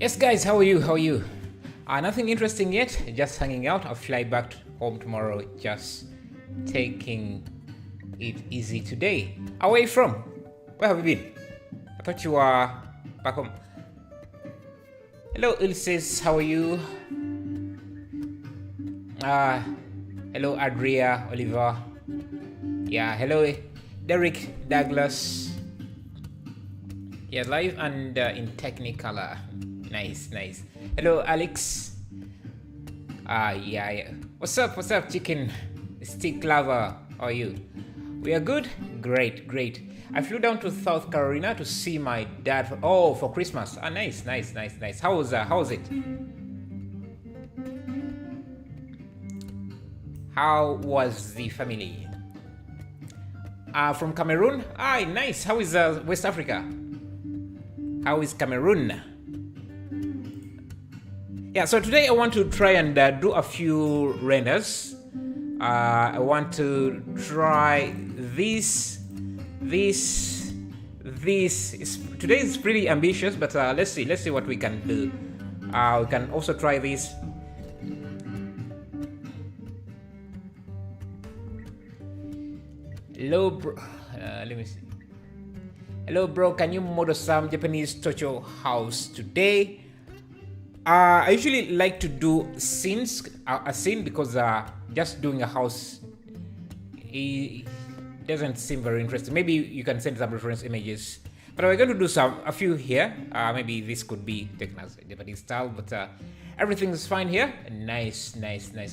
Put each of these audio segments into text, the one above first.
Yes, guys, how are you? How are you? Nothing interesting yet. Just hanging out. I'll fly back home tomorrow. Just taking it easy today. Away from? Where have you been? I thought you were back home. Hello, Ilses. How are you? Hello, Adria, Oliver. Yeah, hello, Derek, Douglas. Yeah, live and in Technicolor. Nice, nice. Hello, Alex. Yeah. What's up, chicken? Stick lover. How are you? We are good? Great. I flew down to South Carolina to see my dad for Christmas. Nice. How was it? How was the family? From Cameroon? Nice. How is West Africa? How is Cameroon? Yeah, so today I want to try and do a few renders. I want to try this. Today is pretty ambitious, but let's see what we can do. We can also try this. Hello, bro. Let me see. Hello, bro. Can you model some Japanese Tocho house today? I usually like to do scenes, a scene, because just doing a house it doesn't seem very interesting. Maybe you can send some reference images, but we're going to do a few here. Maybe this could be taken as Japanese style, but everything is fine here. Nice.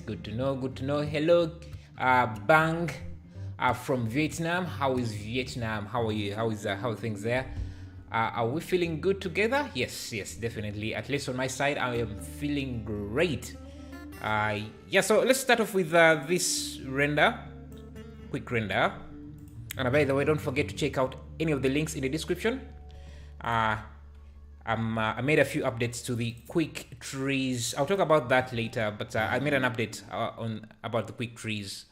Good to know. Hello, Bang, from Vietnam. How is Vietnam? How are you? How are things there? Are we feeling good together? Yes, definitely. At least on my side, I am feeling great. Yeah, so let's start off with this render. Quick render. And by the way, don't forget to check out any of the links in the description. I made a few updates to the quick trees. I'll talk about that later, but I made an update about the quick trees.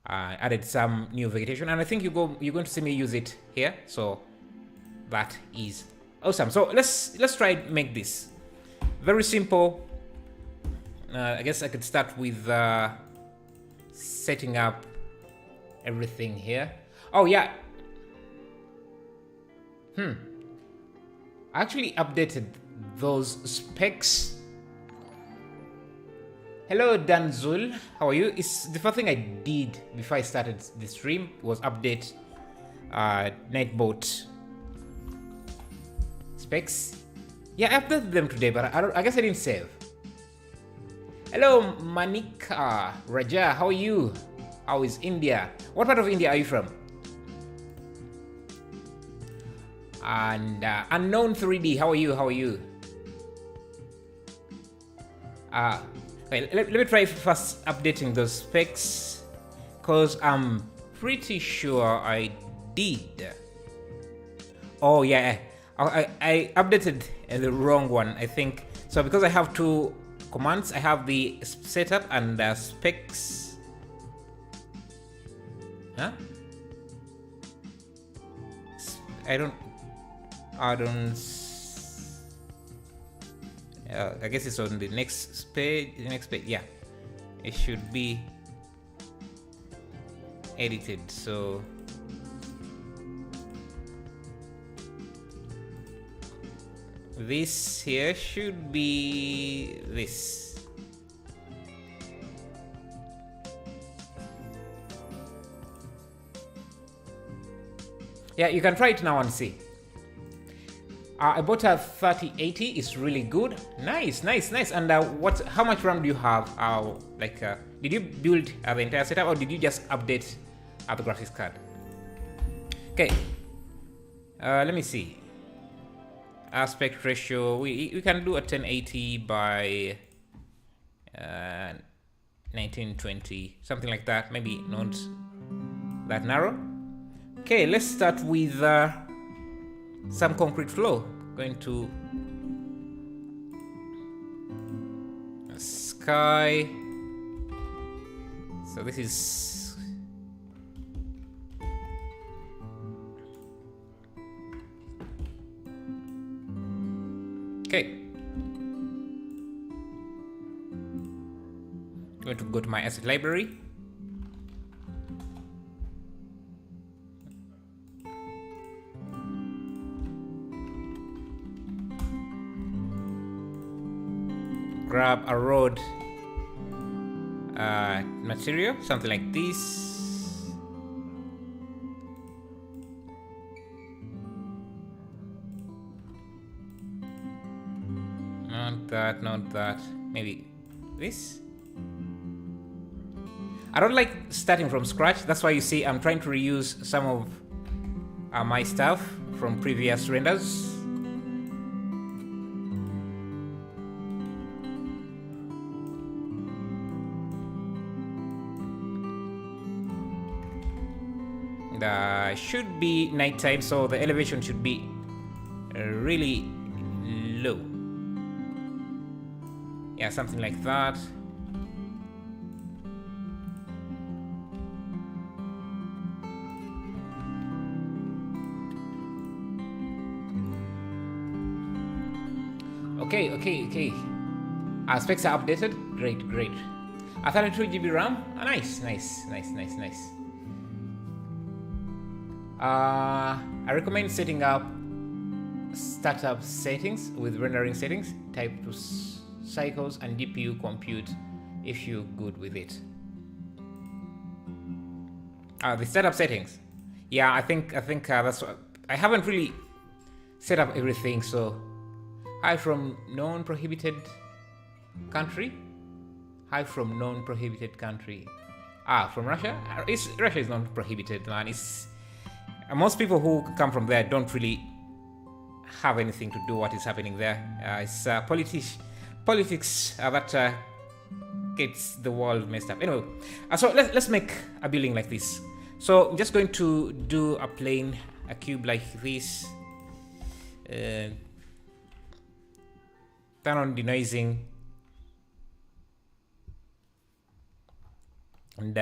Added some new vegetation, and I think you're going to see me use it here. So that is awesome. So let's try and make this very simple. I guess I could start with setting up everything here. Oh yeah. I actually updated those specs. Hello, Danzul. How are you? It's the first thing I did before I started the stream was update Nightbot specs. Yeah, I updated them today, but I guess I didn't save. Hello, Manika Raja. How are you? How is India? What part of India are you from? And Unknown 3D. How are you? Okay, let me try first updating those specs, because I'm pretty sure I did. Oh yeah, I updated the wrong one, I think. So because I have two commands, I have the setup and specs. Huh? I don't. I guess it's on the next page. Yeah, it should be edited. So this here should be this. Yeah, you can try it now and see. I bought a 3080. It's really good. Nice. And how much RAM do you have? Did you build the entire setup, or did you just update the graphics card? Okay. Let me see. Aspect ratio. We can do a 1080 by 1920, something like that. Maybe not that narrow. Okay, let's start with some concrete flow. Going to sky. So this is okay. going to go to my asset library. Grab a road material, something like this. Not that. Maybe this. I don't like starting from scratch. That's why you see I'm trying to reuse some of my stuff from previous renders. Should be nighttime, so the elevation should be really low. Yeah, something like that. Okay. Specs are updated. Great. 32 GB RAM. Nice. I recommend setting up startup settings with rendering settings, type to cycles and GPU compute if you're good with it. The startup settings. Yeah, I think that's what I haven't really set up everything. So, hi from non-prohibited country. From Russia. Russia is not prohibited, man. It's most people who come from there don't really have anything to do what is happening there. It's politics that gets the world messed up. Anyway, so let's make a building like this. So I'm just going to do a cube like this. Turn on denoising. And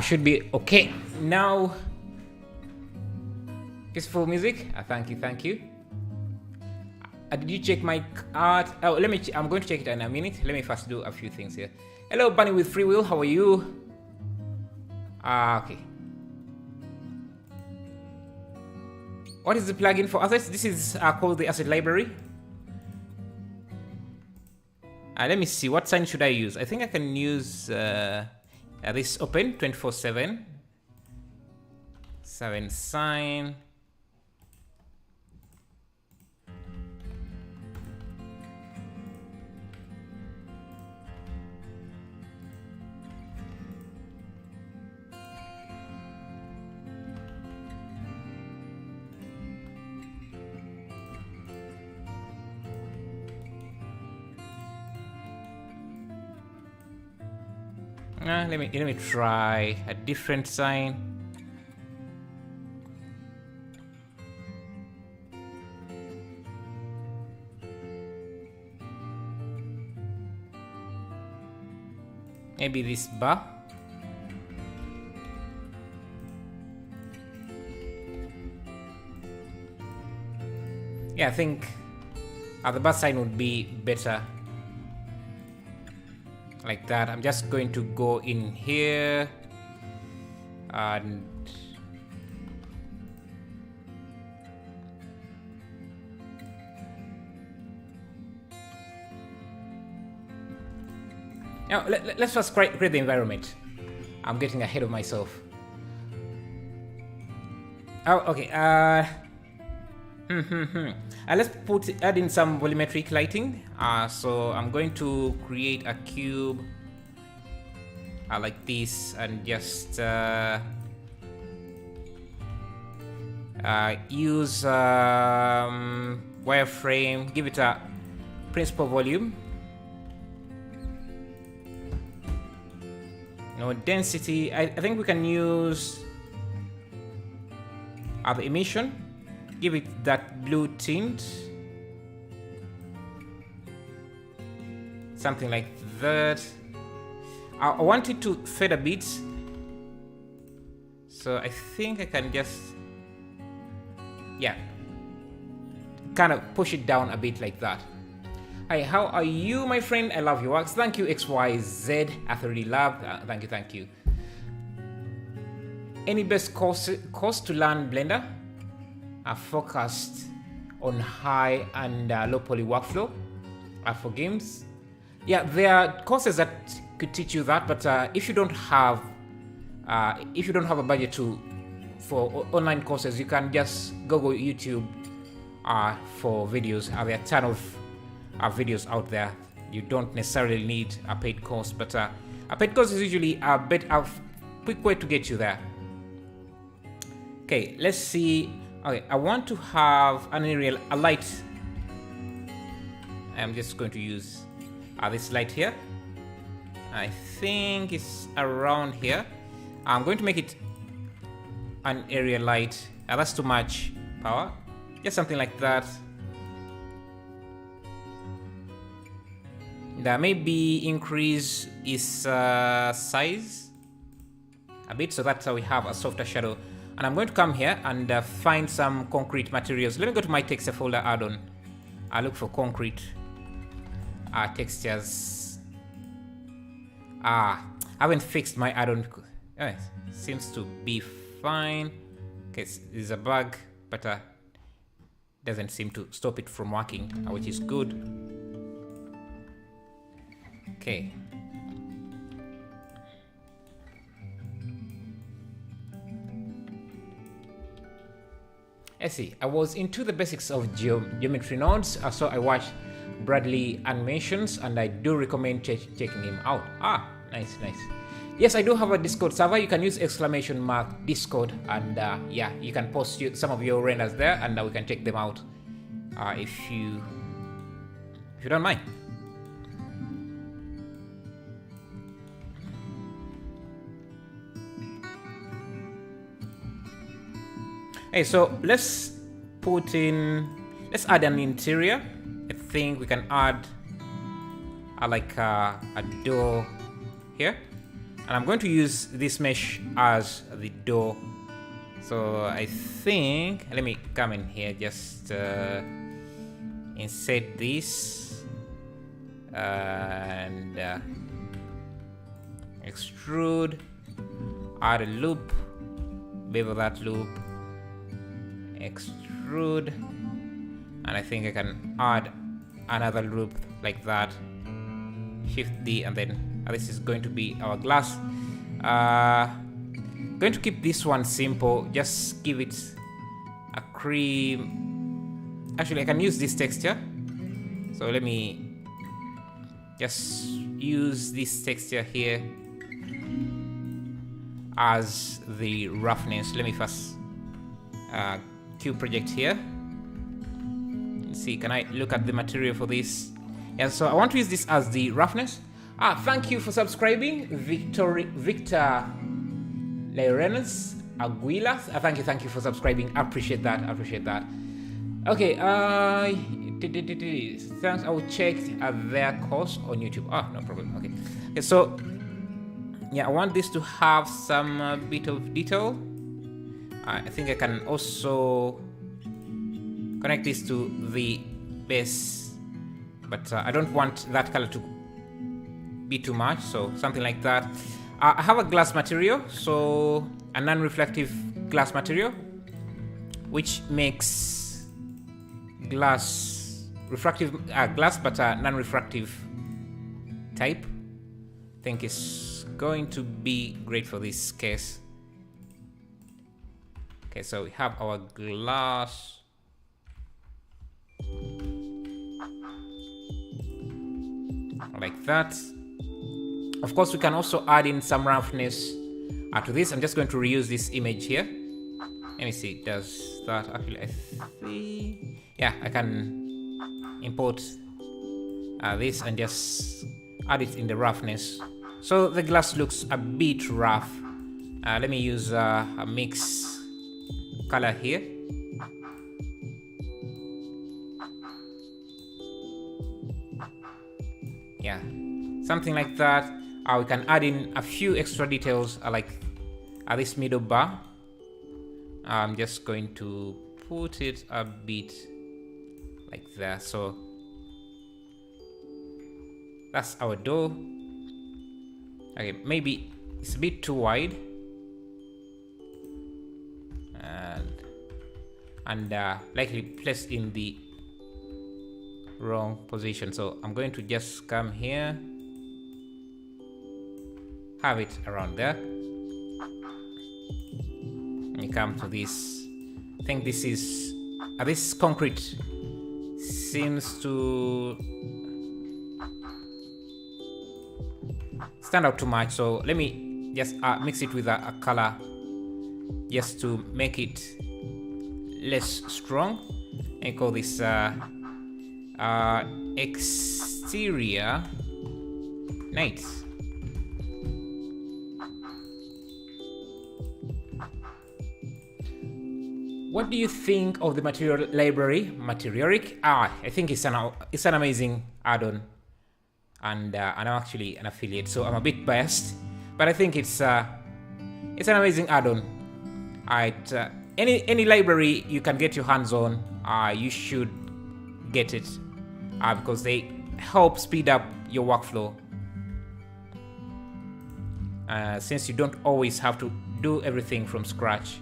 should be okay now. Peaceful music. Thank you. Did you check my art? Oh, I'm going to check it in a minute. Let me first do a few things here. Hello, Bunny with Free Will. How are you? Okay. What is the plugin for assets? This is called the asset library. Let me see. What sign should I use? I think I can use this open 24/7 sign. Let me try a different sign. maybe this bar. Yeah, I think the bar sign would be better. Like that. I'm just going to go in here and now let's first create the environment. I'm getting ahead of myself. Oh, okay. Let's add in some volumetric lighting. So I'm going to create a cube like this and just use wireframe, give it a principal volume. No density. I think we can use the emission. Give it that blue tint. Something like that. I want it to fade a bit. So I think I can just, yeah, kind of push it down a bit like that. Hi, how are you, my friend? I love your works. Thank you, XYZ. I thoroughly love. Thank you. Any best course to learn Blender? Focused on high and low poly workflow for games. Yeah, there are courses that could teach you that, but if you don't have a budget for online courses, you can just Google YouTube for videos. There are a ton of videos out there. You don't necessarily need a paid course, but a paid course is usually a quick way to get you there. Okay, let's see. Okay, I want to have a light. I'm just going to use this light here. I think it's around here. I'm going to make it an area light. That's too much power. Just something like that. Maybe increase its size a bit so that we have a softer shadow. And I'm going to come here and find some concrete materials. Let me go to my texture folder add-on. I'll look for concrete textures. I haven't fixed my add-on. Seems to be fine. Okay, there's a bug, but doesn't seem to stop it from working, which is good. Okay. I see. I was into the basics of geometry nodes, so I watched Bradley animations, and I do recommend checking him out. Nice. Yes, I do have a Discord server. You can use !Discord, and yeah, you can post some of your renders there, and we can check them out if you don't mind. Hey, so let's add an interior. I think we can add like a door here, and I'm going to use this mesh as the door. So I think, let me come in here, just insert this and extrude, add a loop, bevel that loop, extrude, and I think I can add another loop like that. Shift D, and then this is going to be our glass. Going to keep this one simple. Just give it a cream. Actually, I can use this texture. So let me just use this texture here as the roughness. Let me first cube project here. Let's see, can I look at the material for this? Yeah, so I want to use this as the roughness. Thank you for subscribing, Victor Leirenes Aguilas. Thank you for subscribing. I appreciate that. Okay, thanks. I will check their course on YouTube. No problem. Okay, so Yeah, I want this to have some bit of detail. I think I can also connect this to the base, but I don't want that color to be too much, so something like that. I have a glass material, so a non-reflective glass material, which makes glass refractive glass, but a non-refractive type. I think it's going to be great for this case. Okay, so we have our glass. Like that. Of course, we can also add in some roughness to this. I'm just going to reuse this image here. Let me see, does that actually, I see. Yeah, I can import this and just add it in the roughness. So the glass looks a bit rough. Let me use a mix color here. Yeah, something like that. We can add in a few extra details like this middle bar. I'm just going to put it a bit like that. So that's our door. Okay, maybe it's a bit too wide. And likely placed in the wrong position. So I'm going to just come here, have it around there. And you come to this. I think this is this concrete seems to stand out too much. So let me just mix it with a color just to make it less strong. And call this exterior night. What do you think of the material library, Reworking? I think it's an amazing add-on, and I'm actually an affiliate, so I'm a bit biased, but I think it's an amazing add-on. Any library you can get your hands on, you should get it, because they help speed up your workflow. Since you don't always have to do everything from scratch.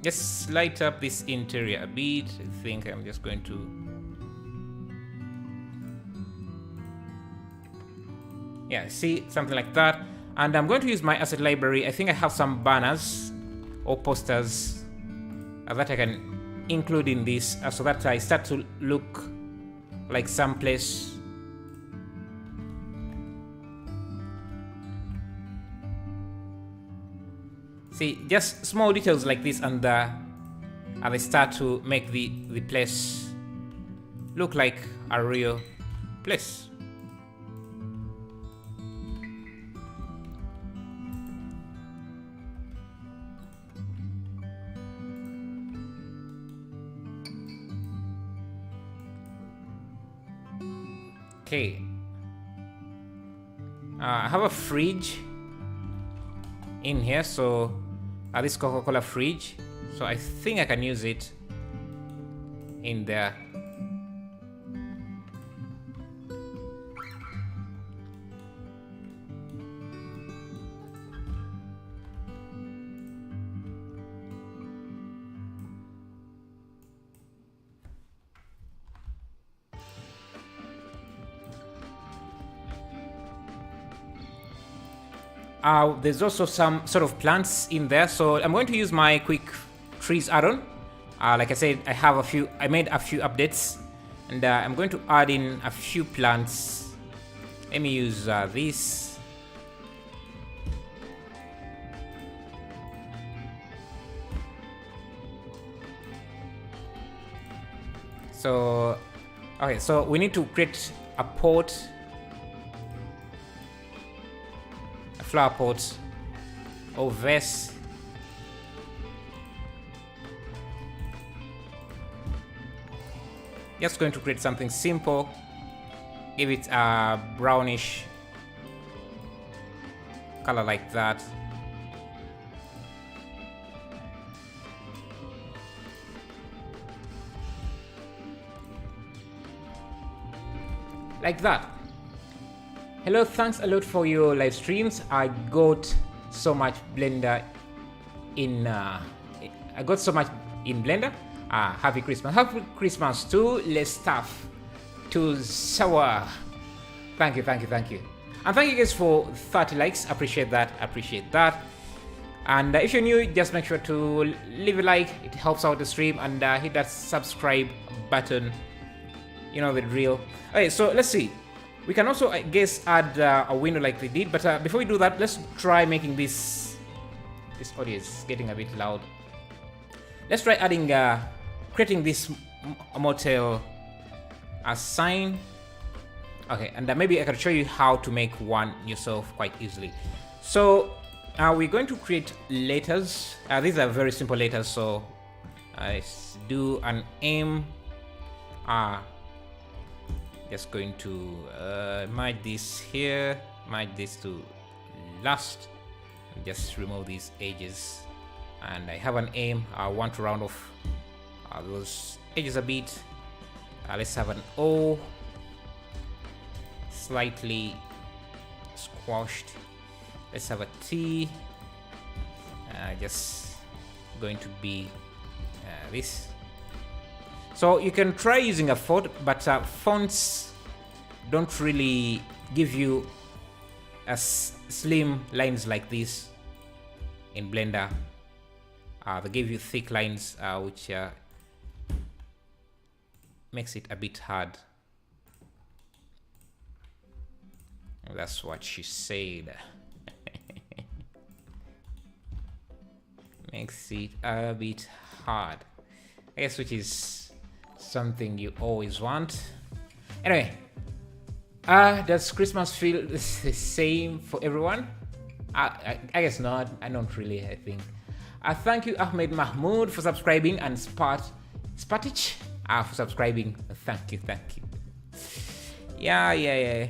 Just light up this interior a bit. I think I'm just going to... Yeah, see, something like that. And I'm going to use my asset library. I think I have some banners or posters that I can include in this so that I start to look like someplace. See, just small details like this, and they start to make the place look like a real place. Okay. I have a fridge in here, so this Coca-Cola fridge, so I think I can use it in there. There's also some sort of plants in there, so I'm going to use my quick trees add-on. Like I said, I made a few updates, and I'm going to add in a few plants. Let me use this. So, okay, so we need to create a pot. Flower pot or vase. Just going to create something simple. give it a brownish color like that. Like that. Hello, thanks a lot for your live streams. I got so much Blender in Blender. Happy Christmas. Happy Christmas to less stuff to sour. Thank you. And thank you guys for 30 likes. Appreciate that. And if you're new, just make sure to leave a like. It helps out the stream, and hit that subscribe button. You know the drill. Okay, so let's see. We can also, I guess, add a window like we did. But before we do that, let's try making this. This audio is getting a bit loud. Let's try adding, creating this motel sign. Okay, and maybe I can show you how to make one yourself quite easily. So we're going to create letters. These are very simple letters. So let's do an M. Just going to merge this here, merge this to last, and just remove these edges. And I have an aim. I want to round off those edges a bit. Let's have an O, slightly squashed. Let's have a T. Just going to be this. So you can try using a font, but fonts don't really give you slim lines like this in Blender. They give you thick lines, which makes it a bit hard. That's what she said. Makes it a bit hard, I guess, which is something you always want. Anyway, does Christmas feel the same for everyone? I guess not. I don't really, I think. Thank you, Ahmed Mahmoud, for subscribing, and Spatich for subscribing. Thank you. Yeah.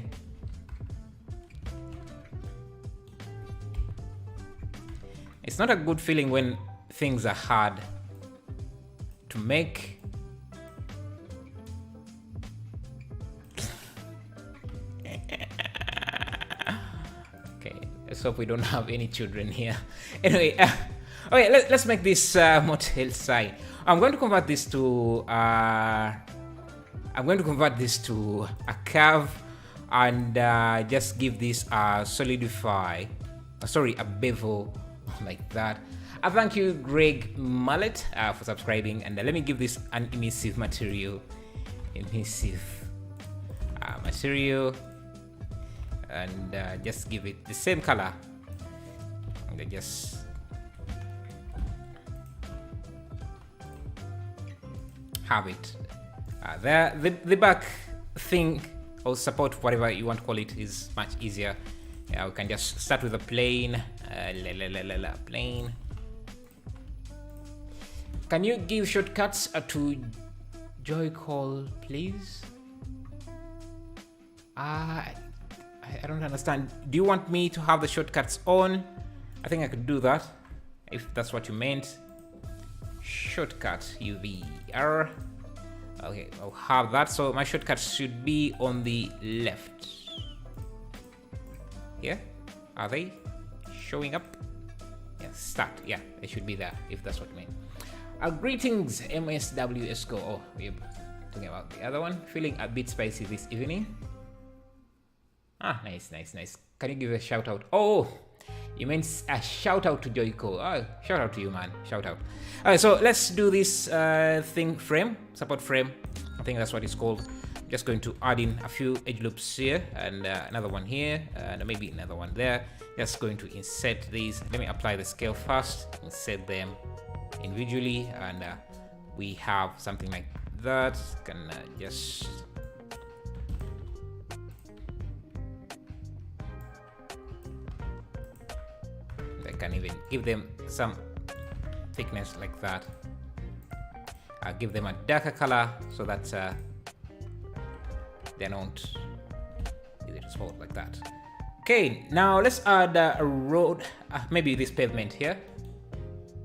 It's not a good feeling when things are hard to make. Okay, let's hope we don't have any children here. Anyway, okay, let's make this motel sign. I'm going to convert this to a curve, and just give this a solidify. A bevel like that. Thank you, Greg Mallet, for subscribing, and let me give this an emissive material. Material, and just give it the same color. And just have it there. The back thing, or support, whatever you want to call it, is much easier. We can just start with a plain. Plain. Can you give shortcuts to Joy-Call, please? I don't understand. Do you want me to have the shortcuts on? I think I could do that, if that's what you meant. Shortcut UVR. Okay, I'll have that. So my shortcuts should be on the left. Here, are they showing up? Yeah, start. Yeah, they should be there, if that's what you mean. Greetings, MSWSCO. Oh, we're talking about the other one. Feeling a bit spicy this evening. Nice. Can you give a shout out? Oh, you meant a shout out to Joyco. Oh, shout out to you, man. Shout out. Alright, so let's do this support frame. I think that's what it's called. Just going to add in a few edge loops here, and another one here, and maybe another one there. Just going to insert these. Let me apply the scale first. Insert them individually, and we have something like that. Can just I can even give them some thickness like that. I'll give them a darker color so that they're not small like that. Okay, now let's add a road, maybe this pavement here,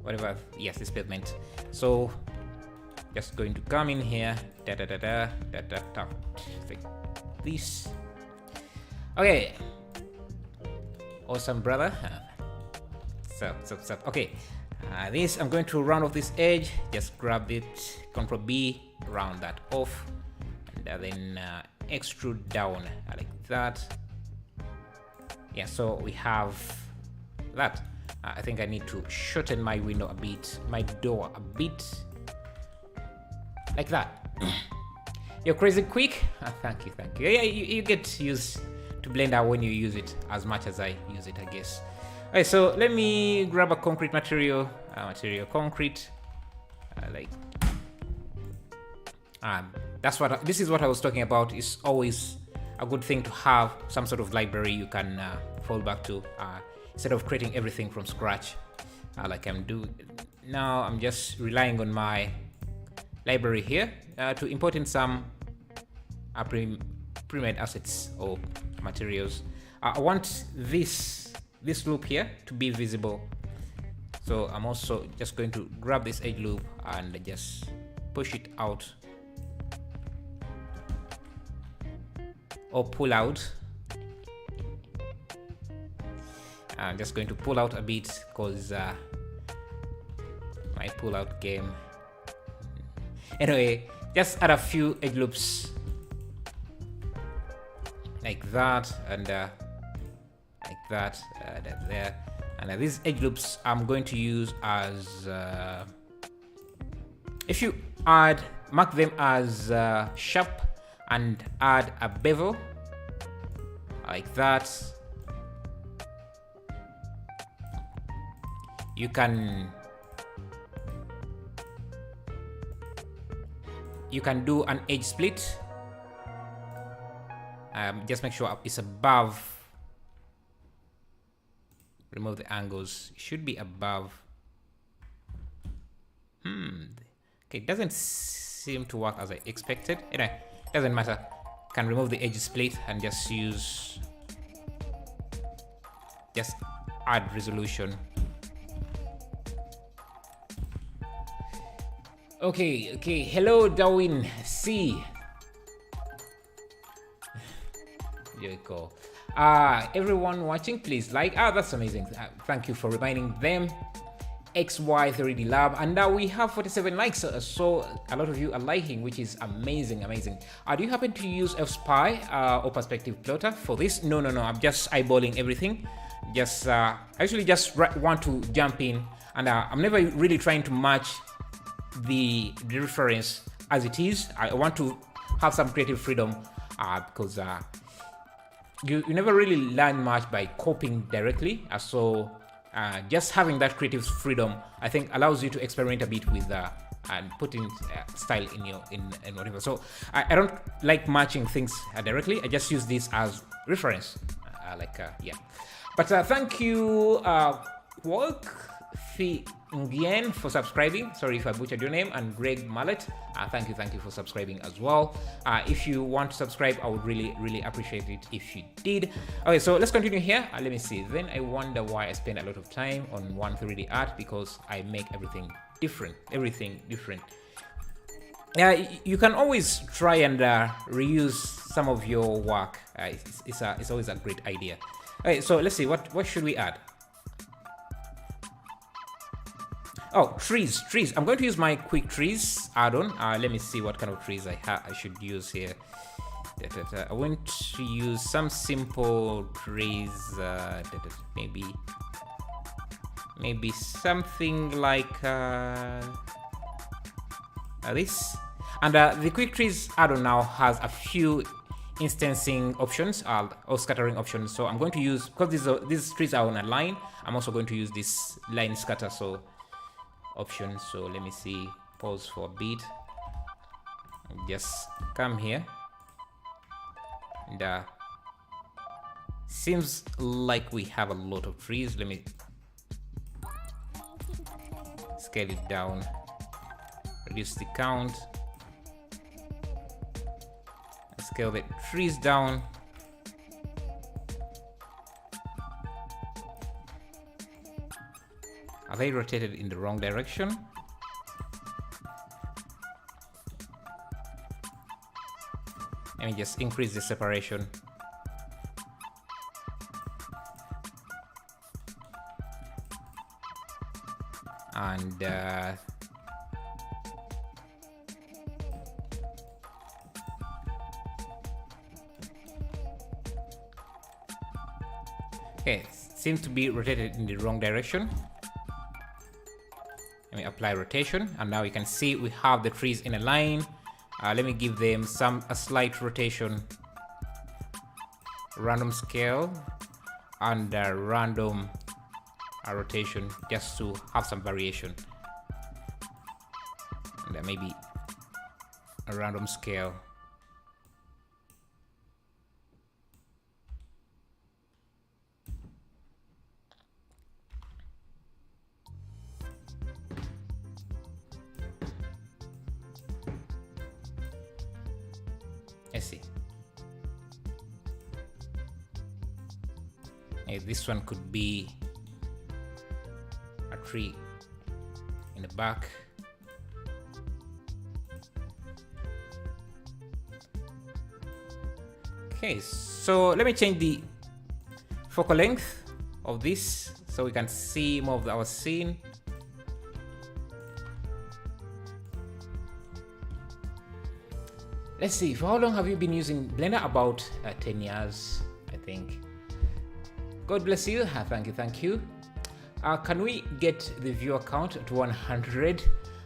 whatever. Yes, this pavement. So just going to come in here, like this. Okay, awesome, brother. Sup. Okay, this I'm going to round off this edge. Just grab it, Ctrl B, round that off, and then extrude down like that. Yeah, so we have that. I think I need to shorten my window a bit, my door a bit, like that. You're crazy quick. Thank you. Yeah, you get used to Blender when you use it as much as I use it, I guess. Okay, so let me grab a concrete material, concrete, like. This is what I was talking about. It's always a good thing to have some sort of library you can fall back to instead of creating everything from scratch, like I'm doing now. I'm just relying on my library here to import in some pre-made assets or materials. I want this loop here to be visible, so I'm also just going to grab this edge loop and just push it out or pull out. I'm just going to pull out a bit because my pull out game. Anyway, just add a few edge loops like that and like that, there. And these edge loops I'm going to use as if you mark them as sharp and add a bevel like that. You can do an edge split. Just make sure it's above. Remove the angles. It should be above. Okay, it doesn't seem to work as I expected. Anyway, doesn't matter. Can remove the edge split and just add resolution. Okay. Hello, Darwin C. There you go. Everyone watching, please like. That's amazing. Thank you for reminding them. XY3D Lab, and now we have 47 likes, so a lot of you are liking, which is amazing. Do you happen to use FSpy or perspective plotter for this? No, I'm just eyeballing everything. I actually just want to jump in, and I'm never really trying to match the reference as it is. I want to have some creative freedom because you never really learn much by copying directly, so just having that creative freedom, I think, allows you to experiment a bit with and putting style in whatever. So I don't like matching things directly. I just use this as reference, yeah. But thank you, Walk Ngien, for subscribing. Sorry if I butchered your name. And Greg Mallet, thank you for subscribing as well. If you want to subscribe, I would really appreciate it if you did. Okay, so let's continue here. Let me see. Then I wonder why I spend a lot of time on one 3D art, because I make everything different. You can always try and reuse some of your work. It's always a great idea. Okay, so let's see, what should we add? Oh, trees. I'm going to use my quick trees add-on. Let me see what kind of trees I should use here. I want to use some simple trees. Maybe something like this. And the quick trees add-on now has a few instancing options or scattering options. So I'm going to use, because these trees are on a line, I'm also going to use this line scatter option. So let me see, pause for a bit, just come here, and seems like we have a lot of trees. Let me scale it down, reduce the count, scale the trees down. Are they rotated in the wrong direction? Let me just increase the separation. And okay, seems to be rotated in the wrong direction. Let me apply rotation, and now you can see we have the trees in a line. Let me give them a slight rotation, random scale, and random rotation, just to have some variation. And then maybe a random scale. Let's see. Hey, this one could be a tree in the back. Okay, so let me change the focal length of this so we can see more of our scene. Let's see, for how long have you been using Blender? About 10 years, I think. God bless you. Thank you, thank you. Can we get the viewer count to 100?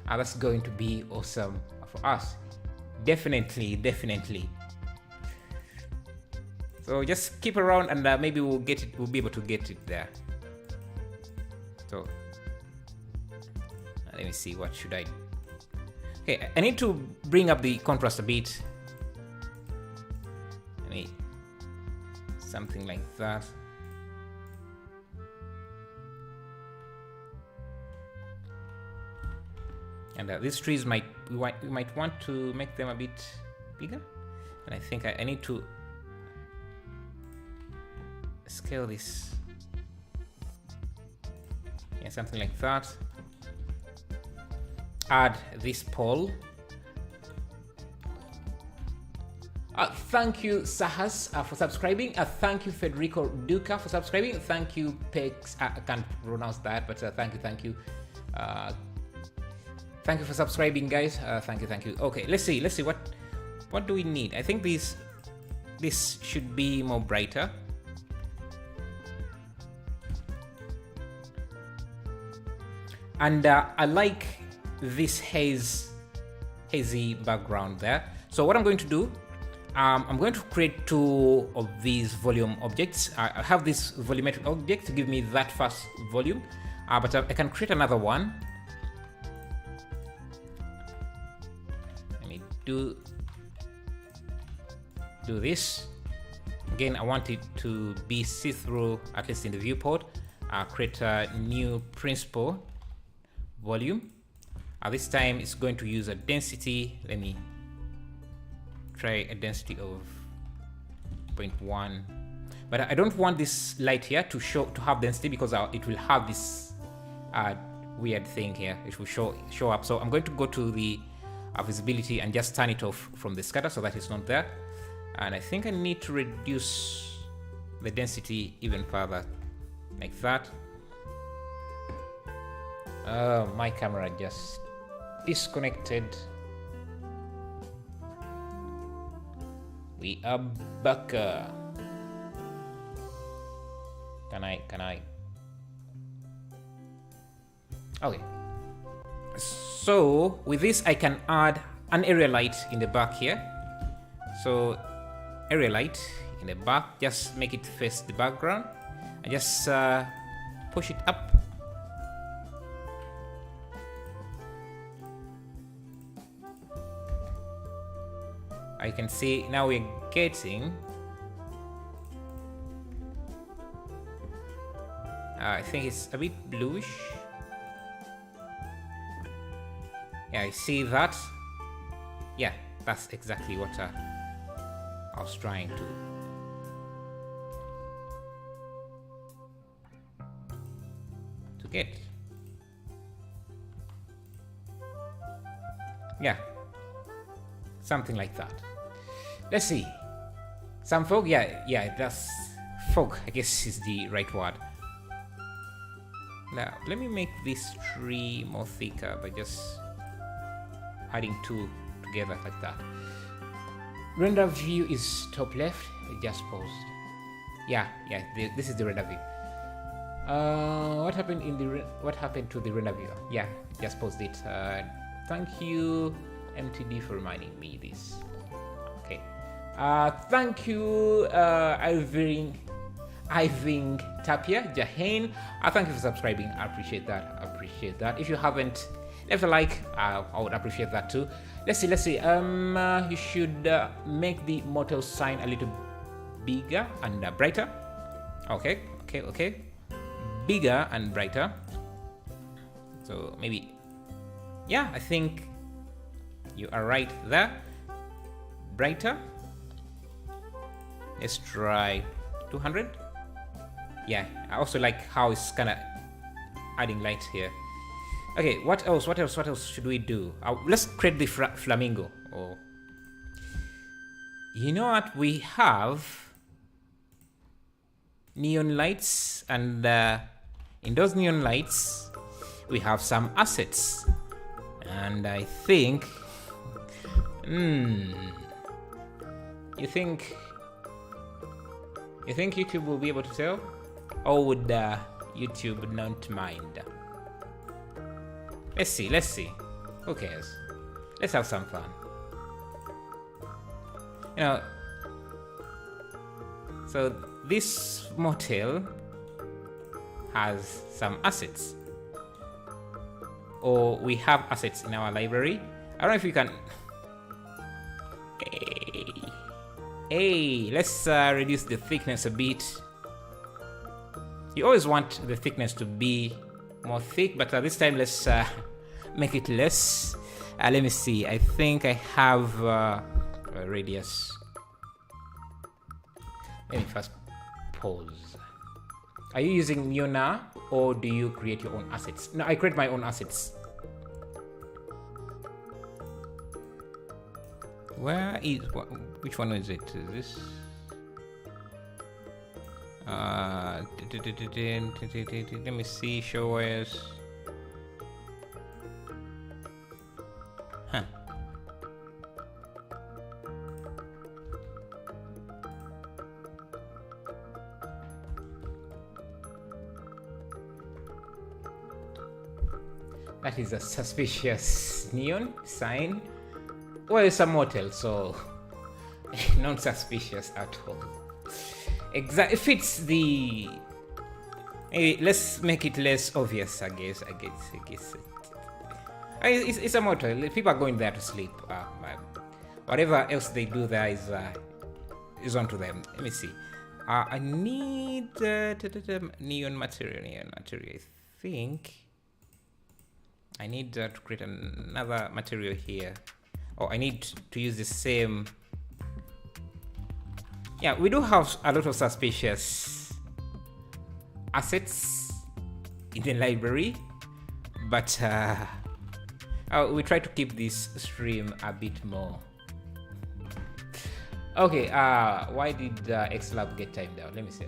That's going to be awesome for us. Definitely, definitely. So just keep around, and maybe we'll get it. We'll be able to get it there. So let me see. What should I do? Okay, I need to bring up the contrast a bit. Maybe something like that. And these trees we might want to make them a bit bigger. And I think I need to scale this. Yeah, something like that. Add this pole. Thank you, Sahas, for subscribing. Thank you, Federico Duca, for subscribing. Thank you, Pex. I can't pronounce that, but thank you, thank you. Thank you for subscribing, guys. Thank you, thank you. Okay, let's see. What do we need? I think this should be more brighter. And I like this hazy background there. So what I'm going to do, I'm going to create 2 of these volume objects. I have this volumetric object to give me that first volume, but I can create another one. Let me do this. Again, I want it to be see-through, at least in the viewport. Create a new principal volume. This time it's going to use a density. Let me try a density of 0.1, but I don't want this light here to have density, because it will have this weird thing here. It will show up. So I'm going to go to the visibility and just turn it off from the scatter so that it's not there. And I think I need to reduce the density even further, like that. My camera just disconnected. We are back. Can I? Okay. So with this, I can add an area light in the back here. So area light in the back, just make it face the background. I just push it up. I can see now we're getting, I think it's a bit bluish. Yeah, I see that. Yeah, that's exactly what I was trying to get. Yeah, something like that. Let's see. Some fog, yeah, that's fog, I guess is the right word. Now, let me make this tree more thicker by just adding two together like that. Render view is top left. I just paused. Yeah, this is the render view. What happened to the render view? Yeah, just paused it. Thank you, MTD, for reminding me this. Okay. Thank you, Irving Tapia Jahane. Thank you for subscribing. I appreciate that. If you haven't left a like, I would appreciate that too. Let's see. You should make the motel sign a little bigger and brighter. Okay. Bigger and brighter. So maybe, yeah, I think you are right there. Brighter. Let's try 200. Yeah, I also like how it's kind of adding light here. Okay, what else should we do? Let's create the flamingo. Oh, you know what? We have neon lights, and in those neon lights, we have some assets. And I think, you think YouTube will be able to tell, or would YouTube not mind? Let's see. Who cares? Let's have some fun. You know, so this motel has some assets, or we have assets in our library. I don't know if we can. Hey, let's reduce the thickness a bit. You always want the thickness to be more thick, but this time let's make it less. Let me see. I think I have a radius. Let me first pause. Are you using Neona, or do you create your own assets? No, I create my own assets. Where is which one is it? Is this? Let me see. Show us. Huh. That is a suspicious neon sign. Well, it's a motel, so not suspicious at all. It fits the. Let's make it less obvious, I guess. It's a motel. People are going there to sleep. Whatever else they do there is on to them. Let me see. I need neon material. I think I need to create another material here. Or I need to use the same. Yeah, we do have a lot of suspicious assets in the library, but we try to keep this stream a bit more. Okay, why did XLab get timed out? Let me see.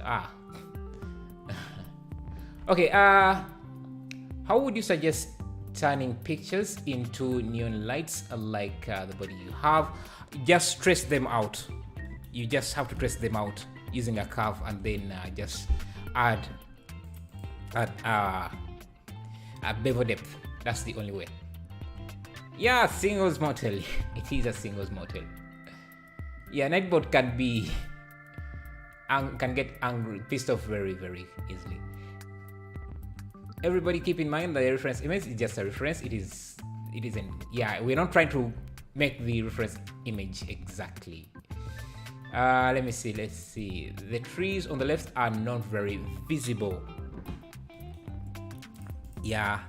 Okay, how would you suggest turning pictures into neon lights like the body you have? Just trace them out. You just have to trace them out using a curve, and then just add a bevel depth. That's the only way. Yeah, singles motel. It is a singles motel. Yeah, Nightbot can get angry, pissed off very, very easily. Everybody keep in mind that the reference image is just a reference. It isn't. Yeah, we're not trying to make the reference image exactly. Let me see. Let's see. The trees on the left are not very visible. Yeah.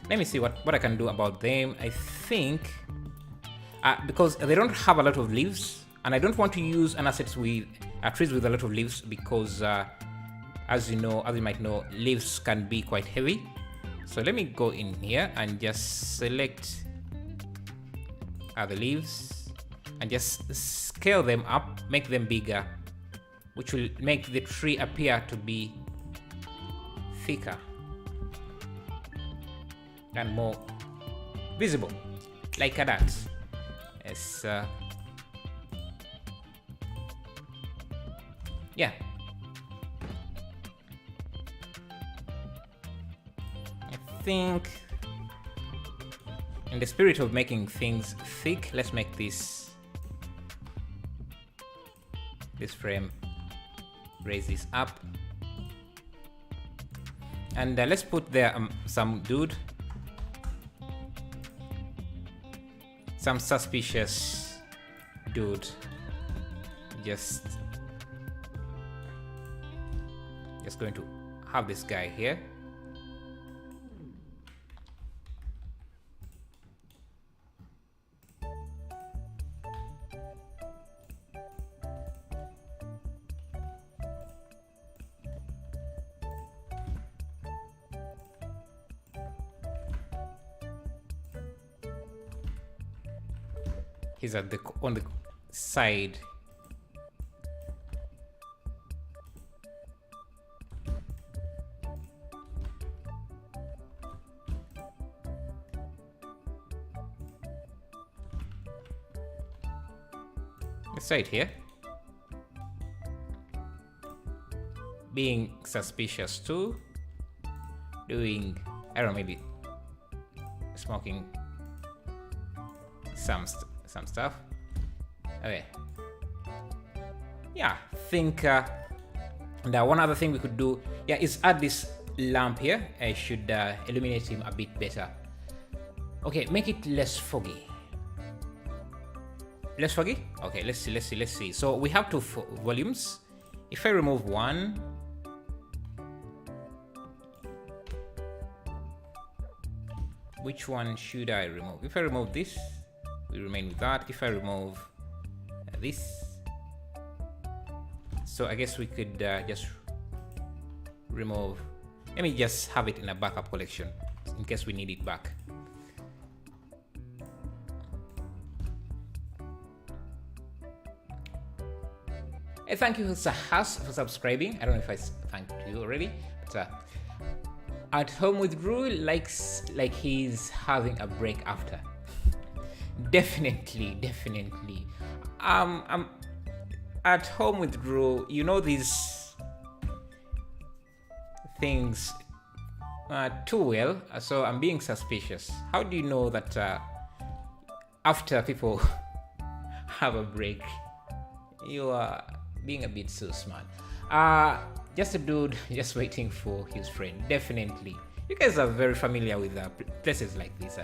Let me see what I can do about them. I think because they don't have a lot of leaves, and I don't want to use an asset with trees with a lot of leaves because as you might know, leaves can be quite heavy. So let me go in here and just select the leaves and just scale them up, make them bigger, which will make the tree appear to be thicker and more visible, like that. Yes, yeah. I think in the spirit of making things thick, let's make this frame, raise this up, and let's put there some dude, some suspicious dude, just going to have this guy here. He's at on the side. The side here. Being suspicious too. Doing, I don't know, maybe smoking some stuff. Okay. Yeah, I think one other thing we could do, yeah, is add this lamp here. I should illuminate him a bit better. Okay, make it less foggy. Less foggy? Okay, let's see. So we have two volumes. If I remove one, which one should I remove? If I remove this, we remain with that. If I remove this, so I guess we could just remove, let me just have it in a backup collection in case we need it back. Hey, thank you Sahas for subscribing. I don't know if I thanked you already, but at home with Drew likes like he's having a break after. Definitely. I'm at home with Drew. You know these things too well, so I'm being suspicious. How do you know that after people have a break, you are being a bit so smart? Just a dude just waiting for his friend. Definitely. You guys are very familiar with places like this.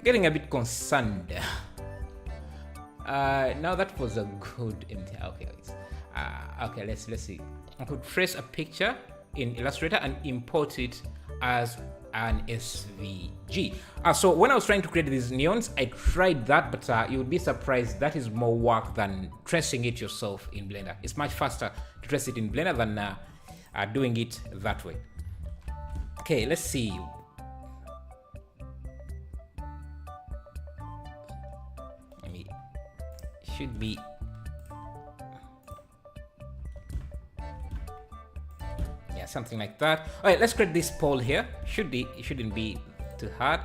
Getting a bit concerned. Now that was a good empty. Okay, let's see. I could trace a picture in Illustrator and import it as an SVG. So when I was trying to create these neons, I tried that, but you would be surprised that is more work than tracing it yourself in Blender. It's much faster to trace it in Blender than doing it that way. Okay, let's see. Should be something like that. All right, let's create this pole here. It shouldn't be too hard.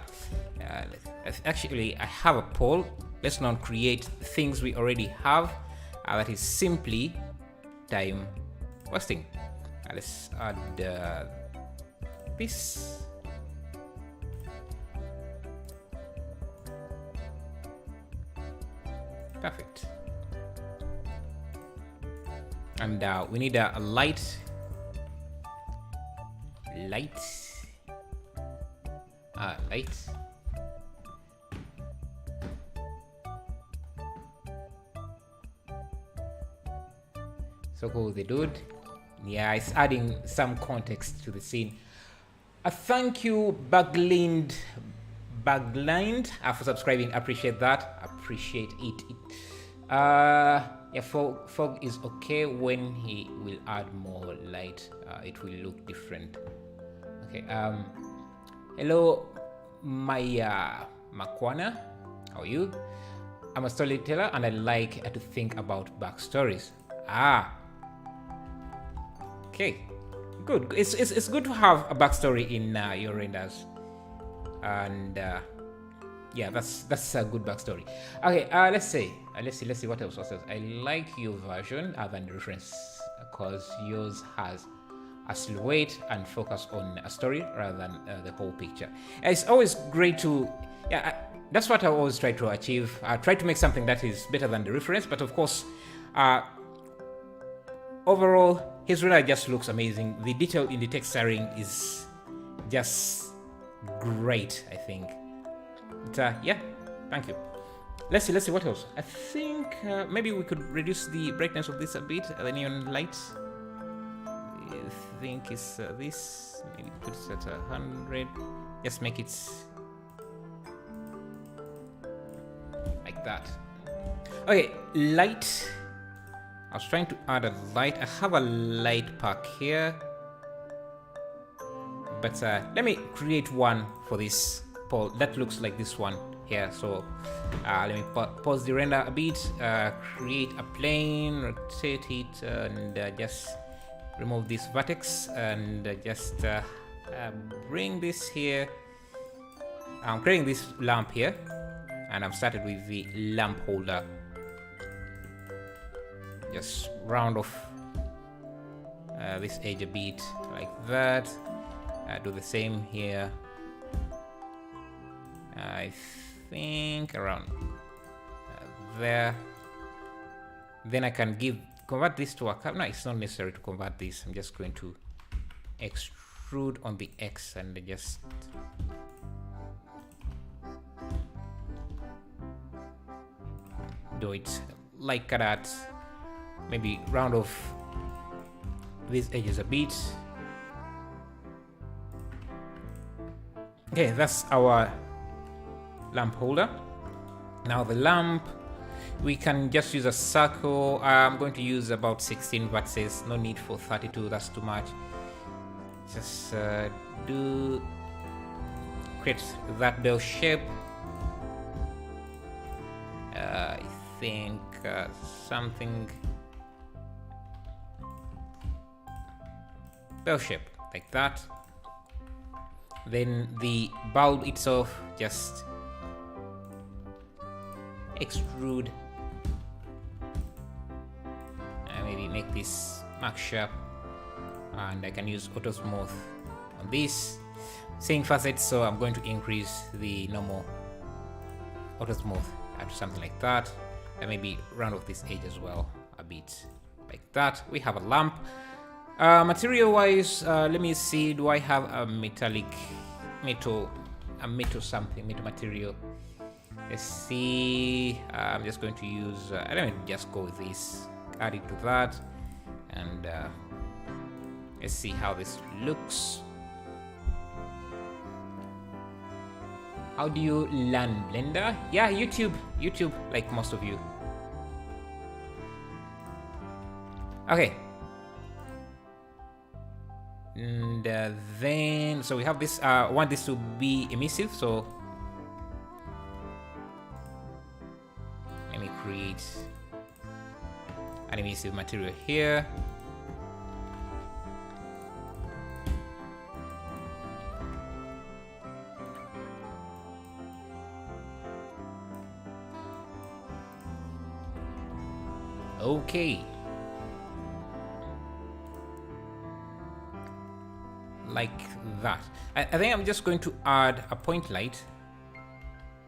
Actually, I have a pole. Let's not create things we already have. That is simply time wasting. Let's add this. Perfect. And we need a light. Light. So go with the dude. Yeah, it's adding some context to the scene. Thank you, Baglined, for subscribing. Appreciate that. Appreciate it. Yeah, fog is okay when he will add more light. It will look different. Okay. Hello, Maya Makwana. How are you? I'm a storyteller and I like to think about backstories. Ah. Okay. Good. It's good to have a backstory in your renders, and yeah, that's a good backstory. Okay. Let's see what else. I like your version than the reference because yours has a silhouette and focus on a story rather than the whole picture. It's always great to, yeah, that's what I always try to achieve. I try to make something that is better than the reference, but of course, overall, his render just looks amazing. The detail in the texturing is just great, I think. But, yeah, thank you. Let's see what else. I think maybe we could reduce the brightness of this a bit, the neon lights. I think it's this. Maybe put it at 100. Just make it like that. Okay, light. I was trying to add a light. I have a light pack here, but let me create one for this pole that looks like this one here. So let me pause the render a bit, create a plane, rotate it, and just remove this vertex, and just bring this here. I'm creating this lamp here, and I've started with the lamp holder. Just round off this edge a bit like that. Do the same here. I think around there. Then I can convert this to a curve. No, it's not necessary to convert this. I'm just going to extrude on the X and just do it like that. Maybe round off these edges a bit. Okay, that's our lamp holder. Now the lamp, we can just use a circle. I'm going to use about 16 vertices. No need for 32, that's too much. Just create that bell shape. I think something bell shape like that. Then the bulb itself, just extrude and maybe make this mark sharp, and I can use auto smooth on this. Same facets, so I'm going to increase the normal auto smooth to something like that, and maybe round off this edge as well a bit like that. We have a lamp. Material wise, let me see, do I have a metallic metal material? Let's see. I'm just going to use let me just go with this, add it to that, and let's see how this looks. How do you learn Blender? Yeah, YouTube, like most of you. Okay. And then, so we have this, want this to be emissive, so let me create an emissive material here. Okay. Like that. I think I'm just going to add a point light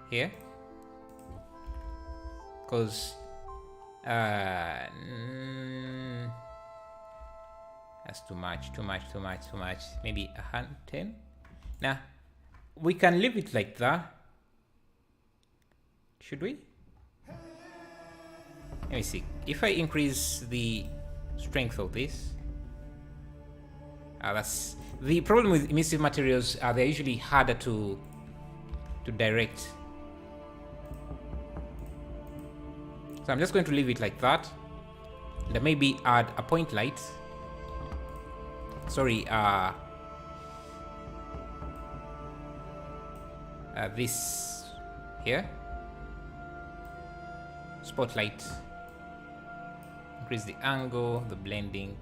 here, because that's too much. Maybe 110. Now we can leave it like that. Should we? Let me see. If I increase the strength of this, that's the problem with emissive materials. They're usually harder to direct. So I'm just going to leave it like that. And maybe add a point light. Sorry, this here. Spotlight. Increase the angle, the blending.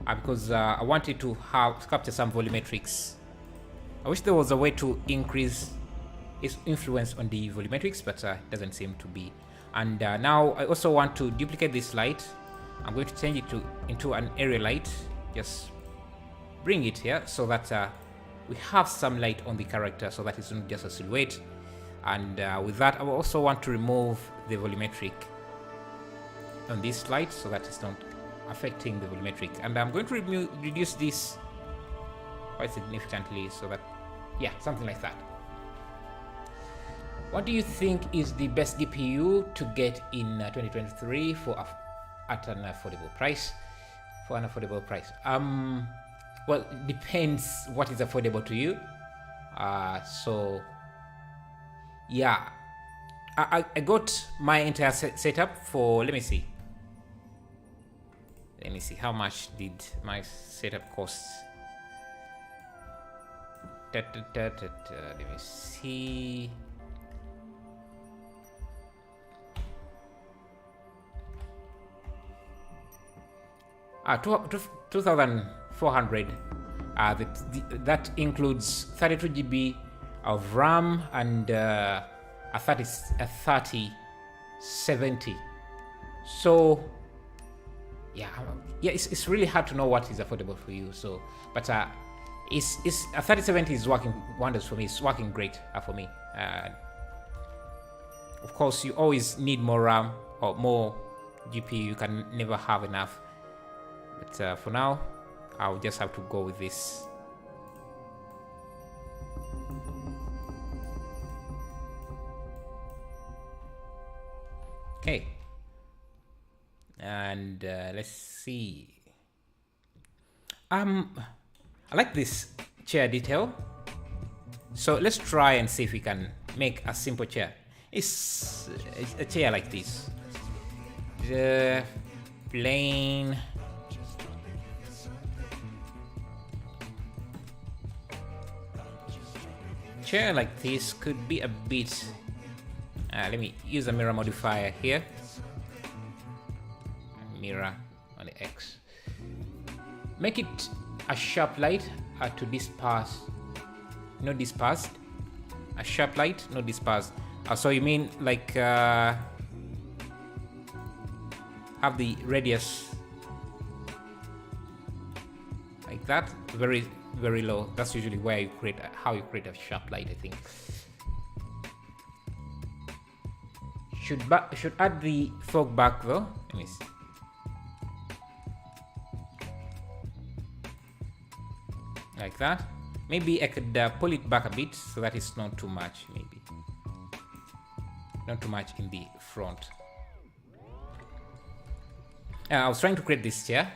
Because I wanted to capture some volumetrics. I wish there was a way to increase its influence on the volumetrics, but it doesn't seem to be. And now I also want to duplicate this light. I'm going to change it into an area light. Just bring it here so that we have some light on the character, so that it's not just a silhouette. And with that, I also want to remove the volumetric on this light so that it's not affecting the volumetric. And I'm going to reduce this quite significantly so that, yeah, something like that. What do you think is the best GPU to get in 2023 at an affordable price? For an affordable price, well, it depends what is affordable to you. So yeah, I got my entire setup for, let me see how much did my setup cost. Let me see. $2,400. That includes 32 GB of RAM and a 3070. So yeah, it's really hard to know what is affordable for you. So, but it's a 3070 is working wonders for me. It's working great for me. Of course, you always need more RAM or more GPU. You can never have enough. But for now, I'll just have to go with this. Okay. And let's see. I like this chair detail. So let's try and see if we can make a simple chair. It's a chair like this. Plain. Chair like this could be a bit. Let me use a mirror modifier here. Mirror on the X. Make it a sharp light to disperse, not dispersed. A sharp light, not dispersed. So you mean like have the radius like that, very low. That's usually where you create how you create a sharp light, I think. Should add the fog back though. Let me see. Like that. Maybe I could pull it back a bit so that it's not too much. Maybe not too much in the front. I was trying to create this chair.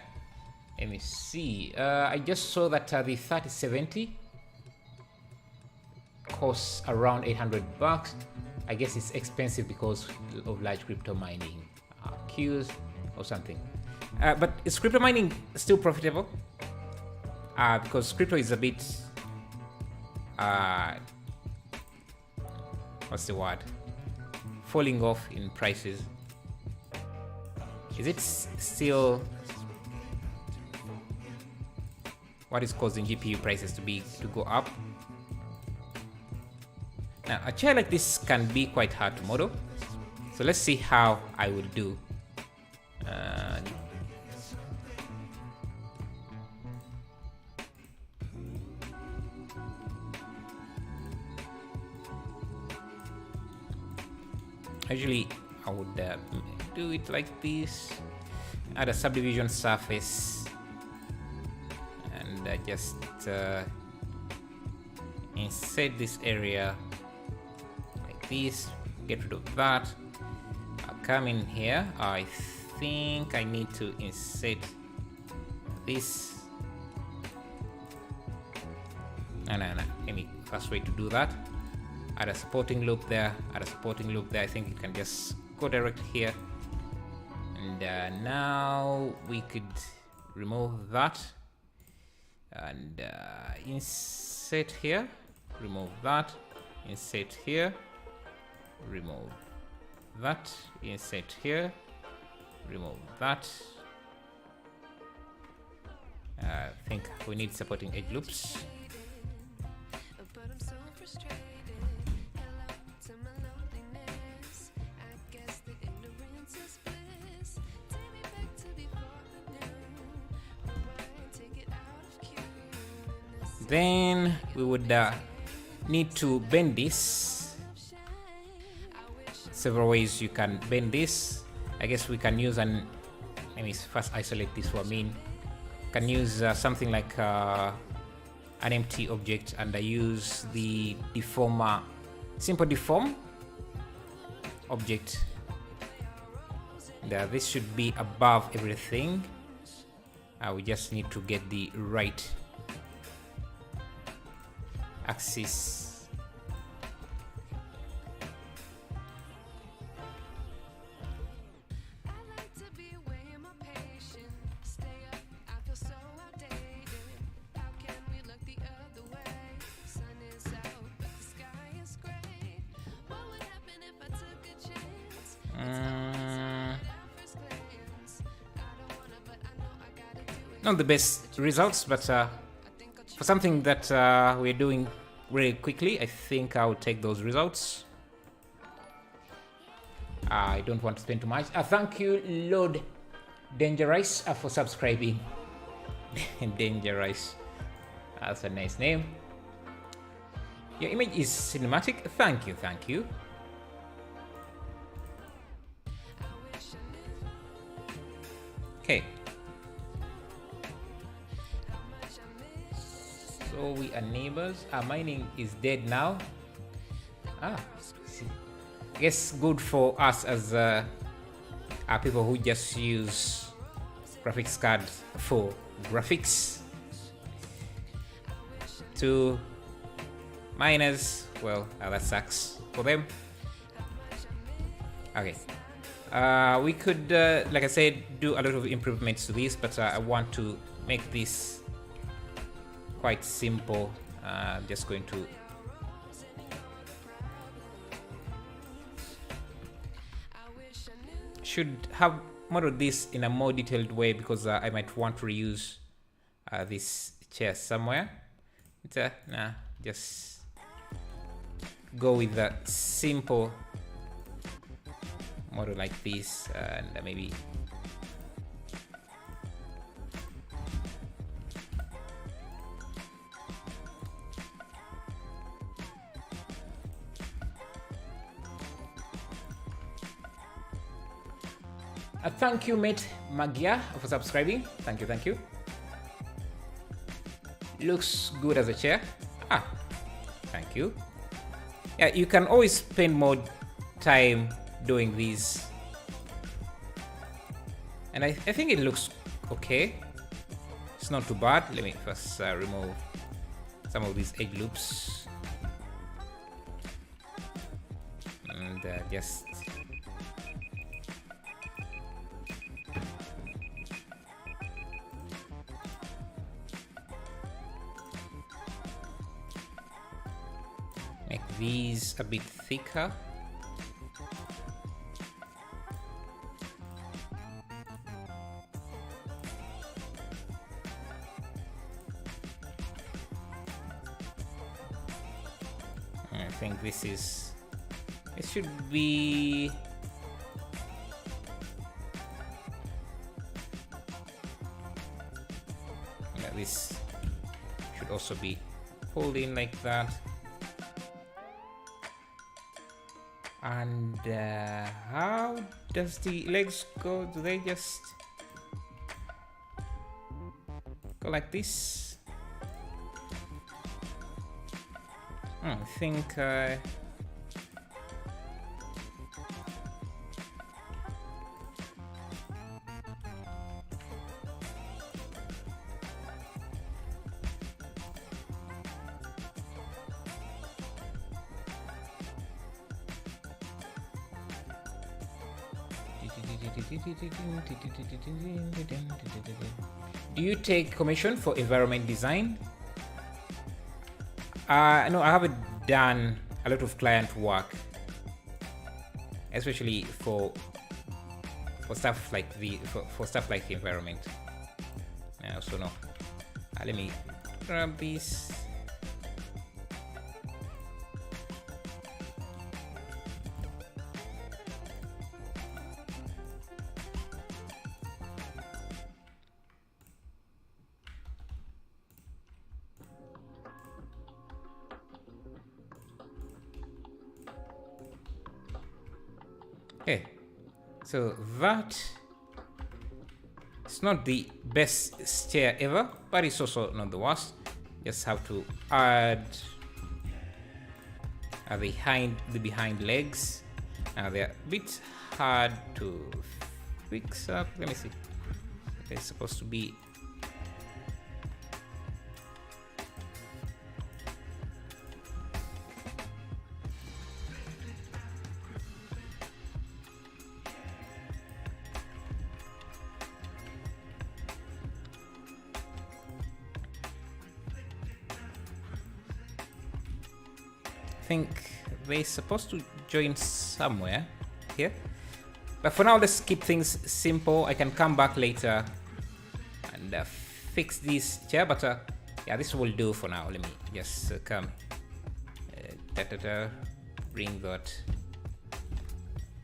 Let me see. I just saw that the 3070 costs around $800. I guess it's expensive because of large crypto mining queues or something. But is crypto mining still profitable? Because crypto is a bit what's the word? Falling off in prices. Is it still what is causing GPU prices to go up? Now, a chair like this can be quite hard to model, so let's see how I will do. Usually, I would do it like this, add a subdivision surface, and just insert this area like this, get rid of that. I'll come in here. I think I need to insert this. No. Any fast way to do that? Add a supporting loop there, add a supporting loop there. I think it can just go direct here. And now we could remove that and insert here, remove that, insert here, remove that, insert here, remove that. I think we need supporting edge loops. Then we would need to bend this. Several ways you can bend this. I guess we can use let me first isolate this for a mean. Can use something like an empty object, and I use the deformer, simple deform object. This should be above everything. We just need to get the right axis. Not the best results, but for something that we're doing really quickly, I think I'll take those results. I don't want to spend too much. Thank you, Lord Dangerous, for subscribing. Dangerous. That's a nice name. Your image is cinematic. Thank you, thank you. Okay. So we are neighbors. Our mining is dead now. I guess good for us as people who just use graphics cards for graphics. To miners, well, that sucks for them. Okay. We could, like I said, do a lot of improvements to this, but I want to make this quite simple. I'm just going to should have modeled this in a more detailed way, because I might want to reuse this chair somewhere. Nah, just go with a simple model like this, and maybe thank you, mate Magia, for subscribing. Thank you, thank you. Looks good as a chair. Thank you. Yeah, you can always spend more time doing these, and I think it looks okay. It's not too bad. Let me first remove some of these edge loops, and just make these a bit thicker. I think this should be this should also be pulled in like that. And how does the legs go? Do they just go like this? I think do you take commission for environment design? No, I haven't done a lot of client work, especially for stuff like the stuff like the environment. So no, let me grab this. Okay, so that it's not the best stair ever, but it's also not the worst. Just have to add the behind legs. Now they're a bit hard to fix up. Let me see. It's supposed to be. I think they're supposed to join somewhere here, but for now let's keep things simple. I can come back later and fix this chair, but yeah, this will do for now. Let me just come bring that.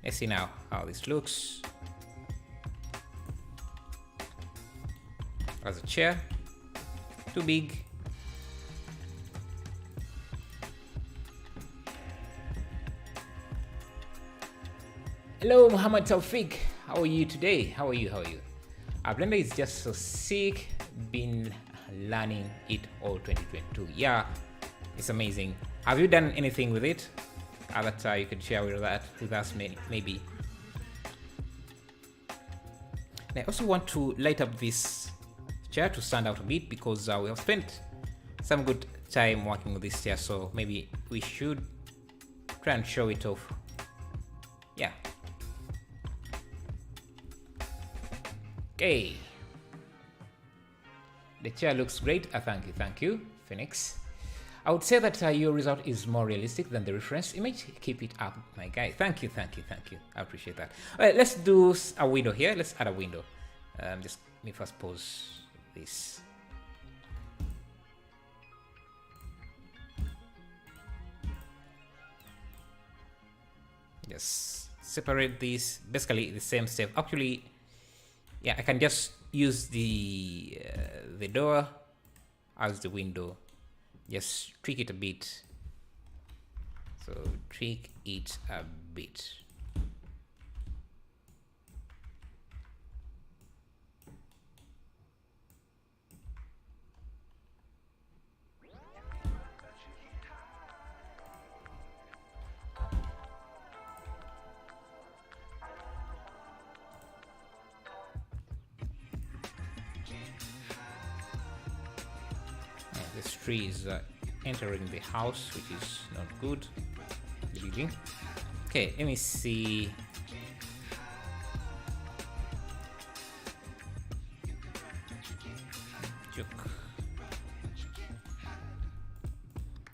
Let's see now how this looks as a chair. Too big. Hello, Muhammad Taufik. How are you today? How are you? Blender is just so sick. Been learning it all 2022. Yeah, it's amazing. Have you done anything with it that you could share with us maybe? And I also want to light up this chair to stand out a bit, because we have spent some good time working with this chair, so maybe we should try and show it off. Yeah. Okay, the chair looks great. Thank you, Phoenix. I would say that your result is more realistic than the reference image. Keep it up, my guy. Thank you. I appreciate that. All right, let's do a window here. Let's add a window. Just let me first pause this. Just separate these. Basically, the same step. Actually. Yeah, I can just use the door as the window. Just tweak it a bit. So tweak it a bit. This tree is entering the house, which is not good. Okay, let me see.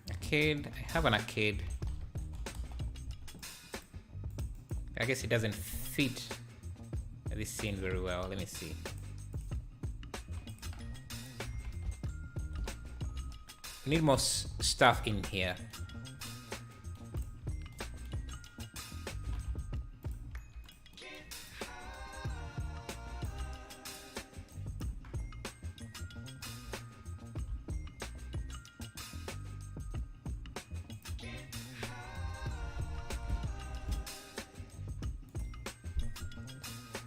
Arcade. I have an arcade. I guess it doesn't fit this scene very well. Let me see. Need more stuff in here.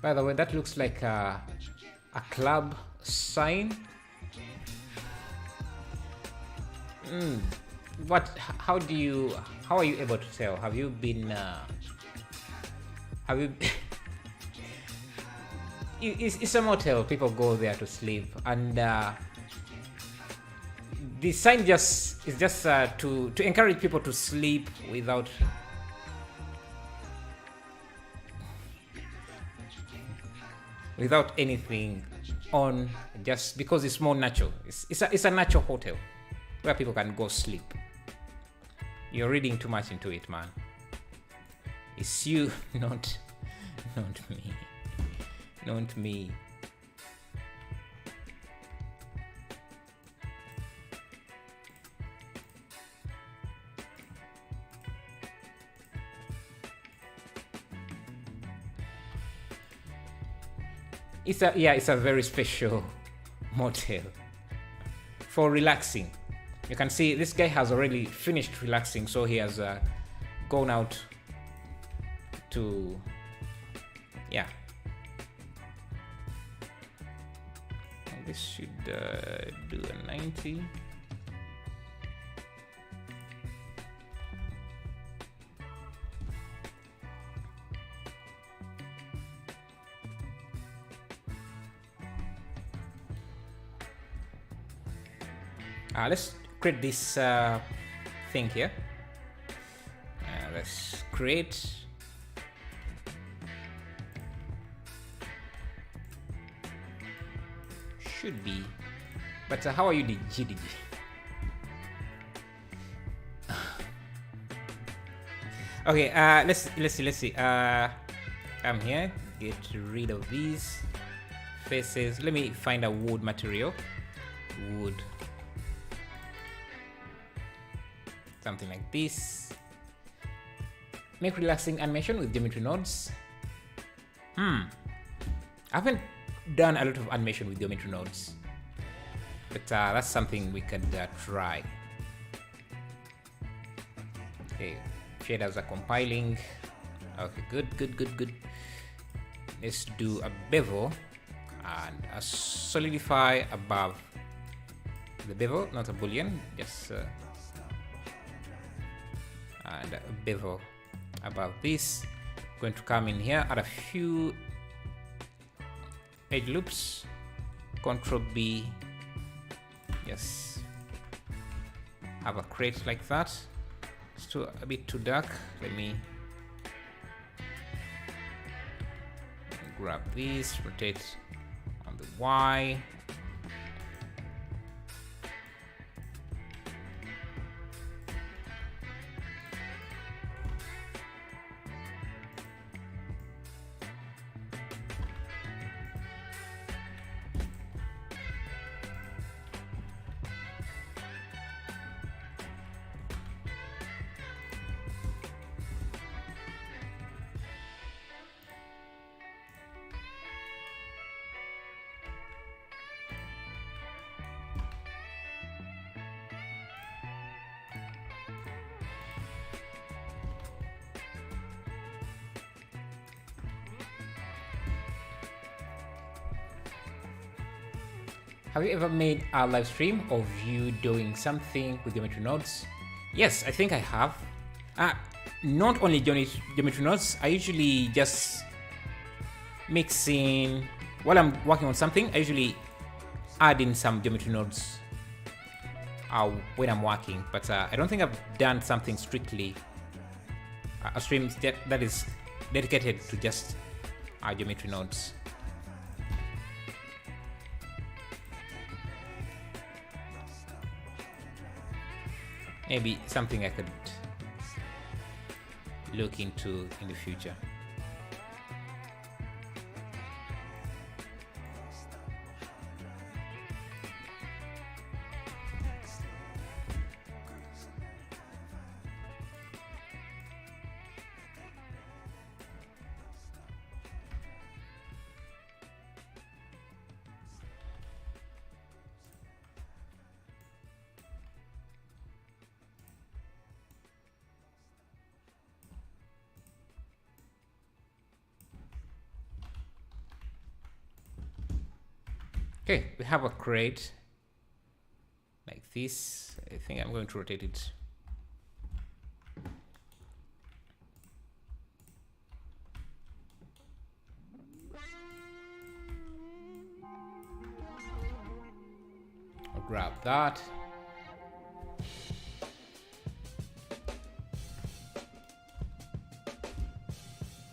By the way, that looks like a club sign. How are you able to tell? Have you been it's a motel. People go there to sleep, and the sign is just to encourage people to sleep without anything on, just because it's more natural. It's a natural hotel where people can go sleep. You're reading too much into it, man. It's you, not me. Not me. It's a very special motel for relaxing. You can see this guy has already finished relaxing, so he has gone out to, yeah. And this should do a 90. Let's create this thing here. Let's create. Should be, but how are you DG? Okay, let's see. I'm here. Get rid of these faces. Let me find a wood material. Wood. Something like this. Make relaxing animation with geometry nodes. I haven't done a lot of animation with geometry nodes, but that's something we could try. Okay, shaders are compiling. Okay, good. Let's do a bevel and a solidify above the bevel, not a boolean, just and a bevel above this. Going to come in here, add a few edge loops, Control B, yes, have a crate like that. It's too a bit too dark. Let me grab this, rotate on the Y. Have you ever made a live stream of you doing something with geometry nodes? Yes, I think I have. Not only geometry nodes, I usually just mix in, while I'm working on something, I usually add in some geometry nodes when I'm working, but I don't think I've done something strictly, a stream that is dedicated to just geometry nodes. Maybe something I could look into in the future. Okay, we have a crate like this. I think I'm going to rotate it. I'll grab that.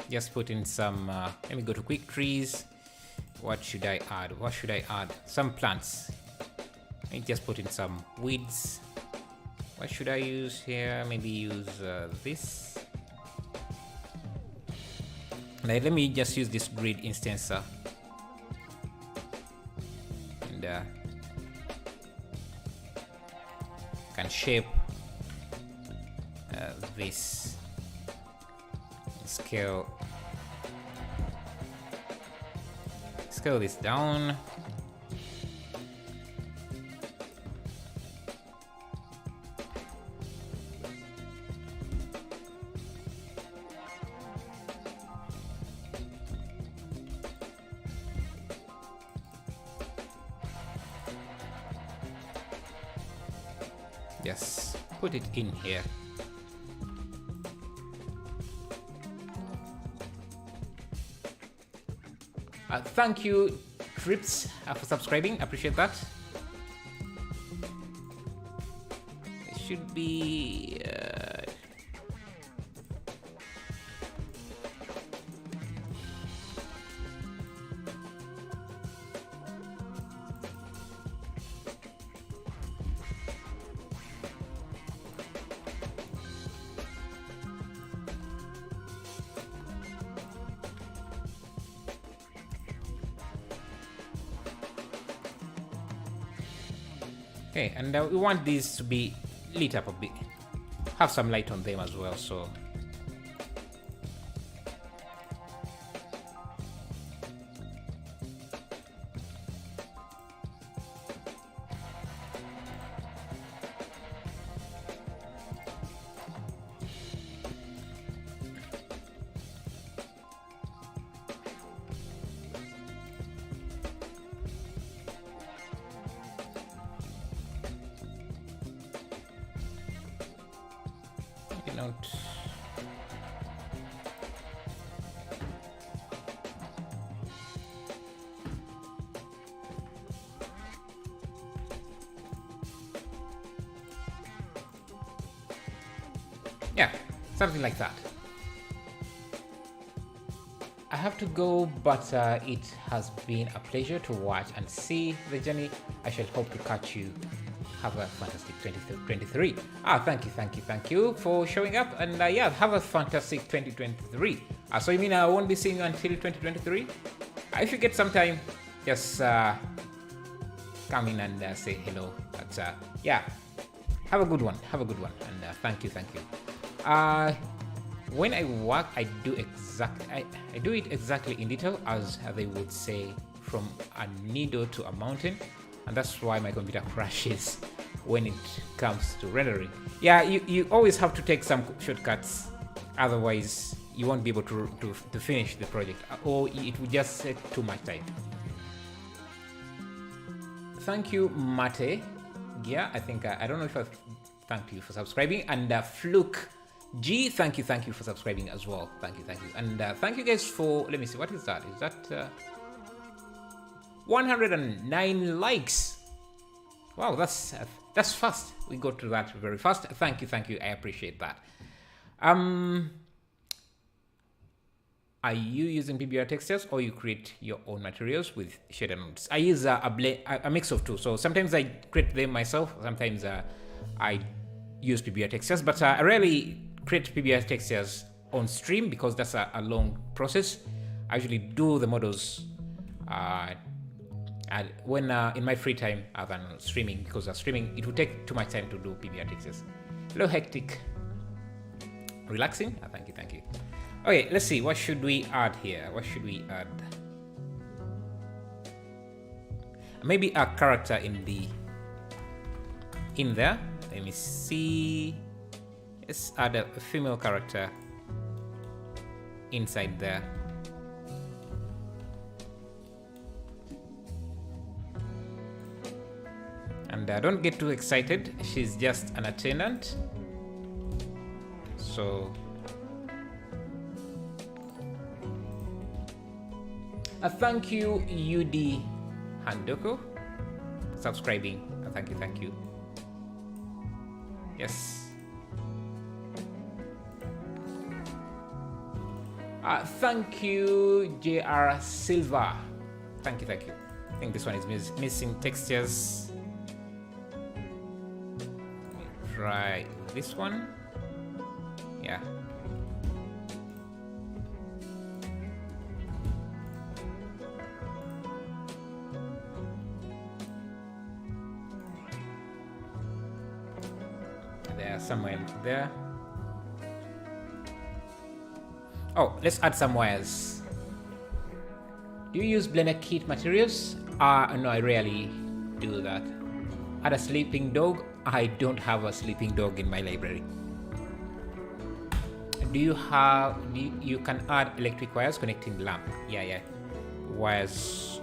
Just put in some, let me go to quick trees. What should I add? What should I add? Some plants. Let me just put in some weeds. What should I use here? Maybe use this. Let me just use this grid instancer. And can shape this. Scale this down. Just put it in here. Thank you, Trips, for subscribing. Appreciate that. It should be... Okay, and we want these to be lit up a bit. Have some light on them as well, so... Not. Yeah, something like that. I have to go, but it has been a pleasure to watch and see the journey. I shall hope to catch you. Have a fantastic 2023. Thank you for showing up. And yeah, have a fantastic 2023. So you mean I won't be seeing you until 2023? If you get some time, just come in and say hello. But yeah, have a good one. And thank you. When I work, I do it exactly in detail, as they would say, from a needle to a mountain. And that's why my computer crashes when it comes to rendering. Yeah, you always have to take some shortcuts, otherwise you won't be able to finish the project, or it will just take too much time. Thank you, Mate. Yeah, I think I don't know if I thanked you for subscribing, and Fluke G, thank you for subscribing as well. Thank you, and thank you guys for, let me see, what is that? Is that 109 likes? Wow, that's fast. We got to that very fast. Thank you. I appreciate that. Are you using PBR textures, or you create your own materials with shader nodes? I use a mix of two. So sometimes I create them myself. Sometimes I use PBR textures, but I rarely create PBR textures on stream because that's a long process. I usually do the models when in my free time than streaming, because streaming it would take too much time to do PBR textures. Hello, Hectic. Relaxing? Thank you. Okay, let's see. What should we add here? Maybe a character in there. Let me see. Let's add a female character inside there. And don't get too excited. She's just an attendant. So thank you, UD Handoko, subscribing. Thank you. Yes. Thank you, JR Silva. Thank you. I think this one is missing textures. try this one. Yeah. There, somewhere there. Oh, let's add some wires. Do you use Blender kit materials? No, I rarely do that. Add a sleeping dog? I don't have a sleeping dog in my library. You can add electric wires connecting the lamp. Yeah. Wires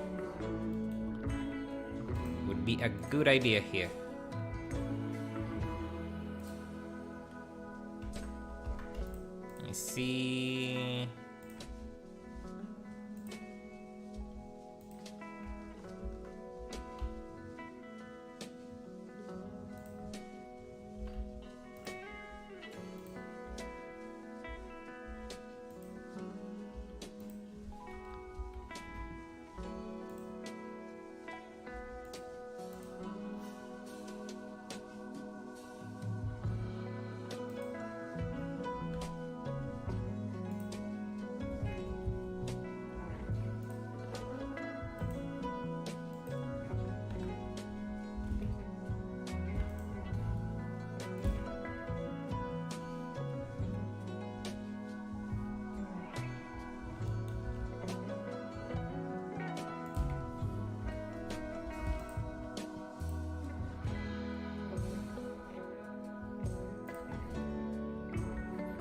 would be a good idea here. Let me see.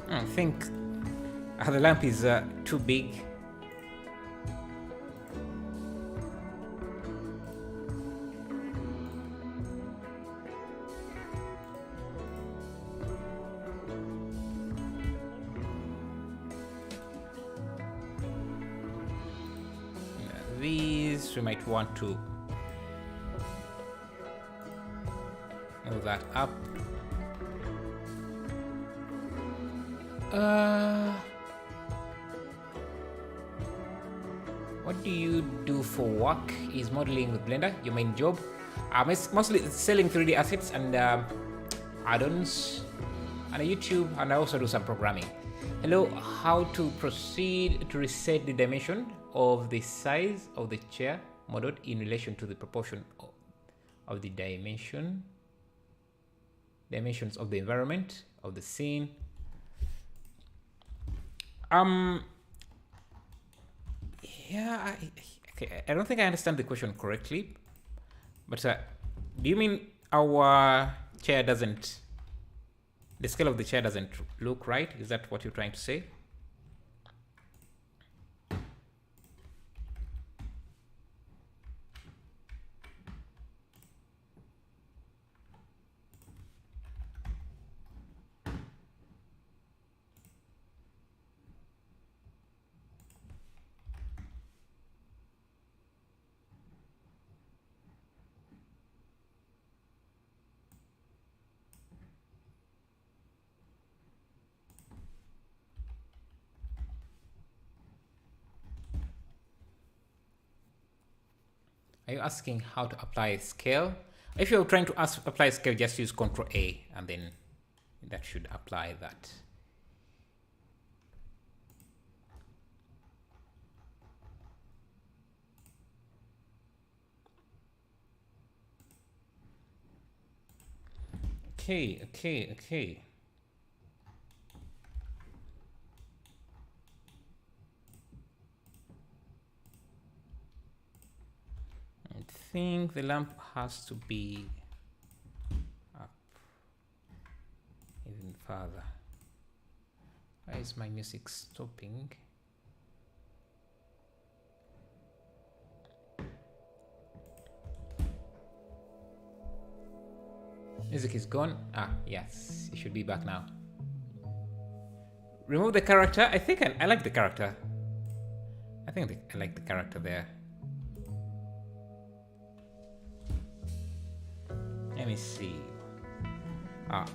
I think the lamp is too big. These we might want to move that up. What do you do for work? Is modeling with Blender your main job? It's mostly selling 3D assets and add-ons on YouTube, and I also do some programming. Hello, how to proceed to reset the dimension of the size of the chair modeled in relation to the proportion of the dimensions of the environment of the scene. Yeah, I don't think I understand the question correctly, but do you mean our chair doesn't, the scale of the chair doesn't look right? Is that what you're trying to say? Are you asking how to apply scale? If you're trying to apply scale, just use Ctrl A and then that should apply that. Okay. I think the lamp has to be up even further. Why is my music stopping? Music is gone. Yes, it should be back now. Remove the character. I think I like the character. I like the character there. Let me see. I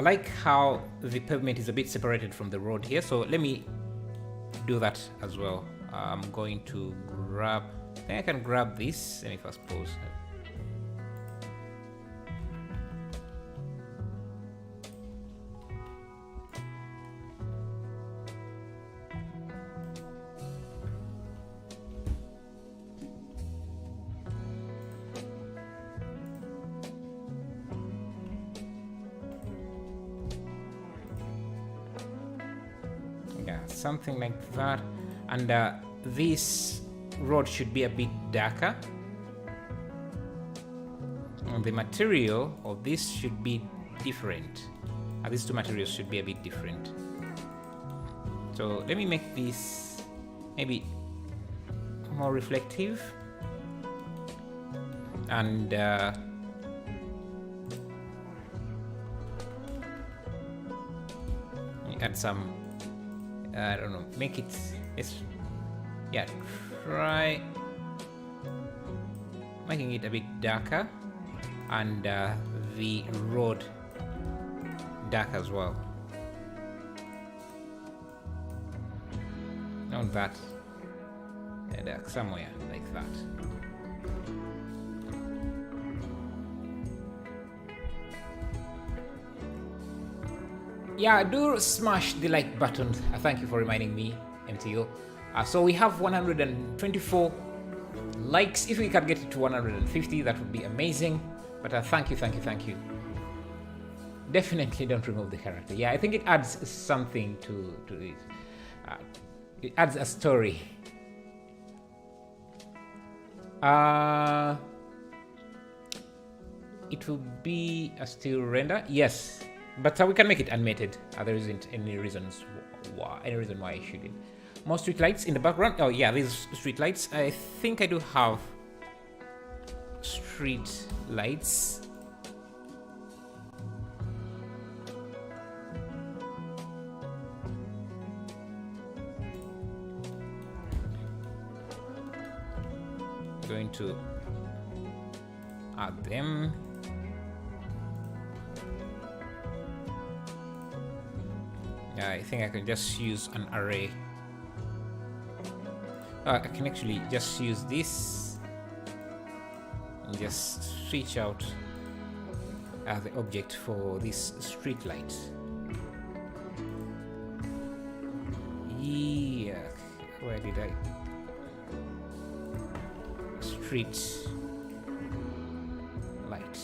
like how the pavement is a bit separated from the road here, so let me do that as well. I'm going to grab, I think I can grab this. Let me first pause. something like that. And this road should be a bit darker. And the material of this should be different. These two materials should be a bit different. So let me make this maybe more reflective. And add some, I don't know, make it, yeah, try making it a bit darker, and the road dark as well. On that, and somewhere like that. Yeah, do smash the like button. Thank you for reminding me, MTO. So we have 124 likes. If we can get it to 150, that would be amazing. But thank you. Definitely don't remove the character. Yeah, I think it adds something to it. It adds a story. It will be a still render. Yes. But we can make it animated. There isn't any reason why I shouldn't. More street lights in the background. Oh yeah, these street lights. I think I do have street lights. Going to add them. I think I can just use an array. I can actually just use this and just switch out the object for this street light. Yeah, where did I? Street light.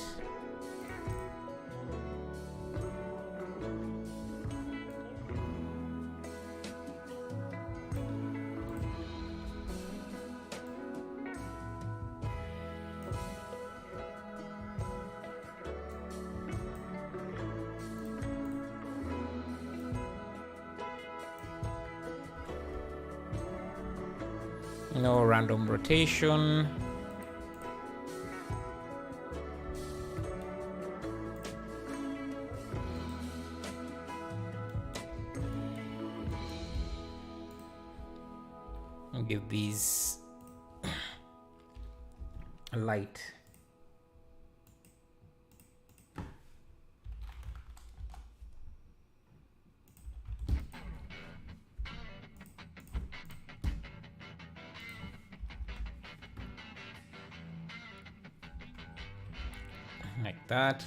No random rotation. I'll give these a light. Like that.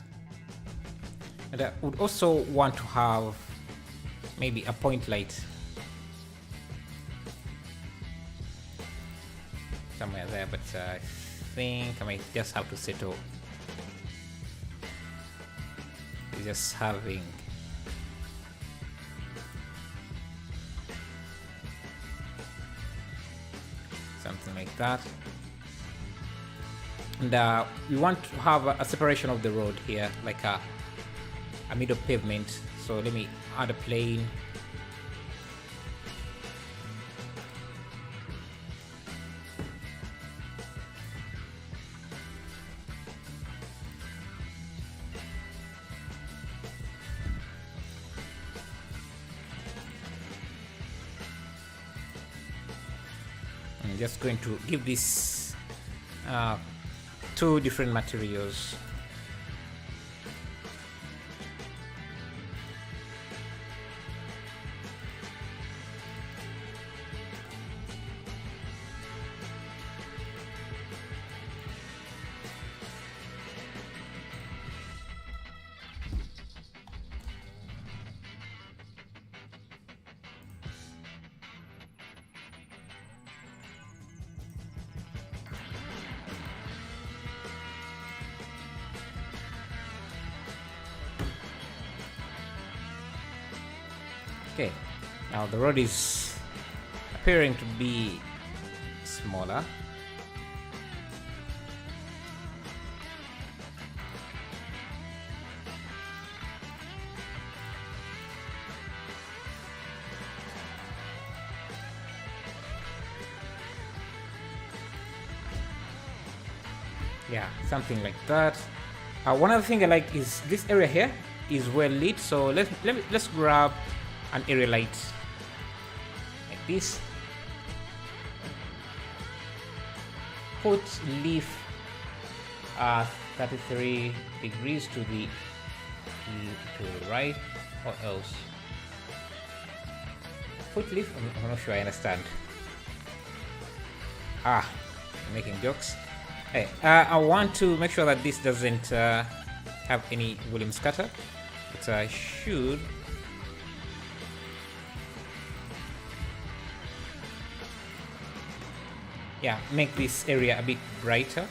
And I would also want to have maybe a point light somewhere there, but I think I might just have to settle just having something like that. And we want to have a separation of the road here, like a middle pavement. So let me add a plane. I'm just going to give this two different materials. Okay, Now the road is appearing to be smaller. Yeah, something like that. One other thing I like is this area here is well lit, so let's grab an area light like this. Put leaf 33 degrees to the right, or else put leaf. I'm not sure I understand. I'm making jokes. Hey, I want to make sure that this doesn't have any volume scatter, but I should. Yeah, make this area a bit brighter.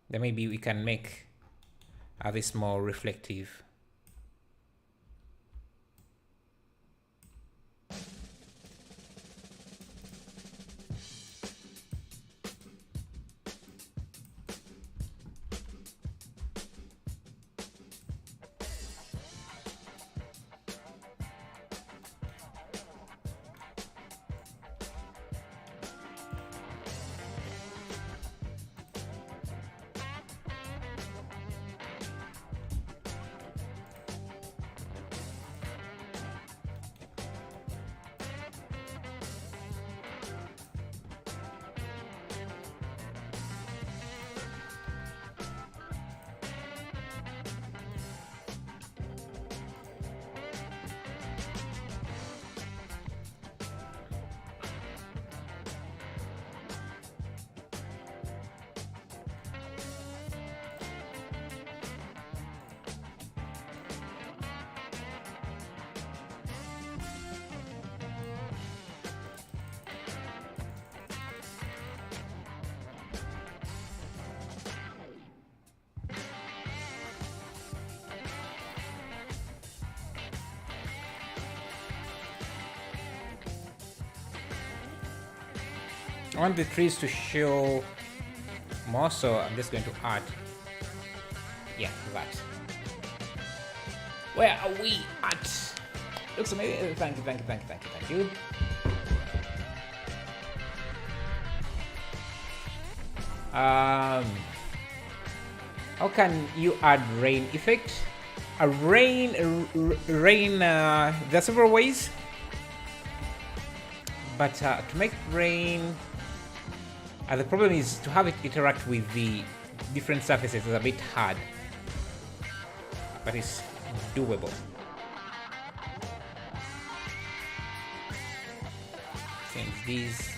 Then maybe we can make this more reflective. I want the trees to show more, so I'm just going to add, yeah, that. Where are we at? Looks amazing. Thank you. How can you add rain effect? A rain, there are several ways, but to make rain, the problem is to have it interact with the different surfaces is a bit hard, but it's doable. Since these,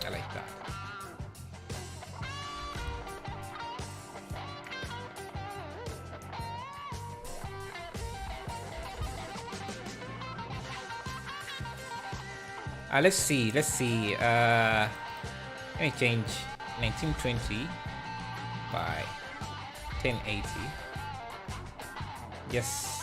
I like that. Let's see. Let me change 1920 by 1080. Yes.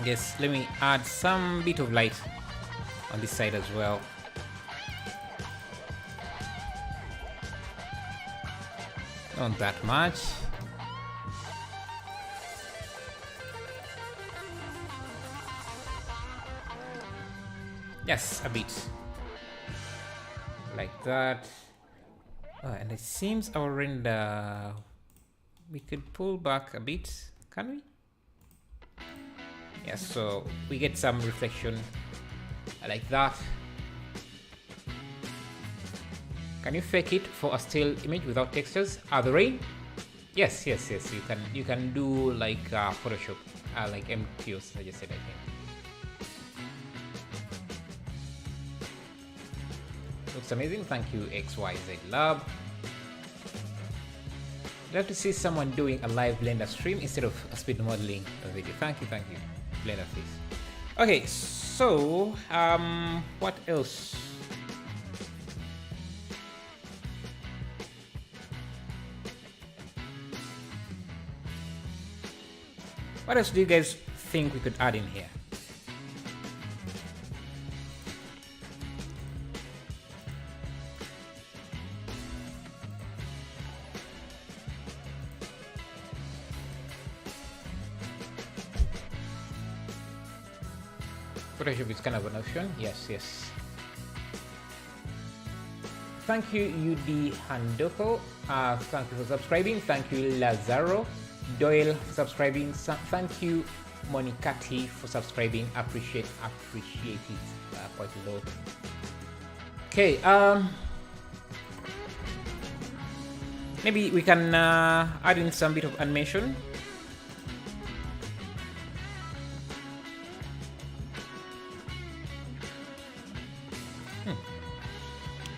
Yes, let me add some bit of light on this side as well. Not that much. Yes, a bit. Like that. Oh, and it seems our render, we could pull back a bit, can we? Yes, so we get some reflection like that. Can you fake it for a still image without textures? The rain? Yes. You can do like Photoshop, like MQs I just said, I think. Looks amazing. Thank you, XYZ Lab. Love to see someone doing a live Blender stream instead of a speed modeling video. Thank you, Blender please. Okay, so what else? What else do you guys think we could add in here? Photoshop is kind of an option. Yes. Thank you, UD Handoko. Thank you for subscribing. Thank you, Lazaro. Doyle for subscribing. Thank you, Monicati, for subscribing. Appreciate it quite a lot. Okay, maybe we can add in some bit of animation.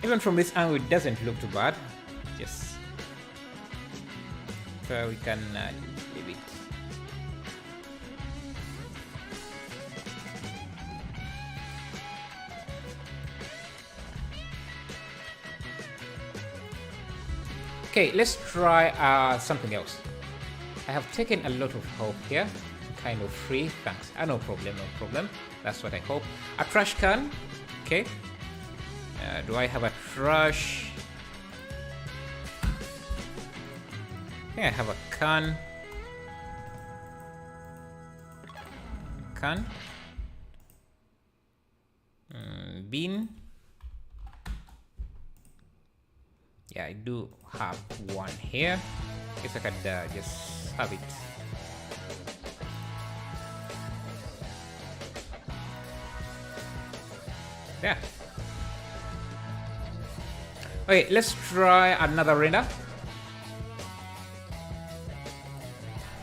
Even from this angle, it doesn't look too bad. Yes. So we can leave it. Okay, let's try something else. I have taken a lot of help here. Kind of free. Thanks. No problem. That's what I hope. A trash can. Okay. Do I have a trash? I think I have a can. Bin. Yeah, I do have one here. Guess I could just have it. Yeah. Okay, let's try another render.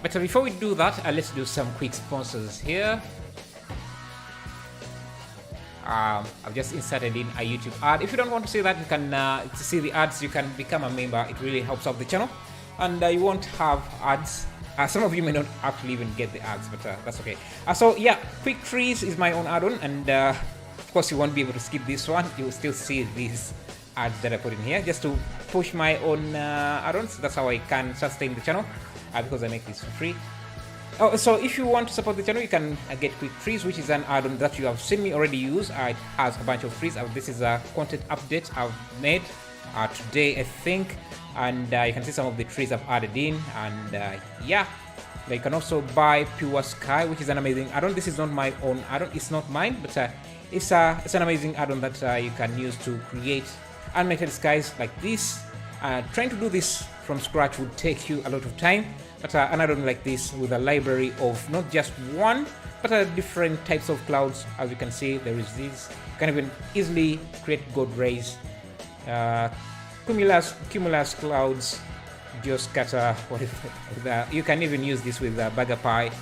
But before we do that, let's do some quick sponsors here. I've just inserted in a YouTube ad. If you don't want to see that, you can to see the ads, you can become a member. It really helps out the channel, and you won't have ads. Some of you may not actually even get the ads, but that's okay. So yeah, Quick Trees is my own add-on, and of course you won't be able to skip this one. You will still see these ads that I put in here just to push my own add-ons. That's how I can sustain the channel, because I make this for free. Oh, so if you want to support the channel, you can get Quick Trees, which is an add-on that you have seen me already use. It has a bunch of trees. This is a content update I've made today, I think, and you can see some of the trees I've added in. And yeah, you can also buy Pure Sky, which is an amazing add-on. This is not my own add-on; it's not mine, but it's an amazing add-on that you can use to create animated skies like this. Trying to do this from scratch would take you a lot of time, but an add-on like this with a library of not just one, but different types of clouds. As you can see, there is this. You can even easily create God rays, cumulus clouds, geoscatter, whatever. You can even use this with Burger Pie.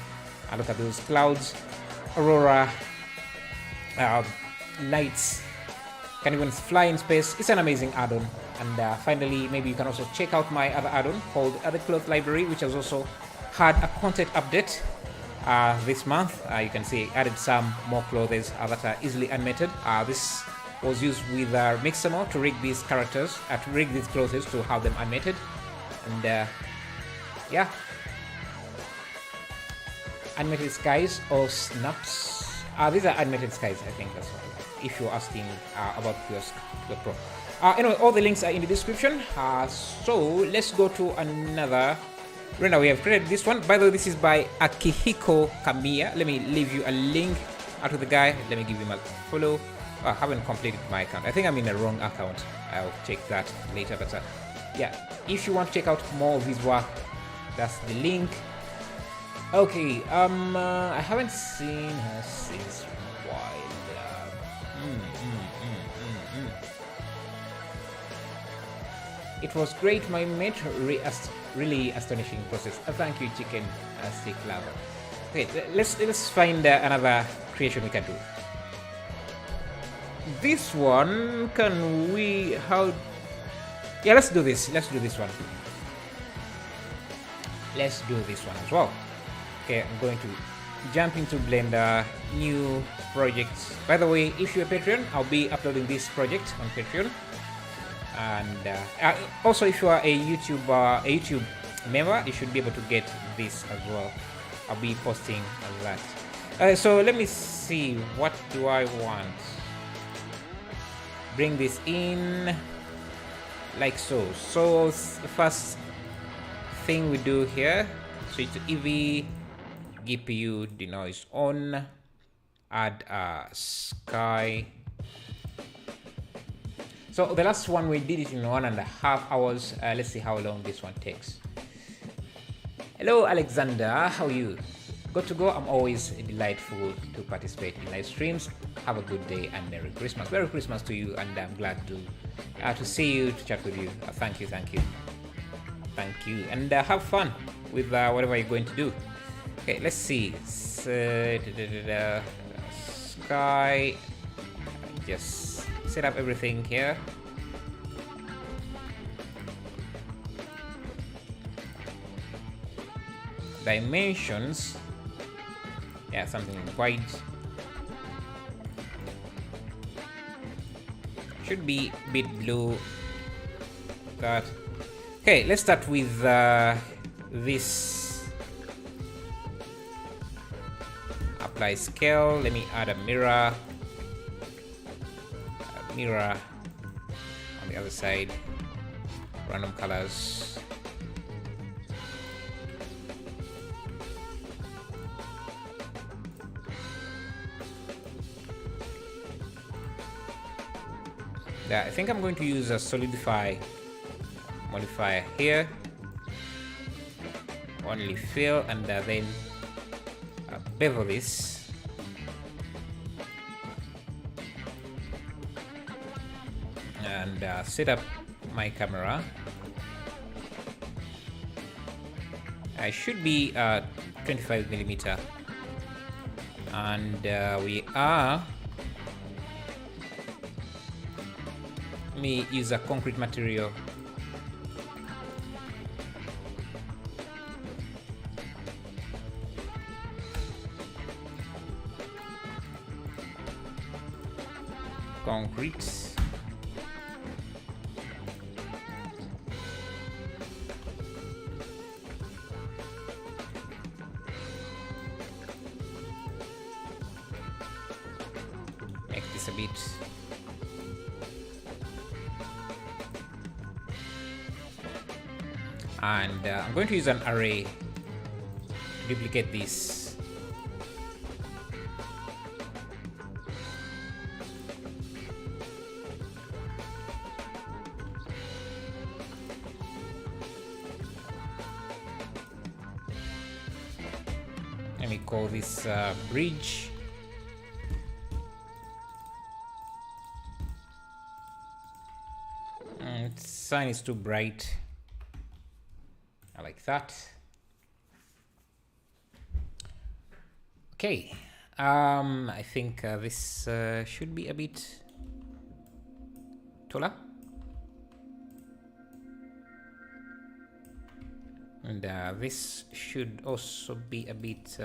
Look at those clouds, aurora, lights. Can even fly in space. It's an amazing add-on. And finally, maybe you can also check out my other add-on called Other Cloth Library, which has also had a content update this month. You can see I added some more clothes that are easily animated. This was used with Mixamo to rig these characters, to rig these clothes to have them animated. And yeah, animated skies or snaps. These are animated skies, I think that's what. If you're asking about Pure Pro. Anyway, all the links are in the description. So let's go to another render. We have created this one. By the way, this is by Akihiko Kamiya. Let me leave you a link out to the guy. Let me give him a follow. I haven't completed my account. I think I'm in the wrong account. I'll check that later. But yeah, if you want to check out more of his work, that's the link. Okay, I haven't seen her since a while. It was great, my mate. Really astonishing process. Thank you, chicken stick lover. Okay, let's find another creation we can do. This one, can we? How? Yeah, let's do this. Let's do this one. Let's do this one as well. Okay, I'm going to jump into Blender, new projects. By the way, if you're a Patreon, I'll be uploading this project on Patreon. And also, if you are a YouTube member, you should be able to get this as well. I'll be posting that. So let me see, what do I want? Bring this in like so. So the first thing we do here, switch to EV, GPU denoise on, add a sky. So the last one we did it in 1.5 hours. Let's see how long this one takes. Hello Alexander, how are you? Good to go. I'm always delightful to participate in live streams. Have a good day and Merry Christmas. Merry Christmas to you, and I'm glad to see you, to chat with you. Thank you, and have fun with whatever you're going to do. Okay, let's see. Sky. Just set up everything here. Dimensions. Yeah, something white. Should be a bit blue. That. Okay, let's start with this. Apply scale. Let me add a mirror. Mirror on the other side. Random colors. Yeah, I think I'm going to use a solidify modifier here. Only fill, and then bevel this. And set up my camera. I should be 25mm, and we are. Let me use a concrete material. Concrete. Make this a bit. And I'm going to use an array to duplicate this. Let me call this bridge. Sun is too bright. Like that. Okay, I think this should be a bit taller, and this should also be a bit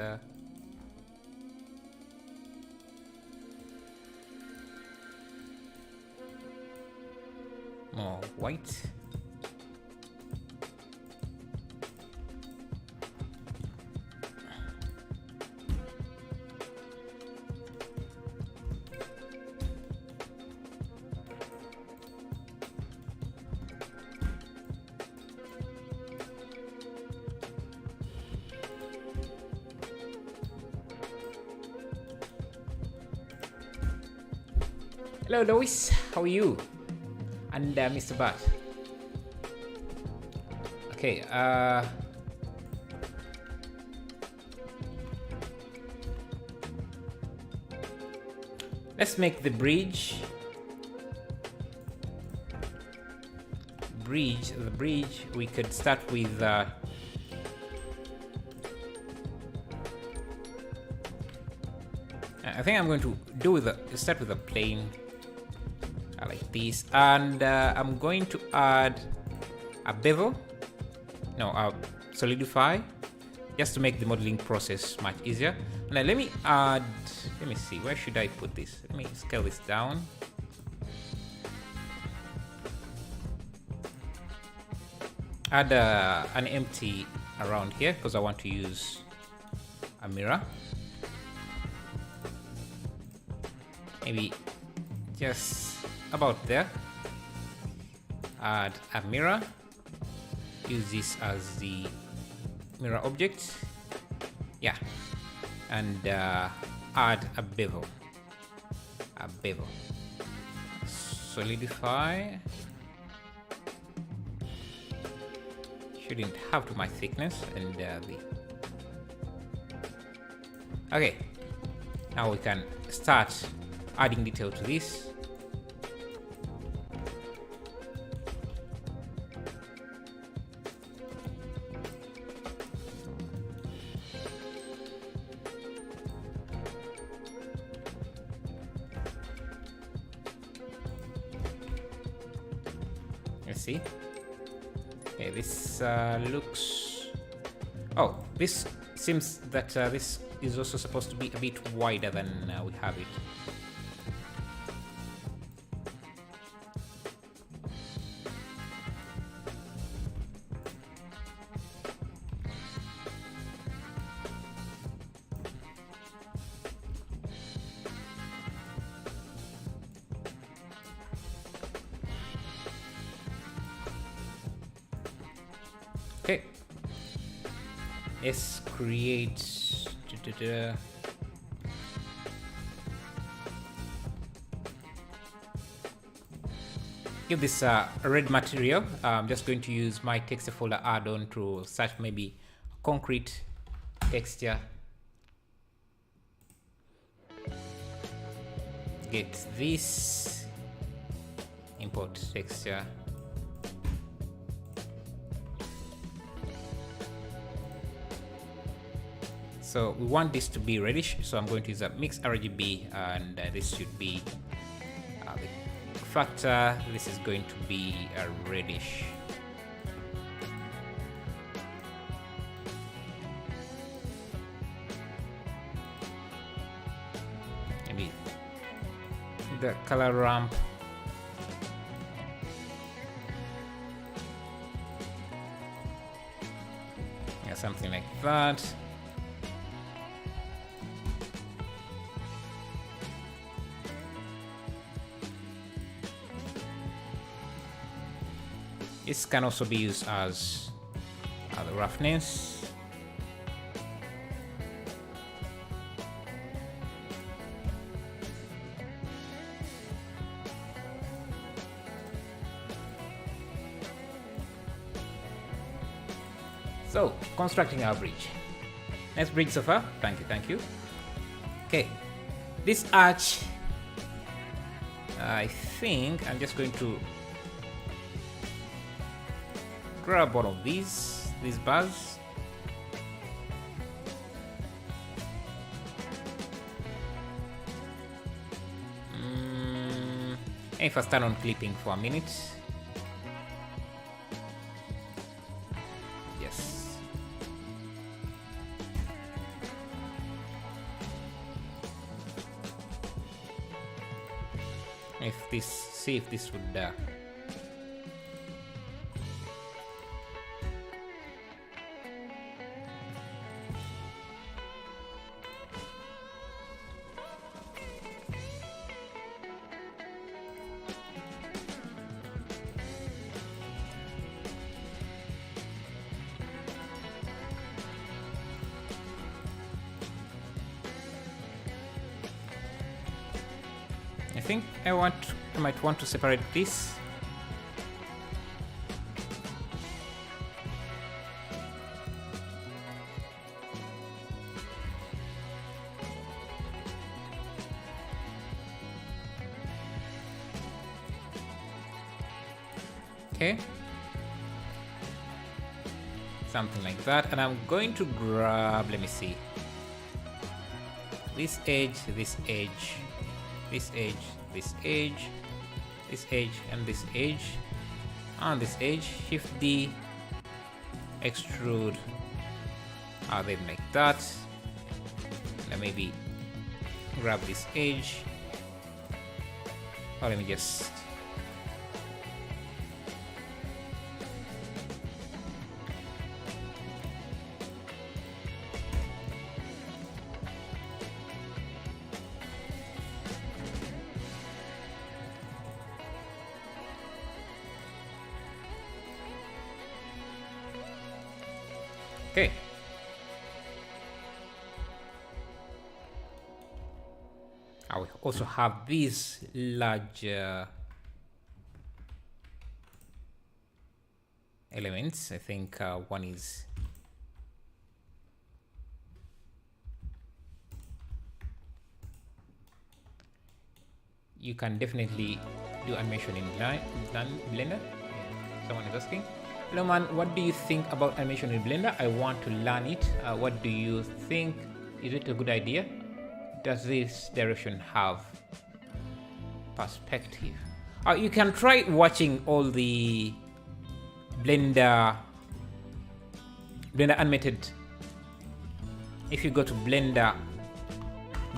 more white. Hello Lois, how are you? And Mr. Bat. Okay, let's make the bridge bridge. The bridge, we could start with I think I'm going to start with a plane like this, and I'm going to add a bevel, no, solidify, just to make the modeling process much easier. Now let me see, where should I put this? Let me scale this down. Add an empty around here because I want to use a mirror. Maybe just about there. Add a mirror. Use this as the mirror object. Yeah. And add a bevel. A bevel. Solidify. Shouldn't have too much thickness. And okay. Now we can start adding detail to this. Let's see. Okay, this looks... Oh, this seems that this is also supposed to be a bit wider than we have it. Okay, let's create give this a red material. I'm just going to use my texture folder add-on to search maybe concrete texture. Get this, import texture. So we want this to be reddish, so I'm going to use a mix RGB, and this should be the factor. This is going to be a reddish. Maybe the color ramp. Yeah, something like that. This can also be used as the roughness. So, constructing our bridge. Nice bridge so far. Thank you, thank you. Okay, this arch, I think I'm just going to grab one of these bars. And if I stand on clipping for a minute. Yes. See if this would I think I might want to separate this. Okay, something like that. And I'm going to grab, let me see, this edge, this edge, this edge, this edge, this edge, and this edge, and this edge. Shift D, extrude, then like that. And maybe grab this edge, or let me just okay. I will also have these large elements. I think one is you can definitely do animation in Blender. Someone is asking, hello man, what do you think about animation in Blender? I want to learn it. What do you think? Is it a good idea? Does this direction have perspective? You can try watching all the Blender animated. If you go to Blender,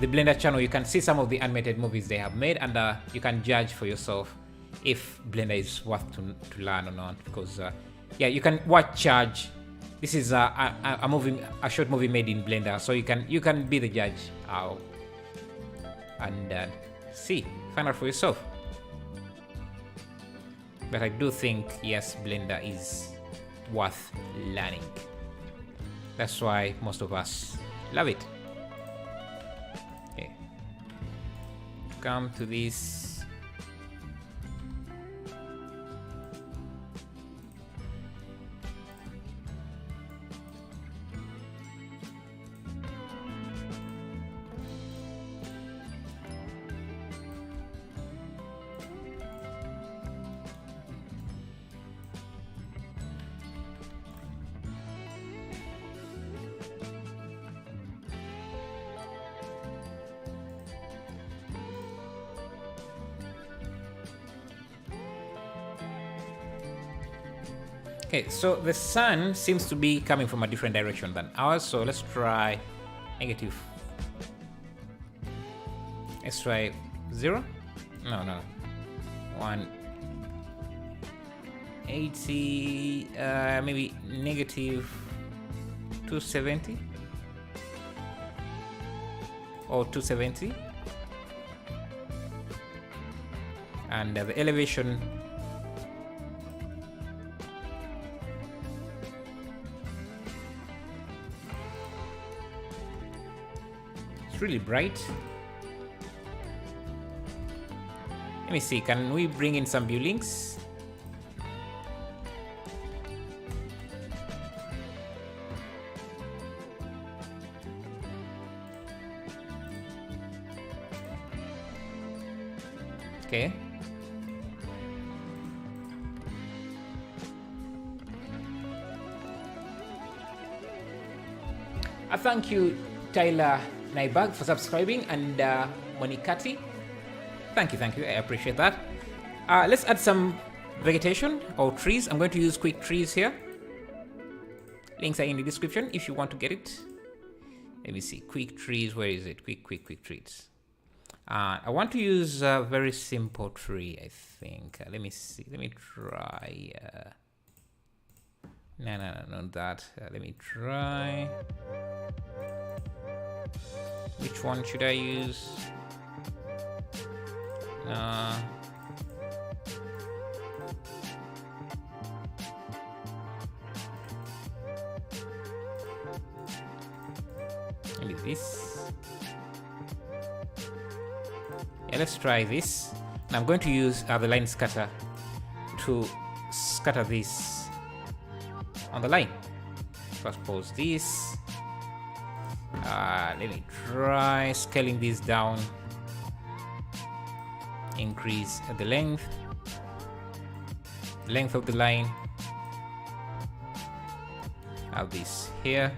the Blender channel, you can see some of the animated movies they have made, and you can judge for yourself if Blender is worth to learn or not. Because yeah, you can watch Charge. This is a short movie made in Blender, so you can be the judge and see, find out for yourself. But I do think, yes, Blender is worth learning. That's why most of us love it. Okay, come to this. Okay, so the sun seems to be coming from a different direction than ours, so let's try negative. Let's try 0. No. 180, maybe negative 270 or 270, and the elevation is really bright. Let me see, can we bring in some view links? Okay. Thank you, Tyler Naibag, for subscribing, and Monikati. Thank you, I appreciate that. Let's add some vegetation or trees. I'm going to use quick trees here. Links are in the description if you want to get it. Let me see, quick trees, where is it? Quick trees. I want to use a very simple tree, I think. Let me see, let me try. No, not that. Let me try. Which one should I use? Maybe this. Yeah, let's try this. And I'm going to use the line scatter to scatter this on the line. First pause this. Let me try scaling this down. Increase the length of the line. have this here.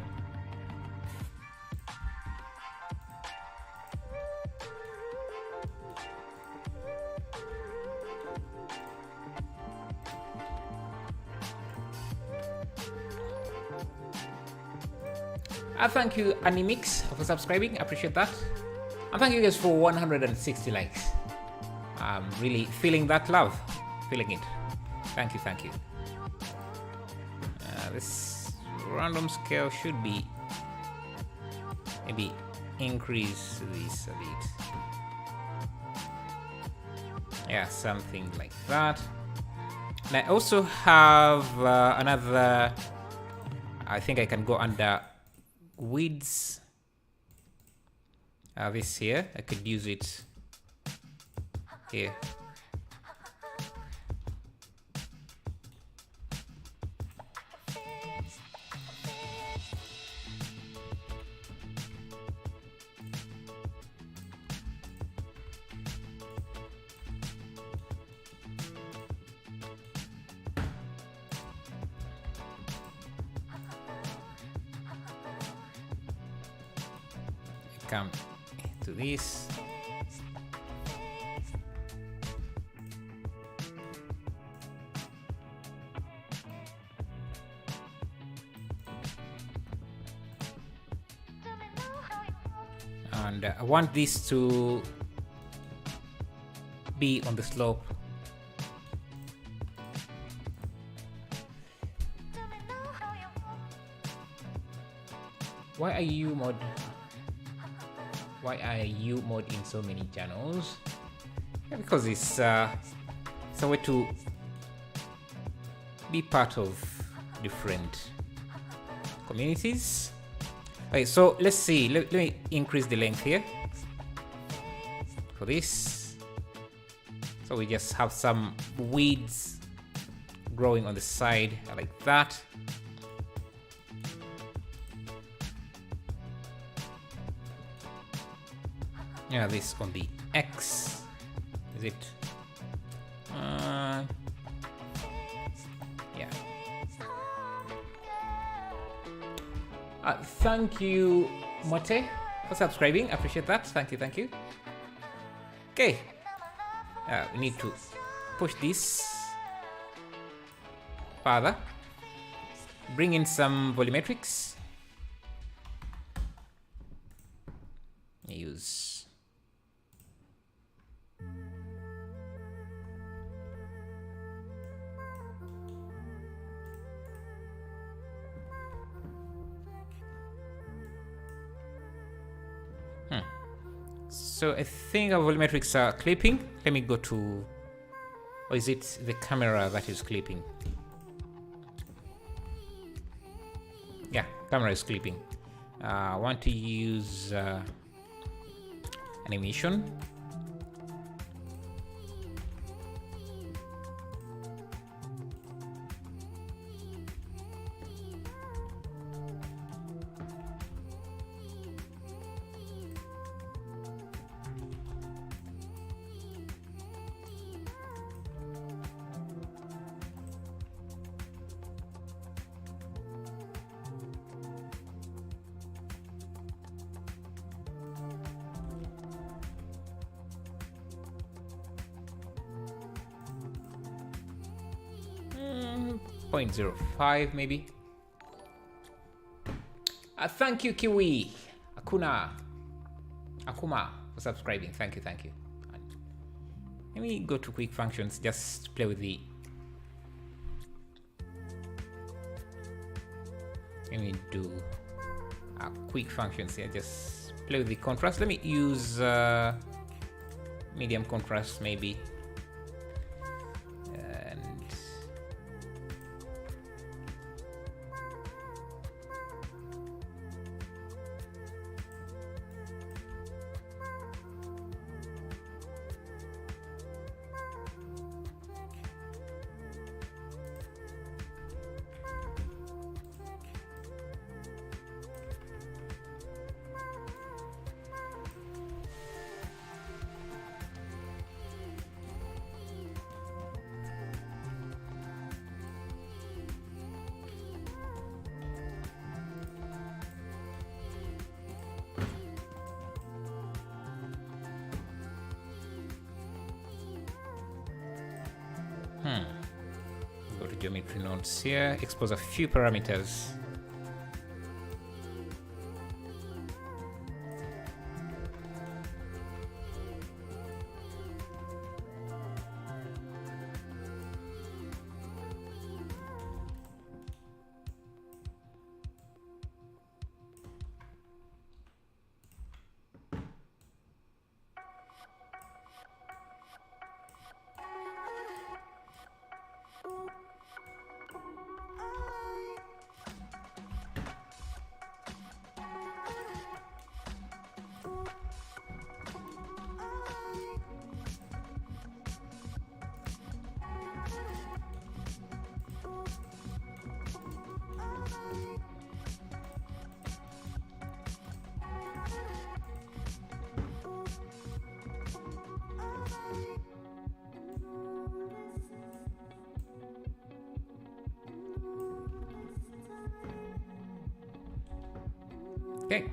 Thank you, Animix, for subscribing. I appreciate that. And thank you guys for 160 likes. I'm really feeling that love. Feeling it. Thank you, thank you. This random scale should be maybe increase this a bit. Yeah, something like that. And I also have another. I think I can go under weeds. This here, I could use it here. Come to this. And I want this to be on the slope. Why are you mod? Why are you mod in so many channels? Yeah, because it's a way to be part of different communities. Okay, so let's see. Let me increase the length here for this. So we just have some weeds growing on the side like that. Yeah, this on the X. Is it? Yeah. Thank you, Mote, for subscribing. I appreciate that. Thank you, thank you. Okay. We need to push this further. Bring in some volumetrics. Use. So I think our volumetrics are clipping. Let me go to, or is it the camera that is clipping? Yeah, camera is clipping. I want to use animation. Point 0.05 maybe. Thank you, Kiwi Akuma for subscribing. Thank you, thank you. Let me go to quick functions. Just play with the. Let me do quick functions here. Just play with the contrast. Let me use medium contrast maybe. geometry nodes here, expose a few parameters. Okay.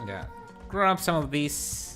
Yeah, grab some of these.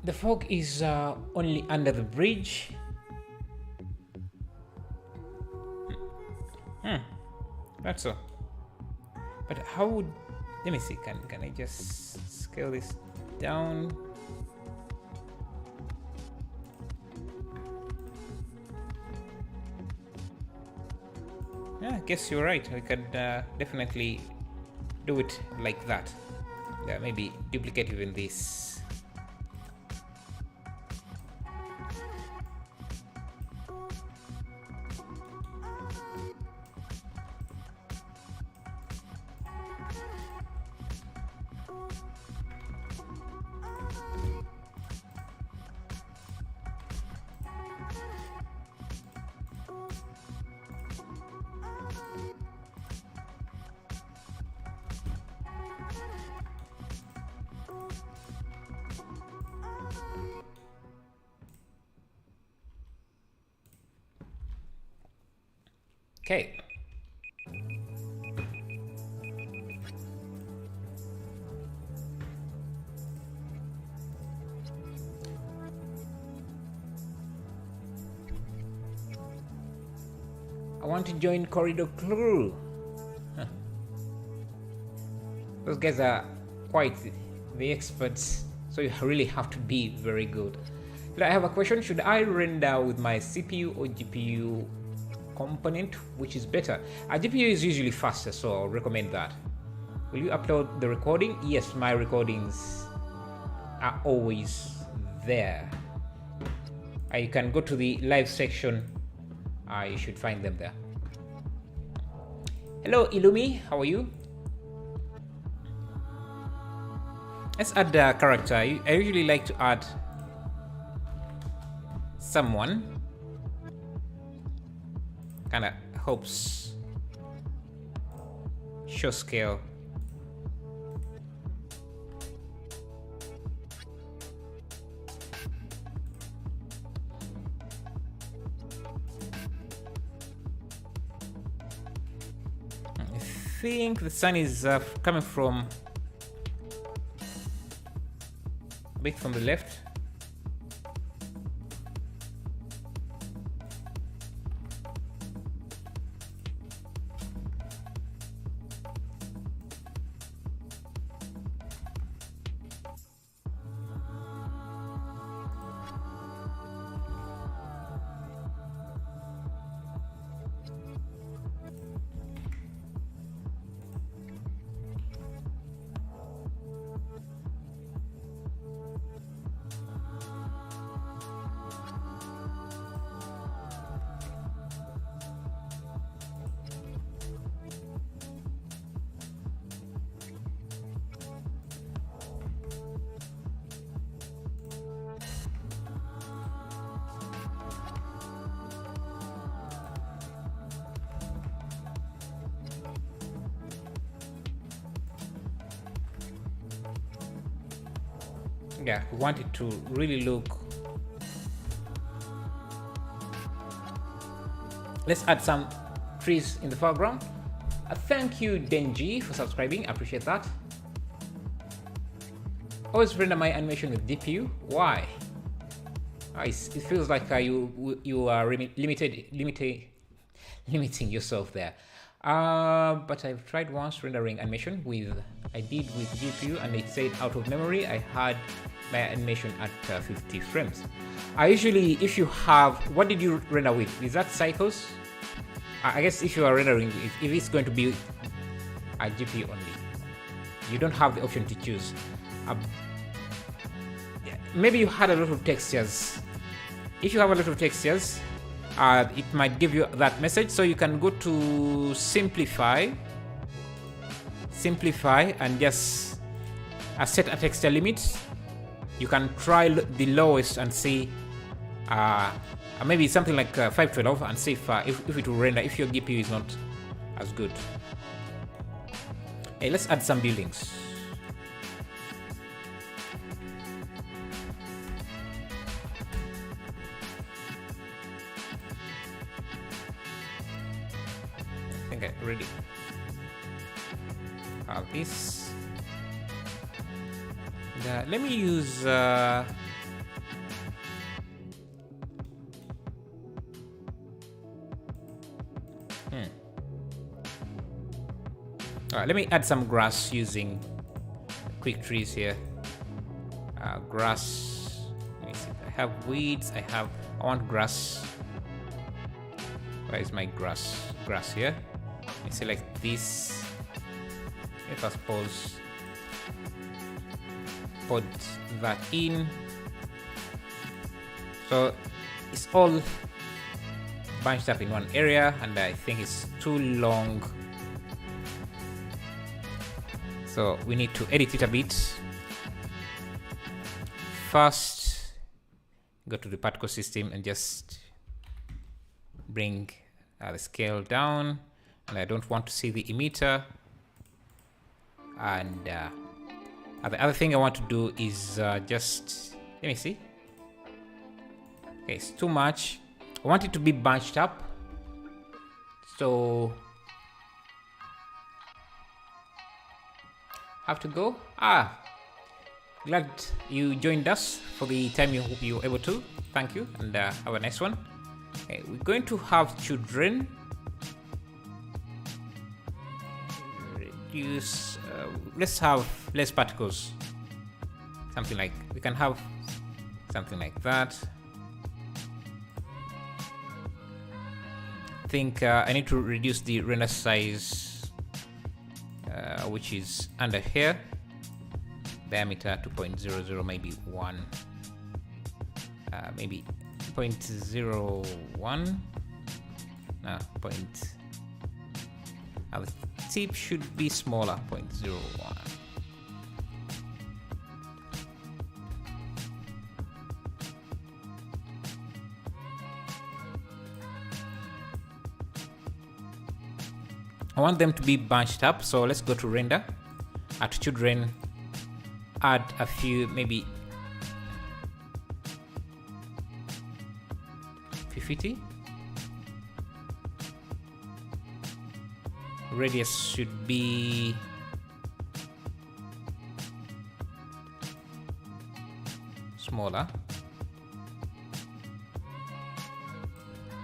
The fog is only under the bridge. That's so. But how would... Let me see, can I just scale this down? Yeah, I guess you're right. We could definitely do it like that. Yeah, maybe duplicate even this. Okay. I want to join Corridor Crew. Huh. Those guys are quite the experts, so you really have to be very good. I have a question. Should I render with my CPU or GPU component? Which is better? A GPU is usually faster, so I'll recommend that. Will you upload the recording? Yes, my recordings are always there. You can go to the live section. You should find them there. Hello Illumi, how are you? Let's add a character. I usually like to add someone. Kind of helps show scale. I think the sun is coming from a bit from the left. Yeah, we want it to really look. Let's add some trees in the foreground. Thank you, Denji, for subscribing. I appreciate that. Always render my animation with GPU. Why? It feels like you are limiting yourself there. But I've tried once rendering animation I did with GPU, and it said out of memory I had my animation at 50 frames. I usually, if you have, what did you render with? Is that cycles? I guess if you are rendering, if it's going to be a GPU only, you don't have the option to choose. Maybe you had a lot of textures. If you have a lot of textures, it might give you that message. So you can go to simplify and just set a texture limit. You can try the lowest and see maybe something like 512 and see if it will render if your GPU is not as good. Hey, let's add some buildings. I think I already have this. Let me use let me add some grass using quick trees here. Grass. Let me see. I have weeds. I want grass. Where is my grass? Grass here. Let me select this. If I suppose put that in. So it's all bunched up in one area, and I think it's too long. So we need to edit it a bit. First, go to the particle system and just bring the scale down. And I don't want to see the emitter. And the other thing I want to do is just, let me see. Okay, it's too much. I want it to be bunched up. So have to go. Glad you joined us for the time you were able to. Thank you, and have a nice one. Okay, we're going to have children. Reduce. Let's have less particles. Something like, we can have something like that. I think I need to reduce the render size, which is under here. Diameter 2.00, maybe 1, maybe 0.01. No, the tip should be smaller, 0.01. I want them to be bunched up, so let's go to render. At children, add a few, maybe 50. Radius should be smaller.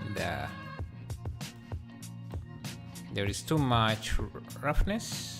And, there is too much roughness.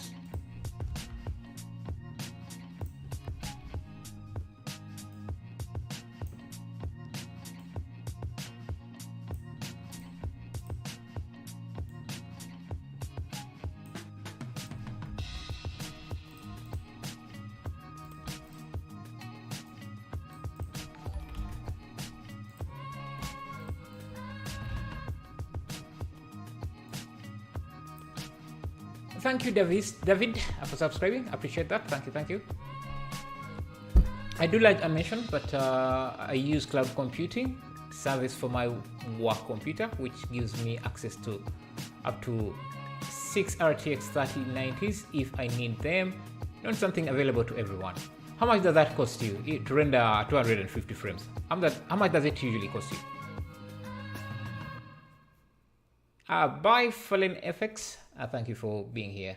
Thank you, David, for subscribing. I appreciate that. Thank you. I do like animation, but I use cloud computing service for my work computer, which gives me access to up to 6 RTX 3090s if I need them. Not something available to everyone. How much does that cost you to render 250 frames? How much does it usually cost you? Bye, Fallen FX. Thank you for being here.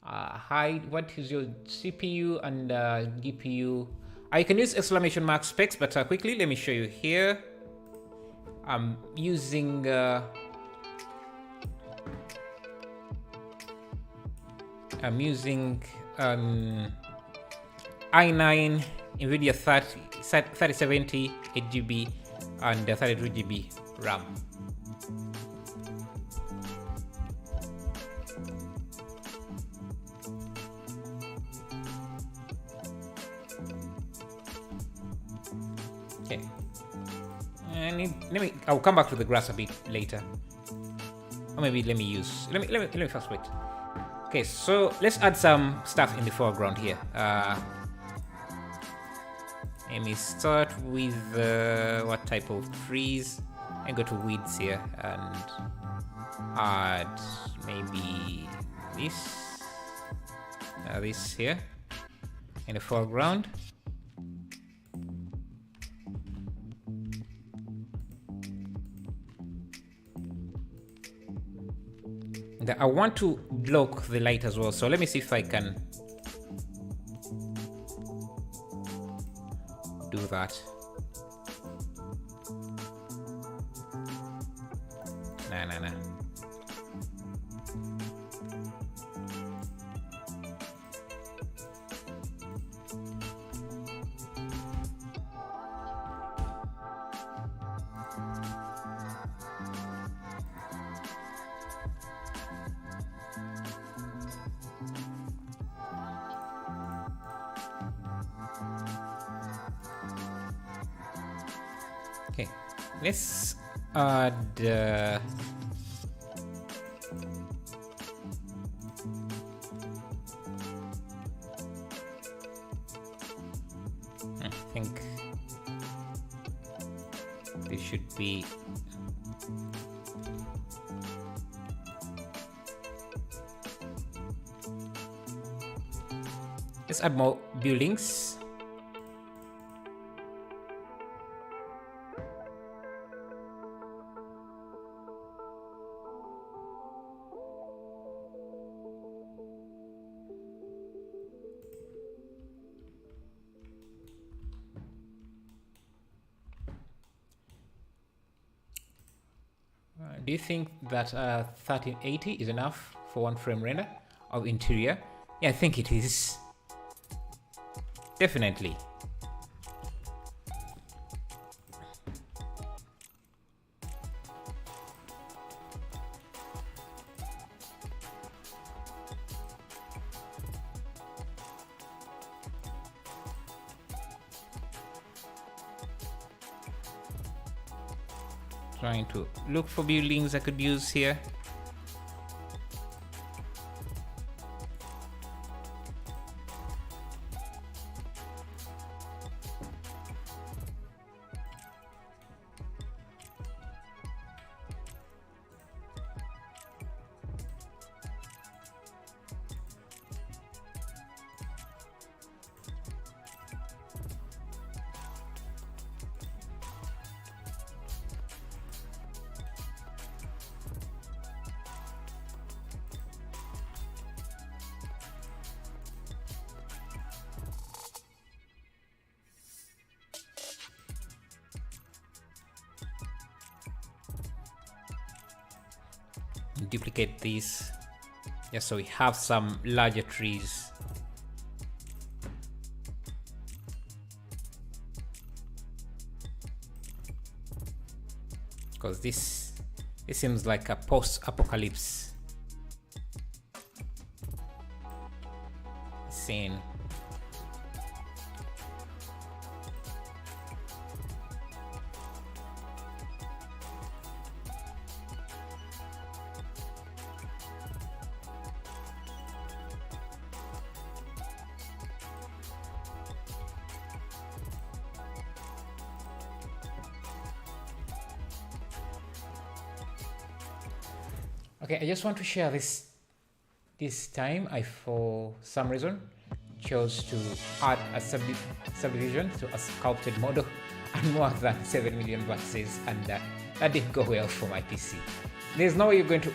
Hi, what is your CPU and GPU? I can use exclamation mark specs, but quickly, let me show you here. I'm using i9 NVIDIA 3070 8GB and 32GB RAM. Okay, and I'll come back to the grass a bit later, or maybe let me first wait. Okay, so let's add some stuff in the foreground here. Let me start with what type of trees, and go to weeds here and add maybe this here in the foreground. And I want to block the light as well, so let me see if I can do that. Nah. Okay, let's add I think this should be let's add more buildings. Do you think that 1380 is enough for one frame render of interior? Yeah, I think it is. Definitely. Trying to look for buildings I could use here. Duplicate these just so we have some larger trees. Because this seems like a post-apocalypse scene. Okay, I just want to share this time. For some reason chose to add a subdivision to a sculpted model and more than 7 million vertices, and that didn't go well for my PC. There's no way you're going to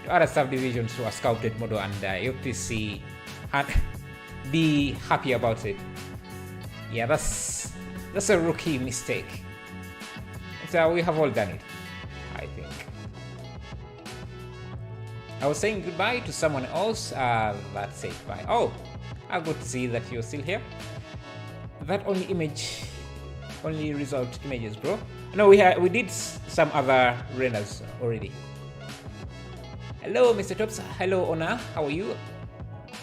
add a subdivision to a sculpted model and your PC and be happy about it. Yeah, that's a rookie mistake. So we have all done it, I think. I was saying goodbye to someone else. That's it. Bye. Oh, good to see that you're still here. That only result images, bro. No, we did some other renders already. Hello, Mr. Tops. Hello, Ona. How are you?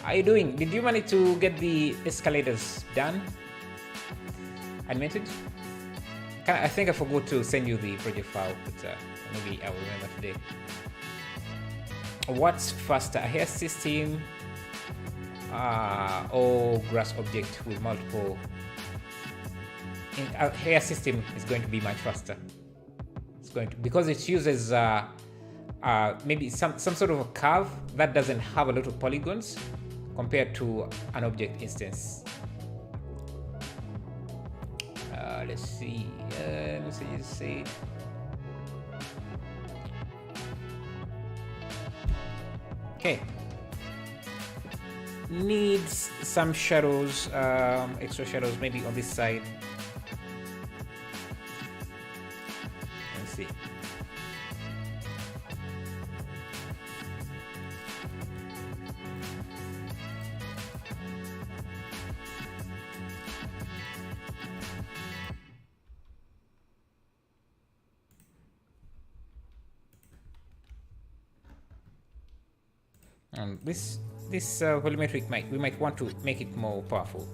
How are you doing? Did you manage to get the escalators done? Animated? I think I forgot to send you the project file, but maybe I'll remember today. What's faster, a hair system or grass object with multiple? A hair system is going to be much faster. It's going to, because it uses maybe some sort of a curve that doesn't have a lot of polygons compared to an object instance. Let's see. Messages say. Okay. Needs some shadows, extra shadows, maybe on this side. Let's see. This volumetric we might want to make it more powerful.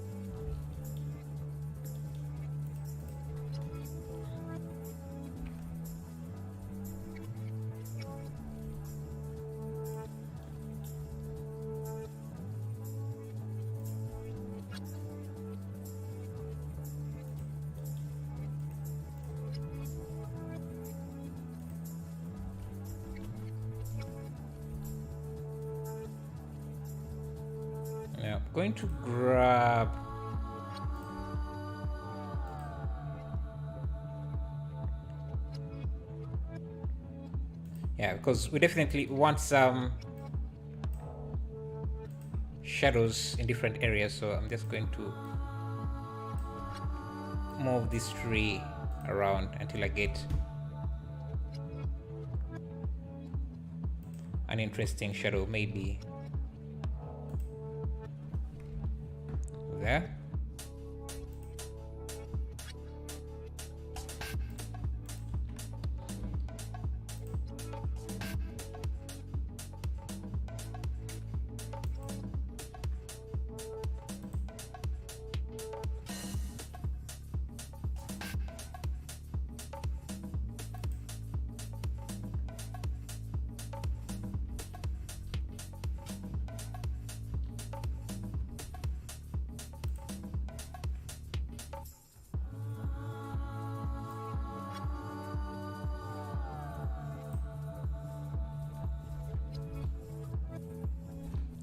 I'm going to grab because we definitely want some shadows in different areas, so I'm just going to move this tree around until I get an interesting shadow, maybe there.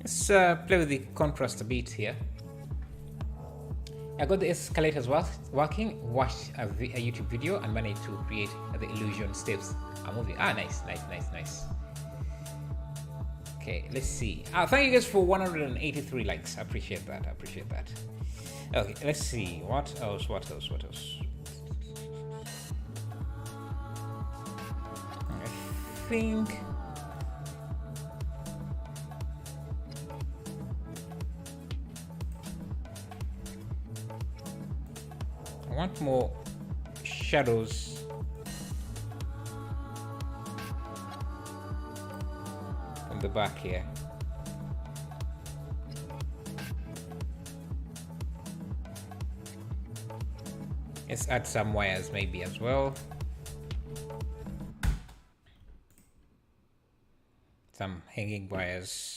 Let's play with the contrast a bit here. I got the escalators working, watched a YouTube video and managed to create the illusion steps are moving. Nice. Okay, let's see. Thank you guys for 183 likes. I appreciate that. Okay, let's see. What else? I think I want more shadows on the back here. Let's add some wires maybe as well. Some hanging wires.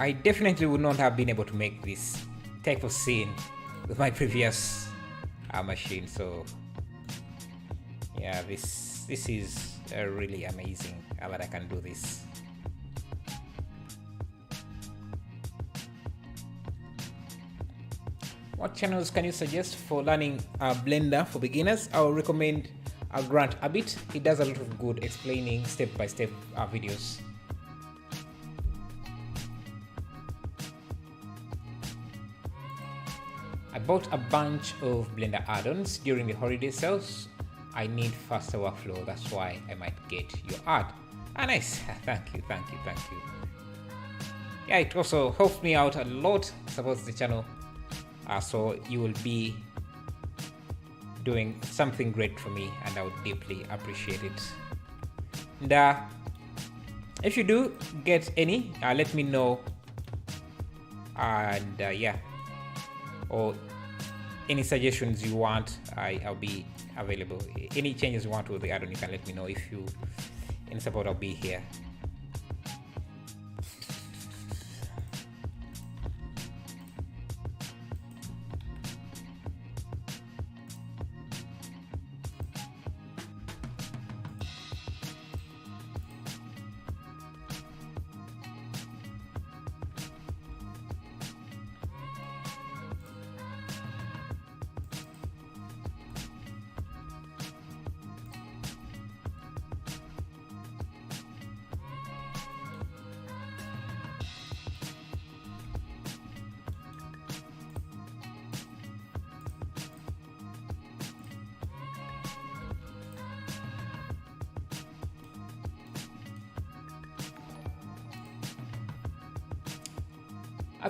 I definitely would not have been able to make this type of scene with my previous machine. So yeah, this is really amazing that I can do this. What channels can you suggest for learning Blender for beginners? I would recommend Grant a bit. He does a lot of good explaining step-by-step videos. I bought a bunch of Blender add-ons during the holiday sales. I need faster workflow, that's why I might get your ad. Ah, nice. Thank you. Yeah, it also helps me out a lot, supports the channel. So you will be doing something great for me, and I would deeply appreciate it. And if you do get any, let me know. And yeah, or any suggestions you want, I'll be available. Any changes you want to the add-on, you can let me know. If you in support, I'll be here.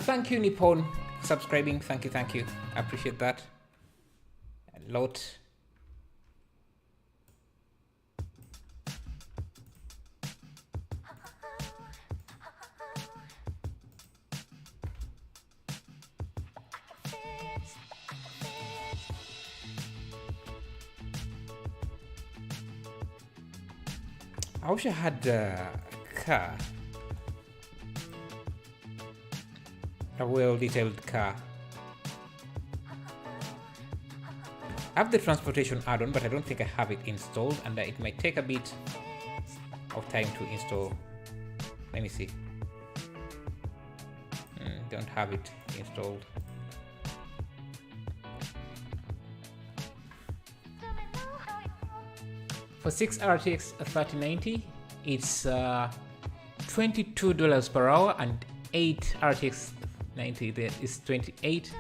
Thank you, Nippon, for subscribing. Thank you. I appreciate that a lot. I wish I had a car. A well-detailed car. I have the transportation add-on, but I don't think I have it installed, and it might take a bit of time to install. Let me see. Don't have it installed. For 6 RTX 3090, it's $22 per hour, and 8 RTX 90 there is 28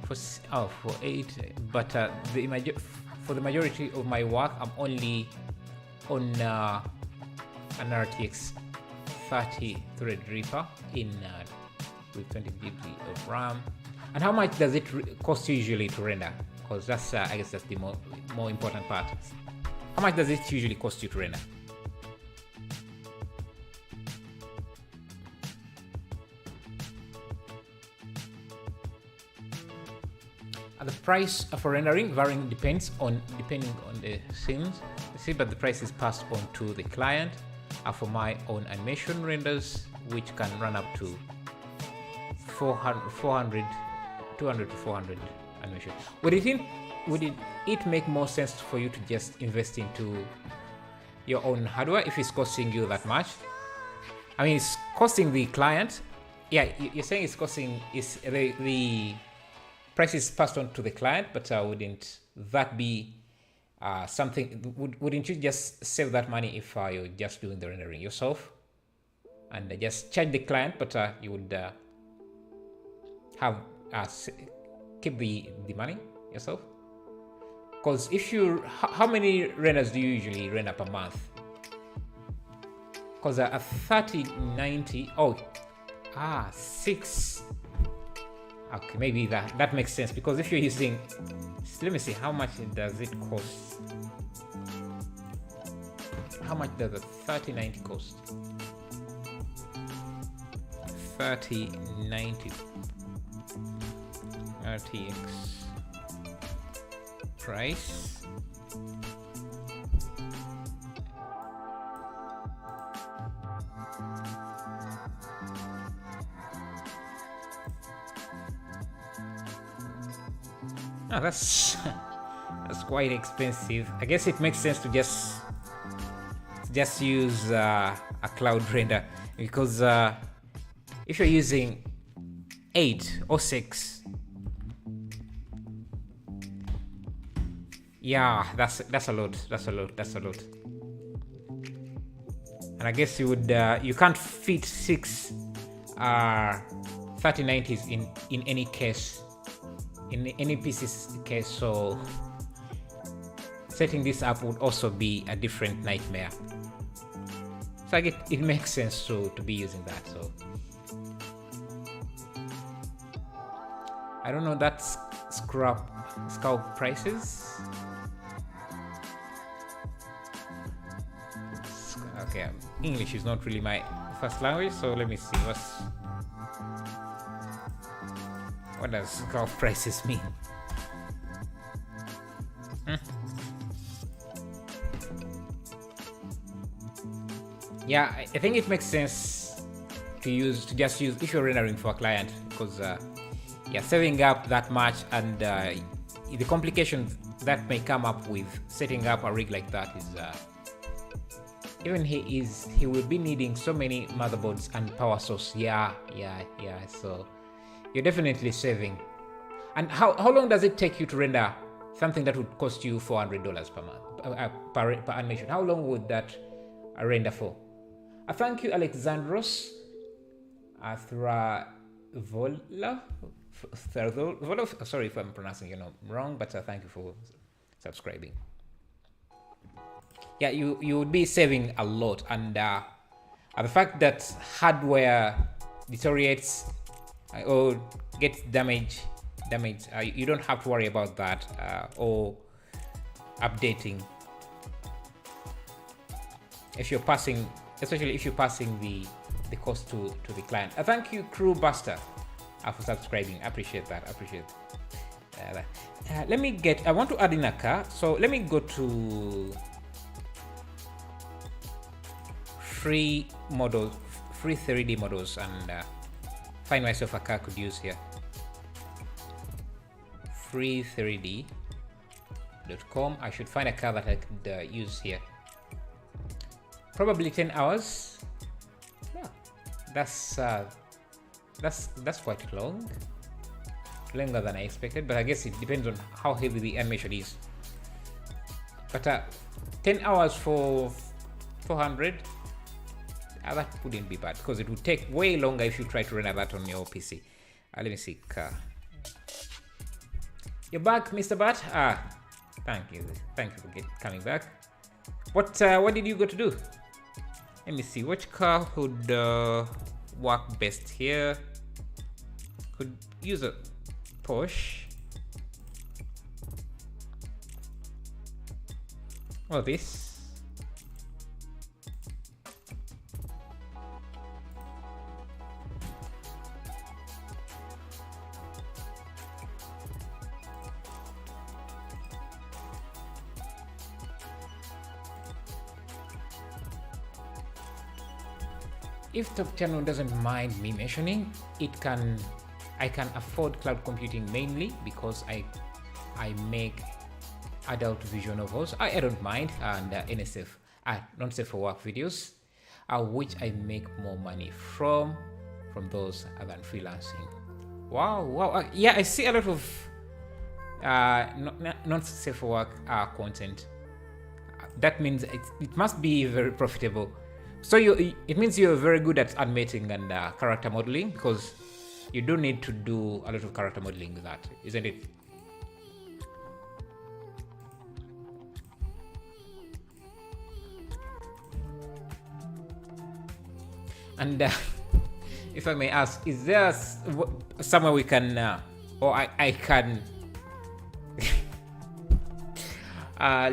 for 8, but for the majority of my work I'm only on an RTX 30 Threadripper in with 20 GB of RAM. And how much does it cost usually to render? Because that's I guess that's the more important part. How much does it usually cost you to render? The price for rendering varying depending on the scenes. But the price is passed on to the client. For my own animation renders, which can run up to 200 to 400 animation. Would it make more sense for you to just invest into your own hardware if it's costing you that much? I mean, it's costing the client. Yeah, you're saying it's costing the price is passed on to the client, but wouldn't that be something? Wouldn't you just save that money if you're just doing the rendering yourself and just charge the client, but you would have keep the money yourself? Because if you, how many renders do you usually render per month? Because a 3090, 6. Okay, maybe that makes sense, because if you're using, let me see, how much does it cost? How much does a 3090 cost? 3090 RTX price. Oh, that's that's quite expensive. I guess it makes sense to just use a cloud render, because if you're using 8 or 6, yeah, that's a lot. That's a lot. And I guess you can't fit 6 3090s in any case, in any PC's case. So setting this up would also be a different nightmare. So I get it makes sense to be using that. So I don't know, that's scalp prices. Okay, English is not really my first language, so let me see what does scalp prices mean. Yeah, I think it makes sense to just use if you're rendering for a client, because yeah, saving up that much and the complications that may come up with setting up a rig like that is even he will be needing so many motherboards and power source. Yeah. So you're definitely saving. And how long does it take you to render something that would cost you $400 per month per animation? How long would that render for? Thank you, Alexandros Thravolov. Sorry if I'm pronouncing your name wrong, but thank you for subscribing. Yeah, you would be saving a lot, and the fact that hardware deteriorates or gets damaged, you don't have to worry about that or updating. Especially if you're passing the cost to the client. Thank you, Crew Buster, for subscribing. Appreciate that. Let me I want to add in a car, so let me go to free 3D models and find myself a car I could use here. free3d.com. I should find a car that I could use here. Probably 10 hours. Yeah, that's quite long, longer than I expected, but I guess it depends on how heavy the animation is. But 10 hours for 400, that wouldn't be bad, because it would take way longer if you try to render that on your PC. Let me see. You're back, Mr. Bat. Thank you for coming back. What did you go to do? Let me see, which car would work best here? Could use a Porsche. Or this. If Top Channel doesn't mind me mentioning, I can afford cloud computing mainly because I make adult visual novels. I don't mind, and NSF, not safe for work videos, which I make more money from those than freelancing. Wow. Yeah, I see a lot of not safe for work content. That means it must be very profitable. So it means you're very good at animating and character modeling, because you do need to do a lot of character modeling with that, isn't it? And if I may ask, is there somewhere we can, or I can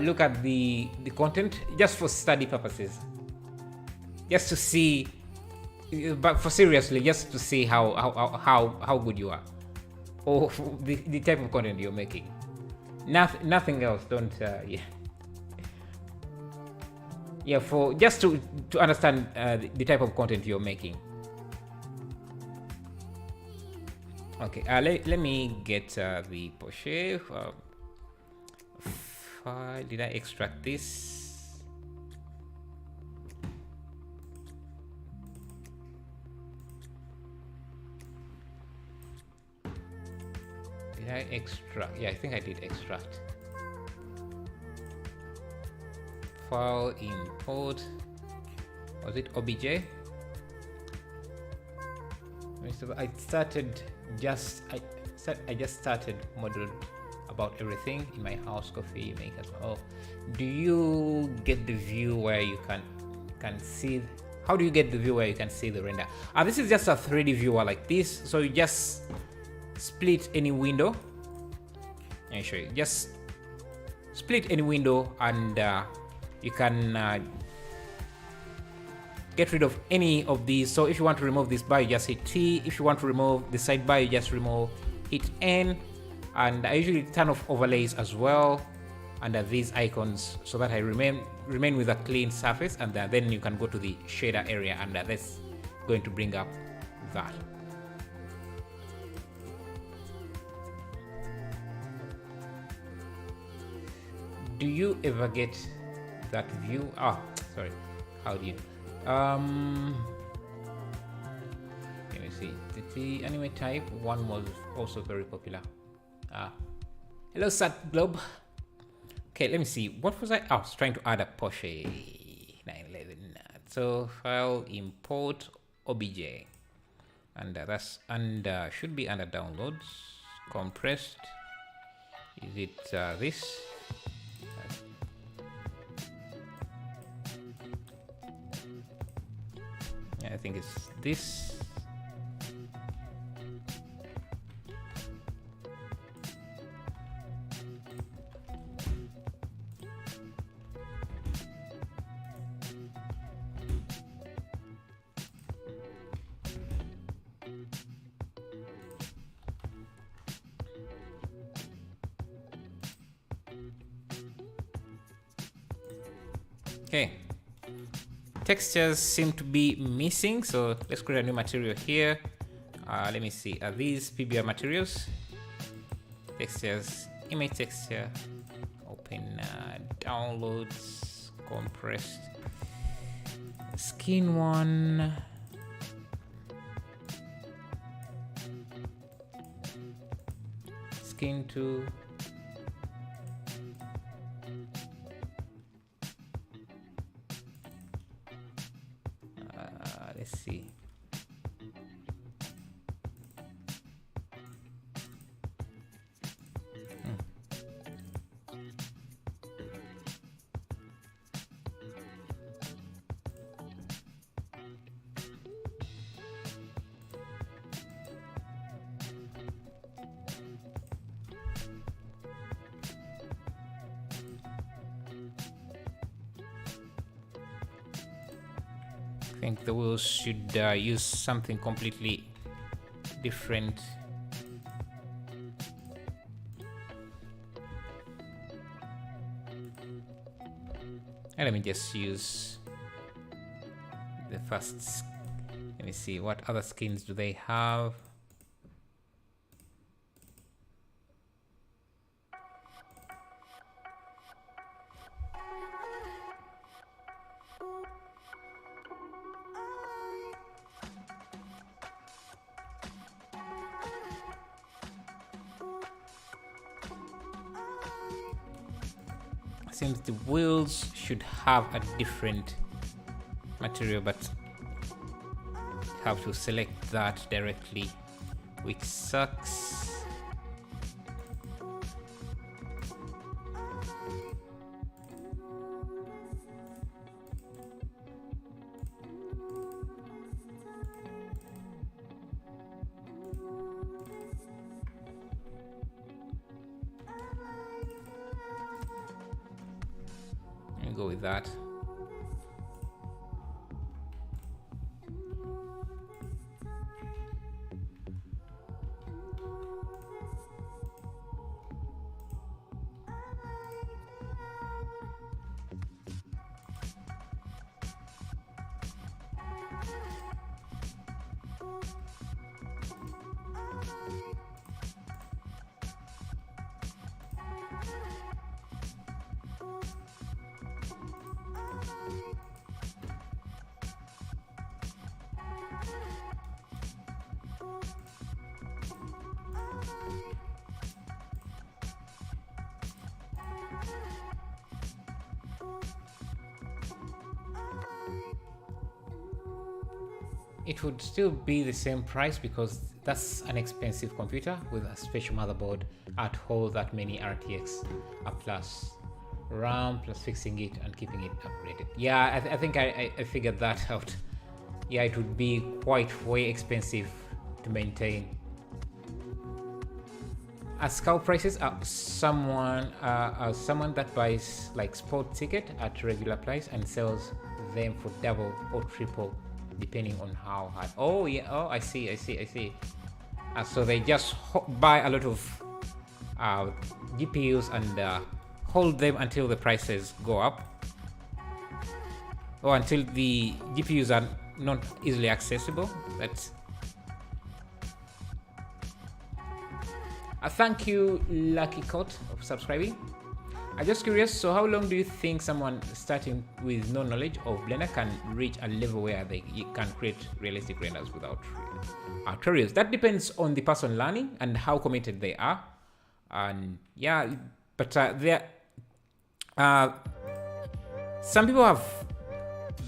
look at the content just for study purposes? Just to see, but for seriously, just to see how good you are, or the type of content you're making. Nothing else. Don't for just to understand the type of content you're making. Okay, let me get the Porsche file. Did I extract this? Did I extract? Yeah, I think I did extract. File import. Was it OBJ? I just started modeled about everything in my house coffee maker. Oh, do you get the view where you can see? How do you get the view where you can see the render? This is just a 3D viewer like this. So you just split any window. Let me show you. Just split any window and you can get rid of any of these. So if you want to remove this bar, you just hit T. If you want to remove the sidebar, you just hit N. And I usually turn off overlays as well under these icons so that I remain with a clean surface, and then you can go to the shader area, and that's going to bring up that. Do you ever get that view? Sorry, how do you let me see. The anime type one was also very popular. Hello Sat Globe. Okay, let me see. What was I? I was trying to add a Porsche 911. So file import obj, and that's should be under downloads, compressed. Is it this? I think it's this. Okay. Textures seem to be missing, so let's create a new material here. Let me see. Are these PBR materials? Textures, image texture, open downloads, compressed, skin one. Skin two. Let's see. I think the wheels should use something completely different. And let me just use the first. Let me see, what other skins do they have? Seems the wheels should have a different material, but have to select that directly, which sucks. Go with that. it would still be the same price because that's an expensive computer with a special motherboard at hold that many RTX plus RAM plus fixing it and keeping it upgraded. Yeah, I think I figured that out. Yeah, it would be quite way expensive to maintain. As cow prices are someone that buys like sport ticket at regular price and sells them for double or triple depending on how hard. Oh yeah, oh I see. So they just buy a lot of GPUs and hold them until the prices go up, or until the GPUs are not easily accessible. That's thank you, Lucky Coat, for subscribing. I'm just curious, so how long do you think someone starting with no knowledge of Blender can reach a level where they can create realistic renders without tutorials? That depends on the person learning and how committed they are. And yeah, but some people have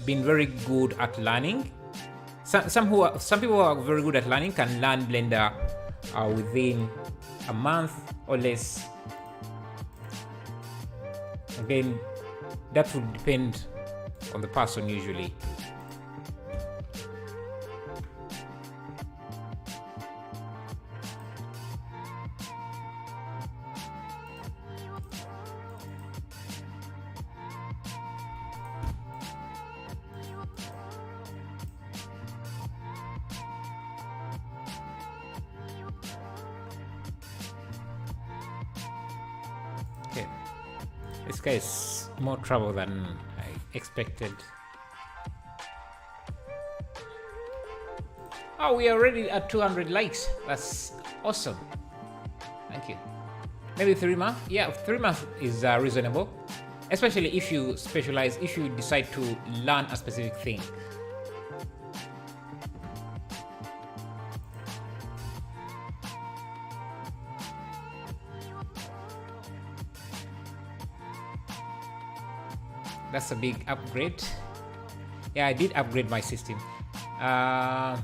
been very good at learning. Some people who are very good at learning can learn Blender within a month or less. Again, that would depend on the person usually. Okay, this guy is more trouble than I expected. Oh, we are already at 200 likes. That's awesome. Thank you. Maybe 3 months? Yeah, 3 months is reasonable. Especially if you specialize, if you decide to learn a specific thing. That's a big upgrade. Yeah, I did upgrade my system. Yeah,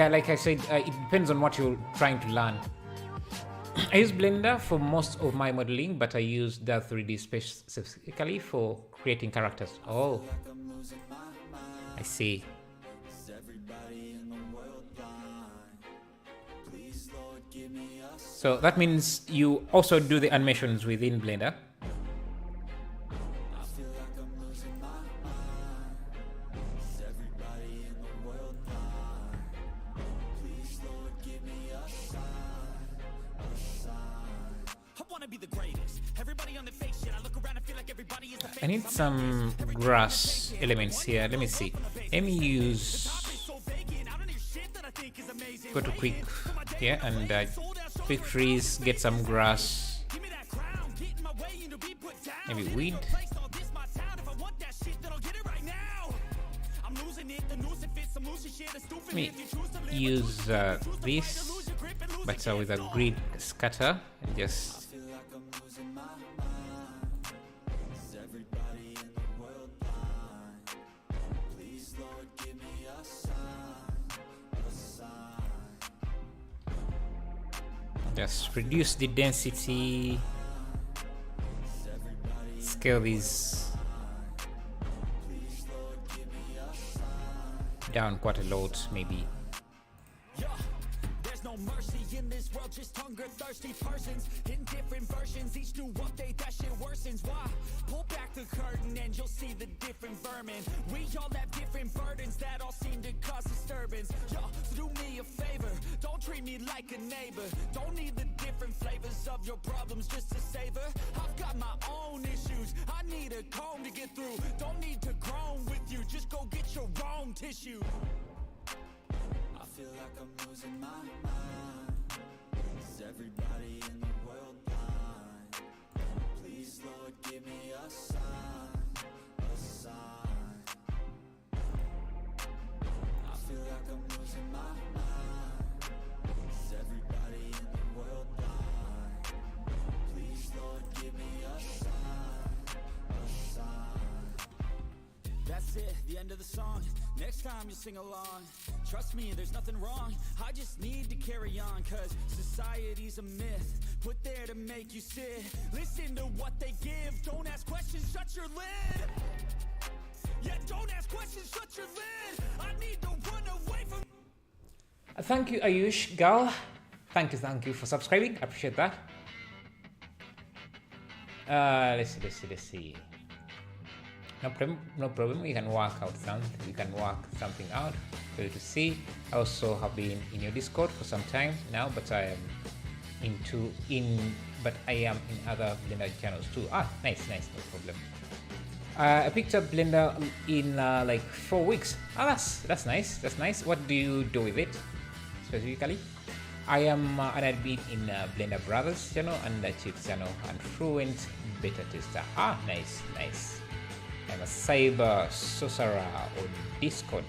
like I said, it depends on what you're trying to learn. I use Blender for most of my modeling, but I use the 3D specifically for creating characters. Oh, I see. So that means you also do the animations within Blender. I need some grass elements here. Let me see. Let me use go to quick here and quick freeze, get some grass, maybe weed. Let me use this, but with a grid scatter and just reduce the density, scale these down quite a lot, maybe. No mercy in this world, just hunger thirsty persons in different versions, each new update that shit worsens. Why? Pull back the curtain and you'll see the different vermin. We all have different burdens that all seem to cause disturbance. Yo, so do me a favor, don't treat me like a neighbor. Don't need the different flavors of your problems just to savor. I've got my own issues, I need a comb to get through. Don't need to groan with you, just go get your own tissue. I feel like I'm losing my mind. Is everybody in the world blind? Please, Lord, give me a sign, a sign. I feel like I'm losing my mind. Is everybody in the world blind? Please, Lord, give me a sign, a sign. That's it. the song. Next time you sing along. Trust me, there's nothing wrong. I just need to carry on, cause society's a myth put there to make you sit. Listen to what they give. Don't ask questions, shut your lid. Yeah, don't ask questions, shut your lid. I need to run away from. Thank you, Ayush Gal. Thank you for subscribing. I appreciate that. Let's see. No problem. We can work something out for you to see. I also have been in your Discord for some time now, but I am but I am in other Blender channels too. Nice, no problem. I picked up Blender in like 4 weeks. That's nice. What do you do with it specifically? I am an admin in Blender Brothers channel and Chief's channel and fluent beta tester. Nice. I'm a cyber sorcerer on Discord.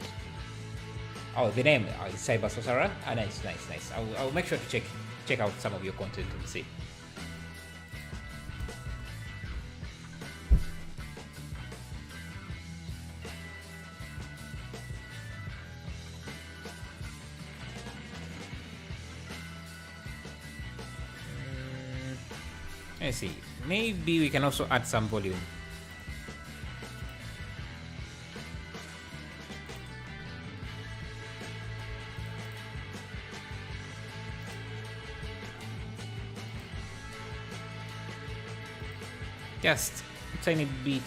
The name is cyber sorcerer. Nice. I'll make sure to check out some of your content and see. Let's see. Maybe we can also add some volume. Just a tiny bit.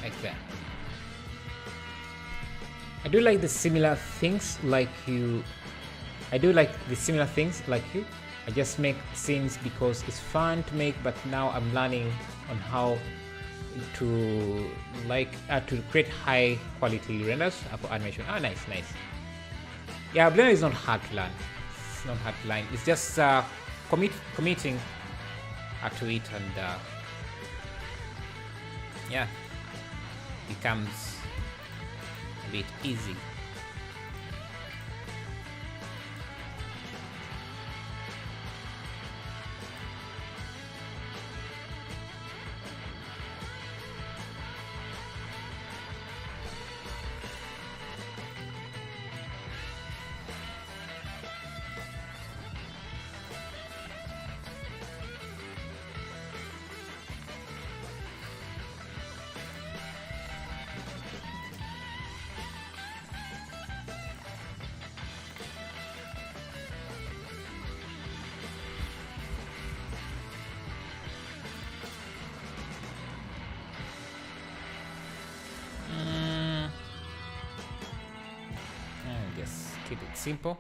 Like that. I do like the similar things like you. I just make scenes because it's fun to make, but now I'm learning on how to create high quality renders for animation. Nice. Yeah, Blender is not hard to learn. It's just committing to it, and yeah, becomes a bit easy. Keep it simple.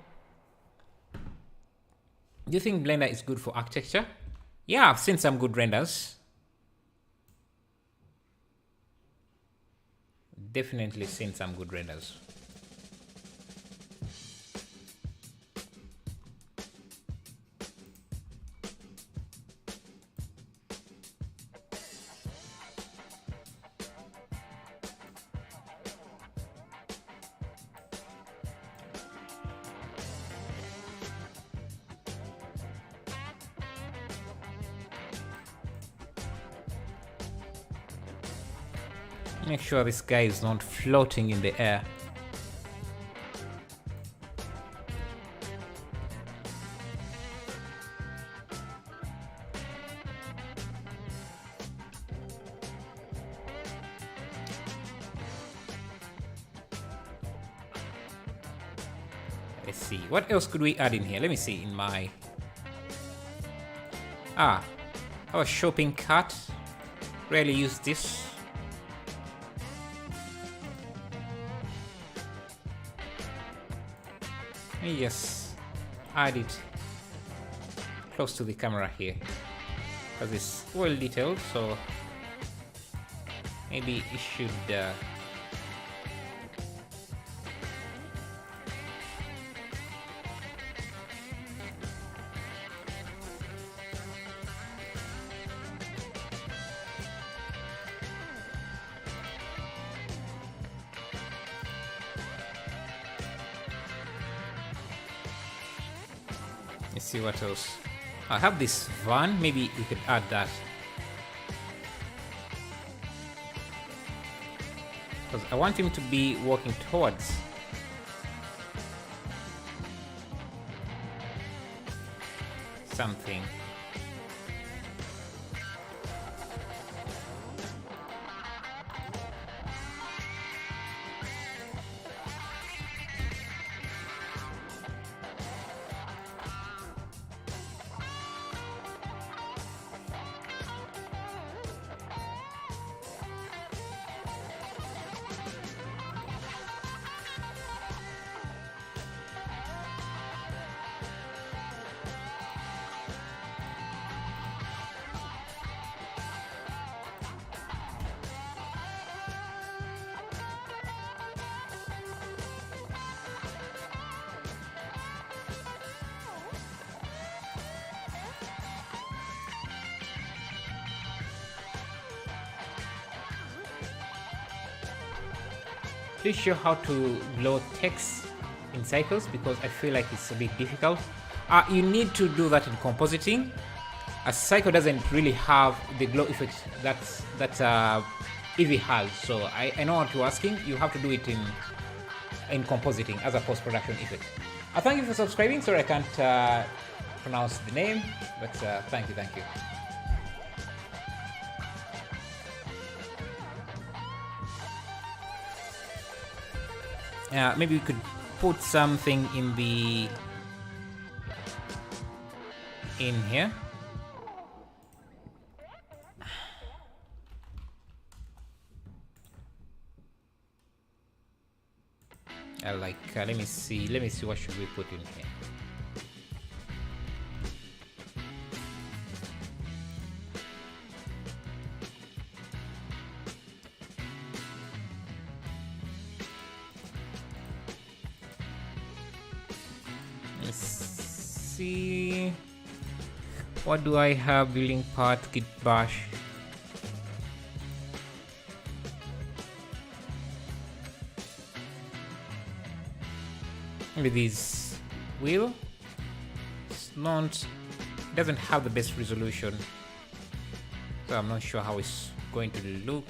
Do you think Blender is good for architecture? Yeah, I've seen some good renders. Definitely seen some good renders. Make sure this guy is not floating in the air. Let's see, what else could we add in here? Let me see in my... our shopping cart. Rarely use this. Let me just add it close to the camera here because it's well detailed, so maybe it should Let's see what else. I have this van. Maybe we could add that. Because I want him to be walking towards. Something. Please show how to glow text in cycles because I feel like it's a bit difficult. You need to do that in compositing. A cycle doesn't really have the glow effect that Eevee has. So I know what you're asking. You have to do it in compositing as a post-production effect. Thank you for subscribing. Sorry I can't pronounce the name, but thank you. Maybe we could put something in here. Let me see what should we put in here. See, what do I have? Building part, git bash. Maybe this wheel. It doesn't have the best resolution, so I'm not sure how it's going to look.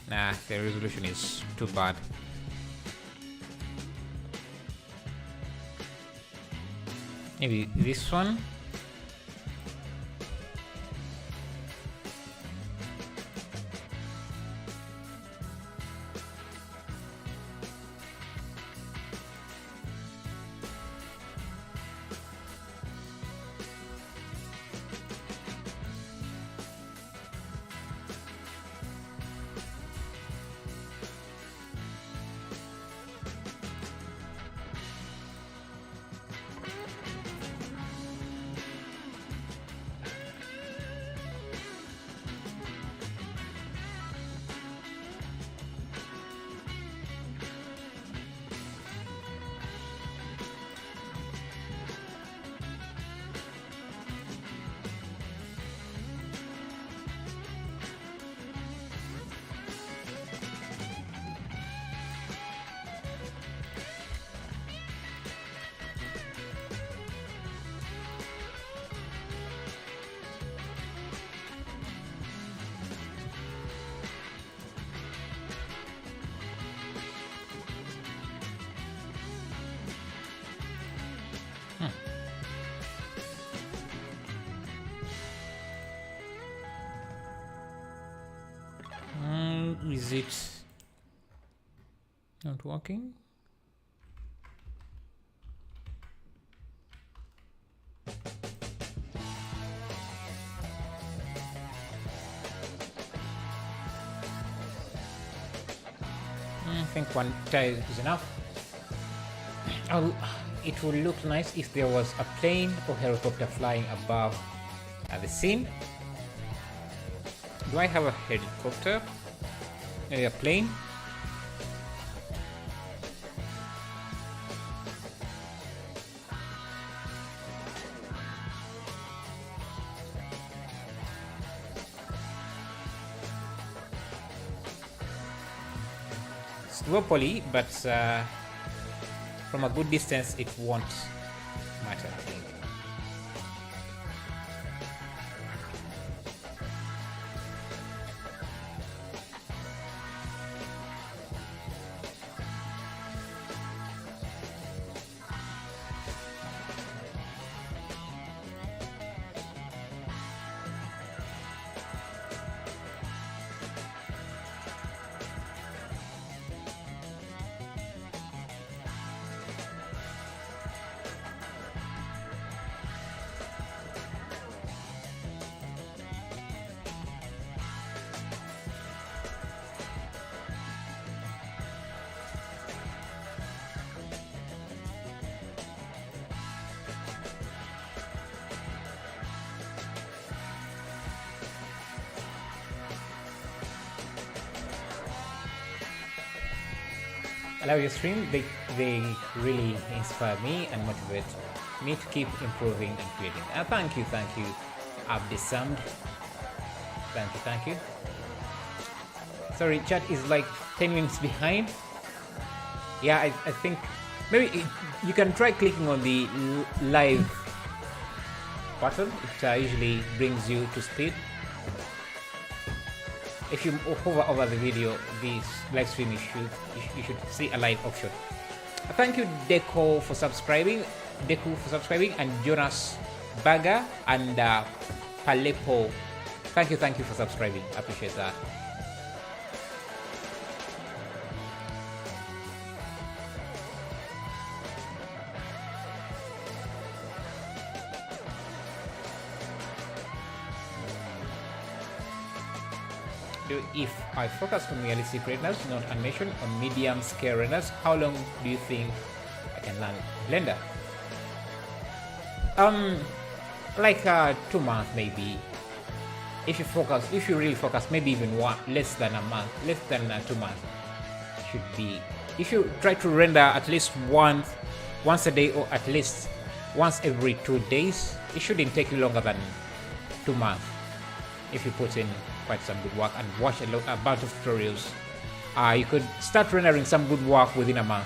Nah, the resolution is too bad. Maybe this one. Is it not working? I think one tile is enough. It would look nice if there was a plane or helicopter flying above the scene. Do I have a helicopter? Maybe a plane? It's low poly, but from a good distance it won't matter, I think. I love your stream. They really inspire me and motivate me to keep improving and creating. Thank you, Abdisamd. Thank you. Sorry, chat is like 10 minutes behind. Yeah, I think maybe you can try clicking on the live button. It usually brings you to speed. If you hover over the video, this live stream, you should see a live option. Thank you, Deco, for subscribing. And Jonas Baga and Palepo. Thank you for subscribing. I appreciate that. If I focus on realistic renders, not animation, on medium scale renders, how long do you think I can learn Blender? Like 2 months maybe. If you really focus, maybe even less than a month, less than 2 months should be. If you try to render at least once a day, or at least once every 2 days, it shouldn't take you longer than 2 months. If you put in quite some good work and watch a bunch of tutorials, you could start rendering some good work within a month.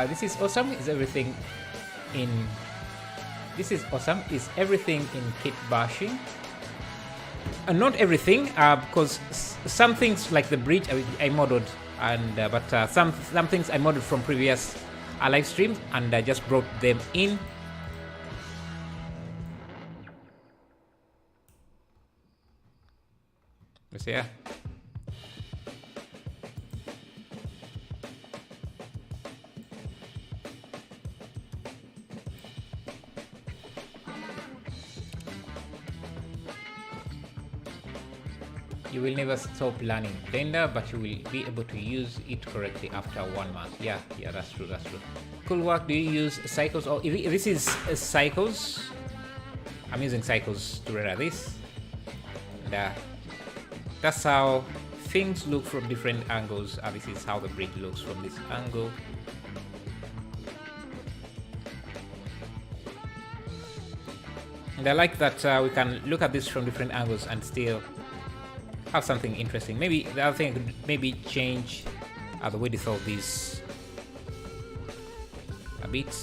This is awesome. Is everything in kit bashing? Not everything, because some things like the bridge I modded, and but some things I modded from previous live streams, and I just brought them in. So yeah. You will never stop learning Blender, but you will be able to use it correctly after 1 month. Yeah, that's true. Cool work. Do you use cycles? Or this is cycles. I'm using cycles to render this. And, that's how things look from different angles. This is how the bridge looks from this angle. And I like that we can look at this from different angles and still have something interesting. Maybe the other thing I could maybe change the width of these a bit.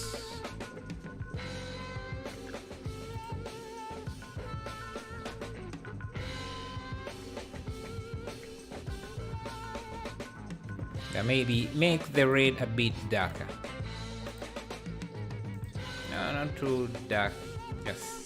Maybe make the red a bit darker. No, not too dark. Yes.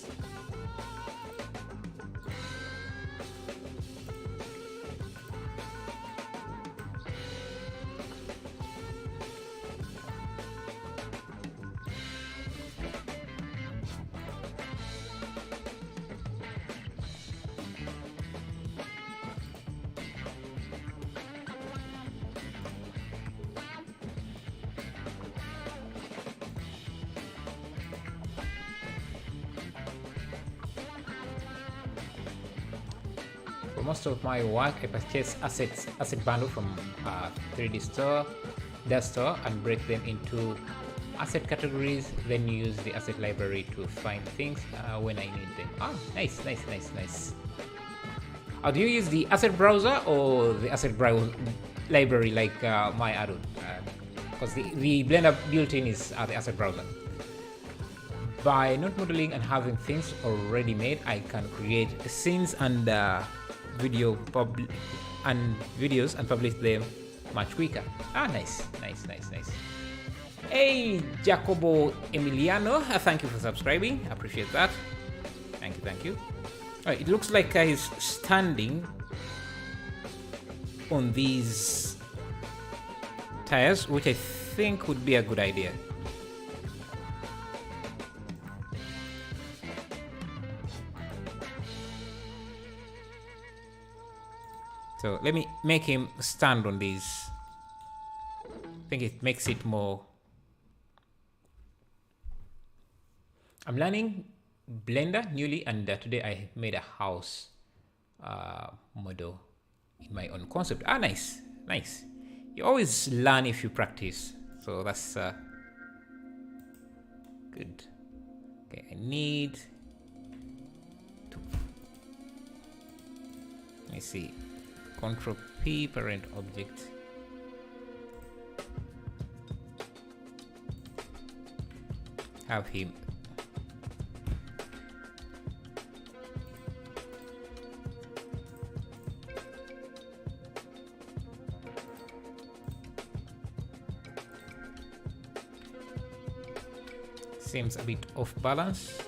Most of my work, I purchase asset bundle from 3D store, their store, and break them into asset categories. Then use the asset library to find things when I need them. Nice. Do you use the asset browser or the asset browser library like my Addon? Because the Blender built-in is the asset browser. By not modeling and having things already made, I can create scenes and videos and publish them much quicker. Nice. Hey, Jacobo Emiliano, thank you for subscribing. Appreciate that. Thank you. Alright, it looks like he's standing on these tires, which I think would be a good idea. So let me make him stand on these. I think it makes it more. I'm learning Blender newly, and today I made a house model in my own concept. Nice. You always learn if you practice, so that's good. Okay, I need to. Let me see. Control P, parent object. Have him. Seems a bit off balance.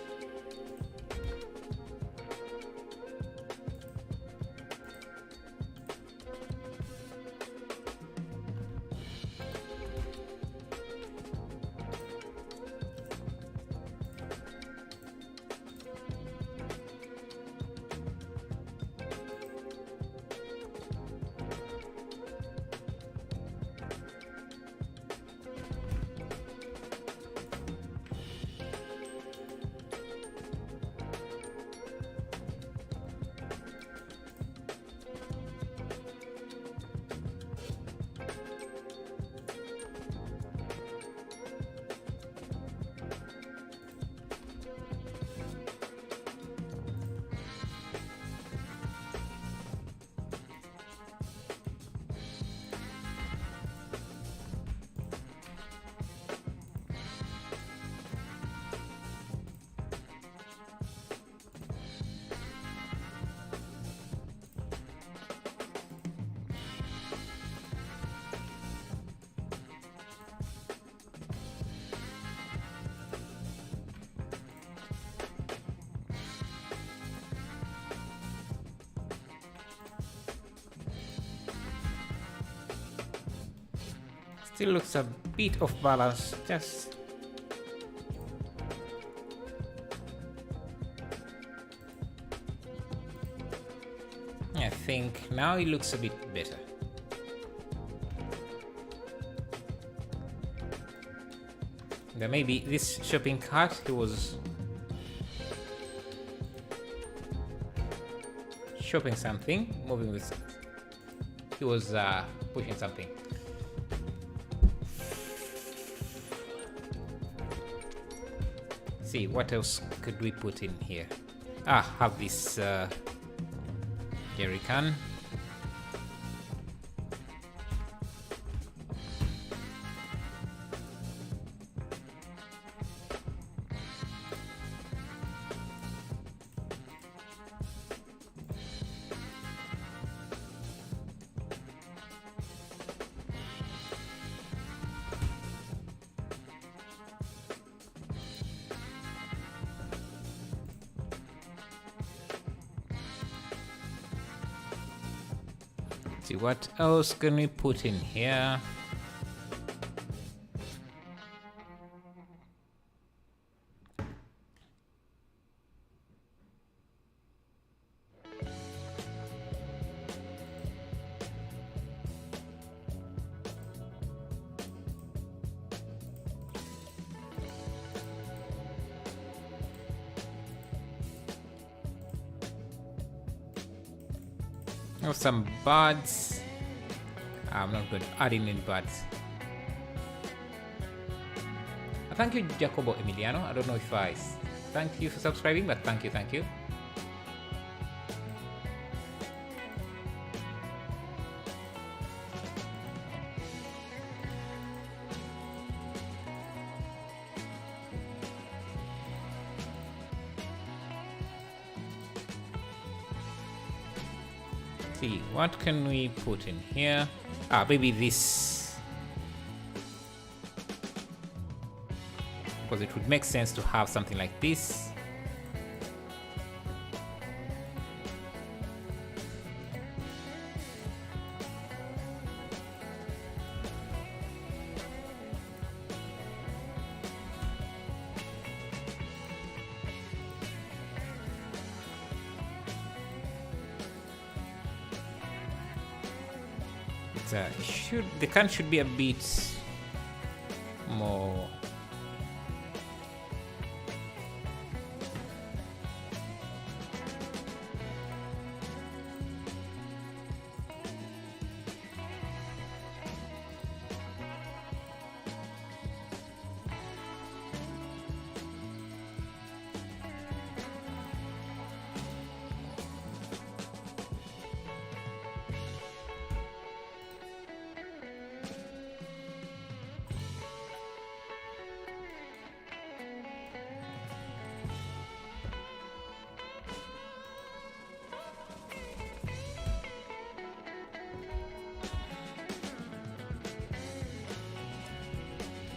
Still looks a bit off balance, just I think now it looks a bit better. There may be this shopping cart, he was shopping something, moving with, he was pushing something. See, what else could we put in here? Have this jerry can. See, what else can we put in here? Oh, some birds. I'm not good at adding in birds. Thank you, Jacobo Emiliano. I don't know if I thank you for subscribing, but thank you. See, what can we put in here? Maybe this. Because it would make sense to have something like this. The can should be a bit more.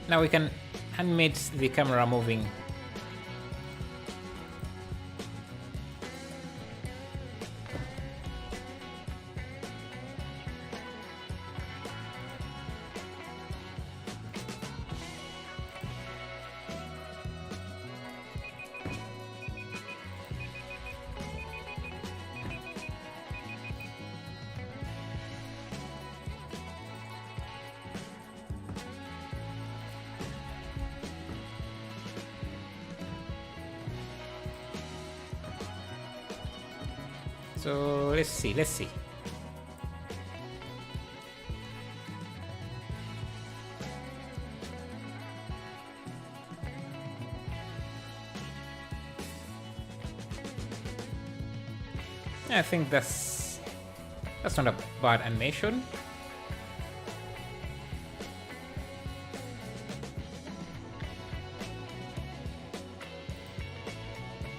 Now we can animate the camera moving. So let's see. I think that's not a bad animation.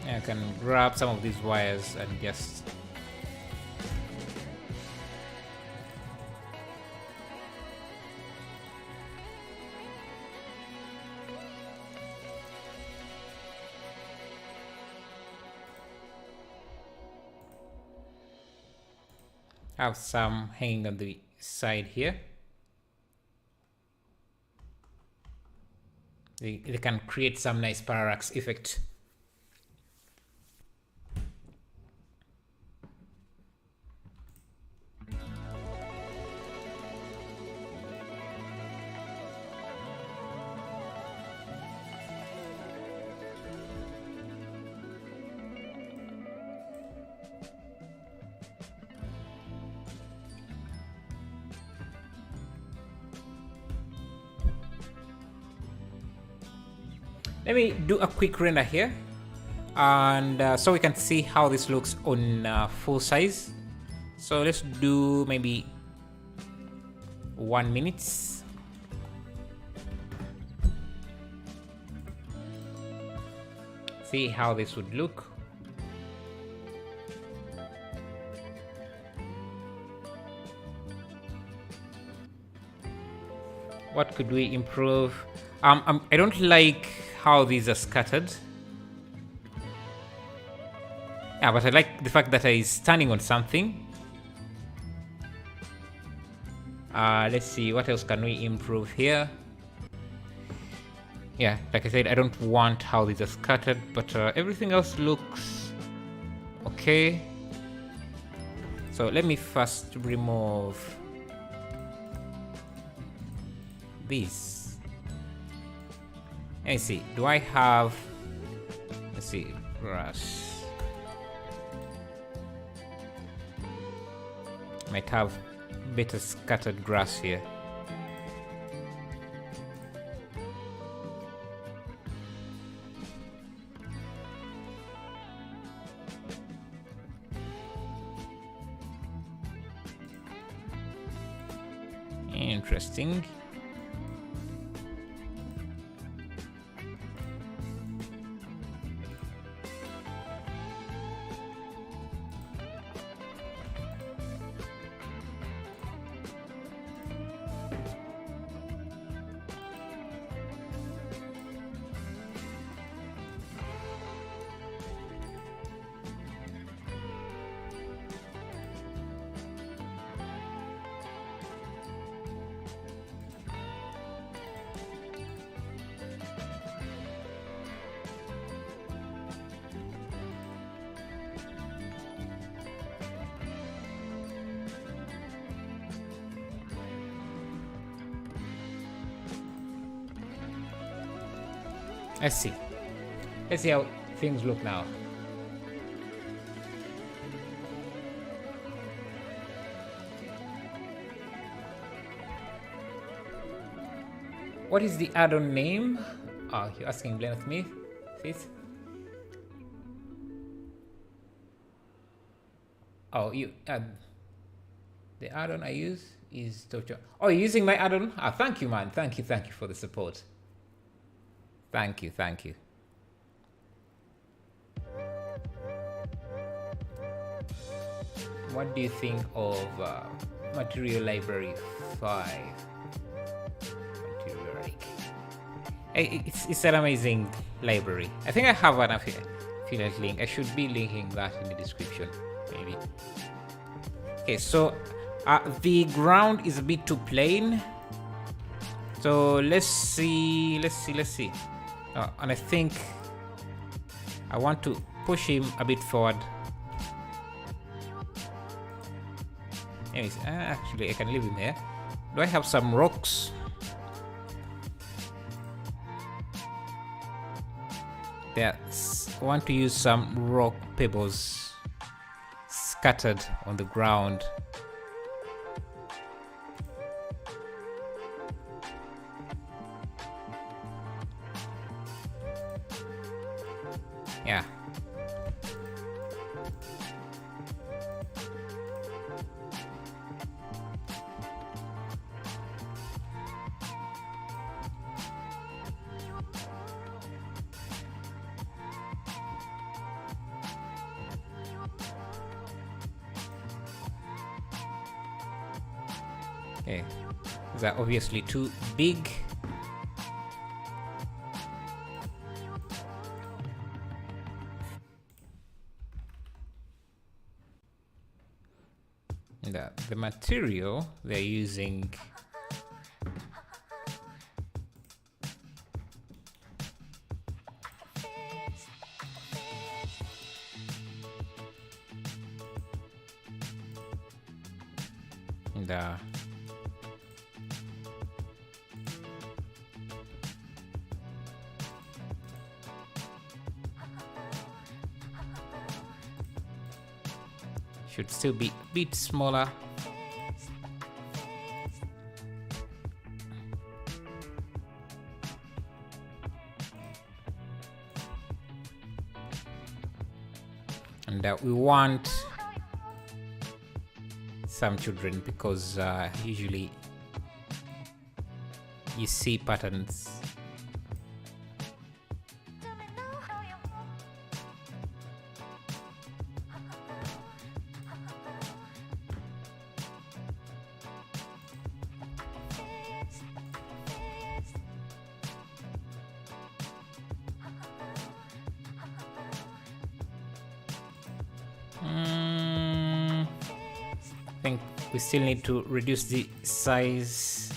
I can grab some of these wires and just have some hanging on the side here. They can create some nice parallax effect. Let me do a quick render here, and so we can see how this looks on full size. So let's do maybe 1 minute. See how this would look. What could we improve? I don't like how these are scattered. Yeah, but I like the fact that he's standing on something. Let's see, what else can we improve here? Yeah, like I said, I don't want how these are scattered, but everything else looks okay. So let me first remove these. Let's see, do I have, let's see, grass. Might have better scattered grass here. Interesting. Let's see. Let's see how things look now. What is the add-on name? Oh, you're asking Blender Smith? Fifth? Oh, you the add-on I use is Tocho. Oh, you're using my add-on? Ah, thank you, man. Thank you for the support. Thank you. What do you think of Material Library 5? It's an amazing library. I think I have an affiliate link. I should be linking that in the description, maybe. Okay, so the ground is a bit too plain. So let's see. And I think I want to push him a bit forward. Anyways, actually I can leave him here. Do I have some rocks? Yes, I want to use some rock pebbles scattered on the ground. Yeah. Okay, these are obviously too big. And the material they're using and should still be a bit smaller. And we want some children because usually you see patterns. I think we still need to reduce the size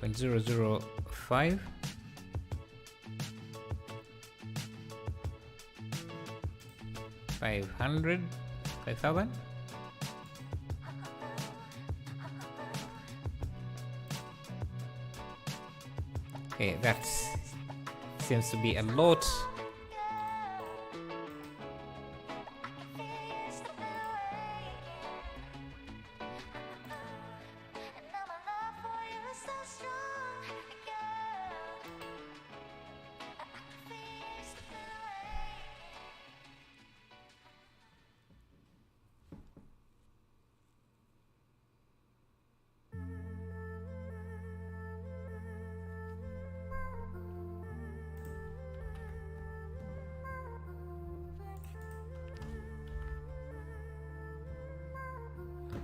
0.005. $5,000. Okay, that seems to be a lot.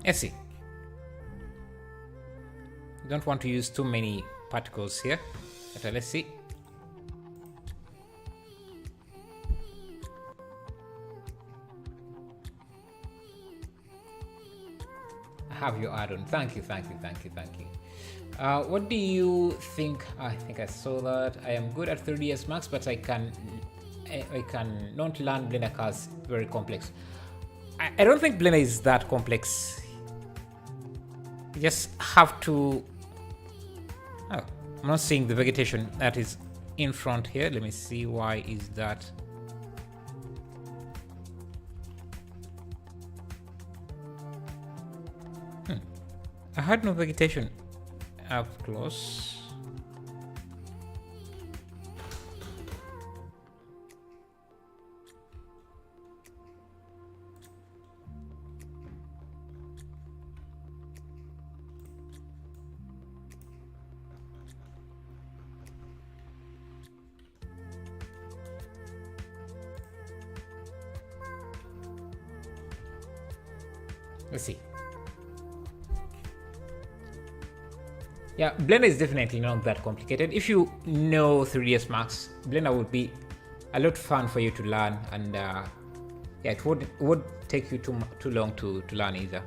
Let's see. Don't want to use too many particles here, but let's see. I have your add-on. Thank you. What do you think? I think I saw that. I am good at 3ds Max, but I can not learn Blender cars very complex. I don't think Blender is that complex. You just have to. Oh, I'm not seeing the vegetation that is in front here. Let me see, why is that? I had no vegetation up close. Let's see. Yeah, Blender is definitely not that complicated. If you know 3ds Max, Blender would be a lot fun for you to learn, and yeah, it would take you too long to learn either.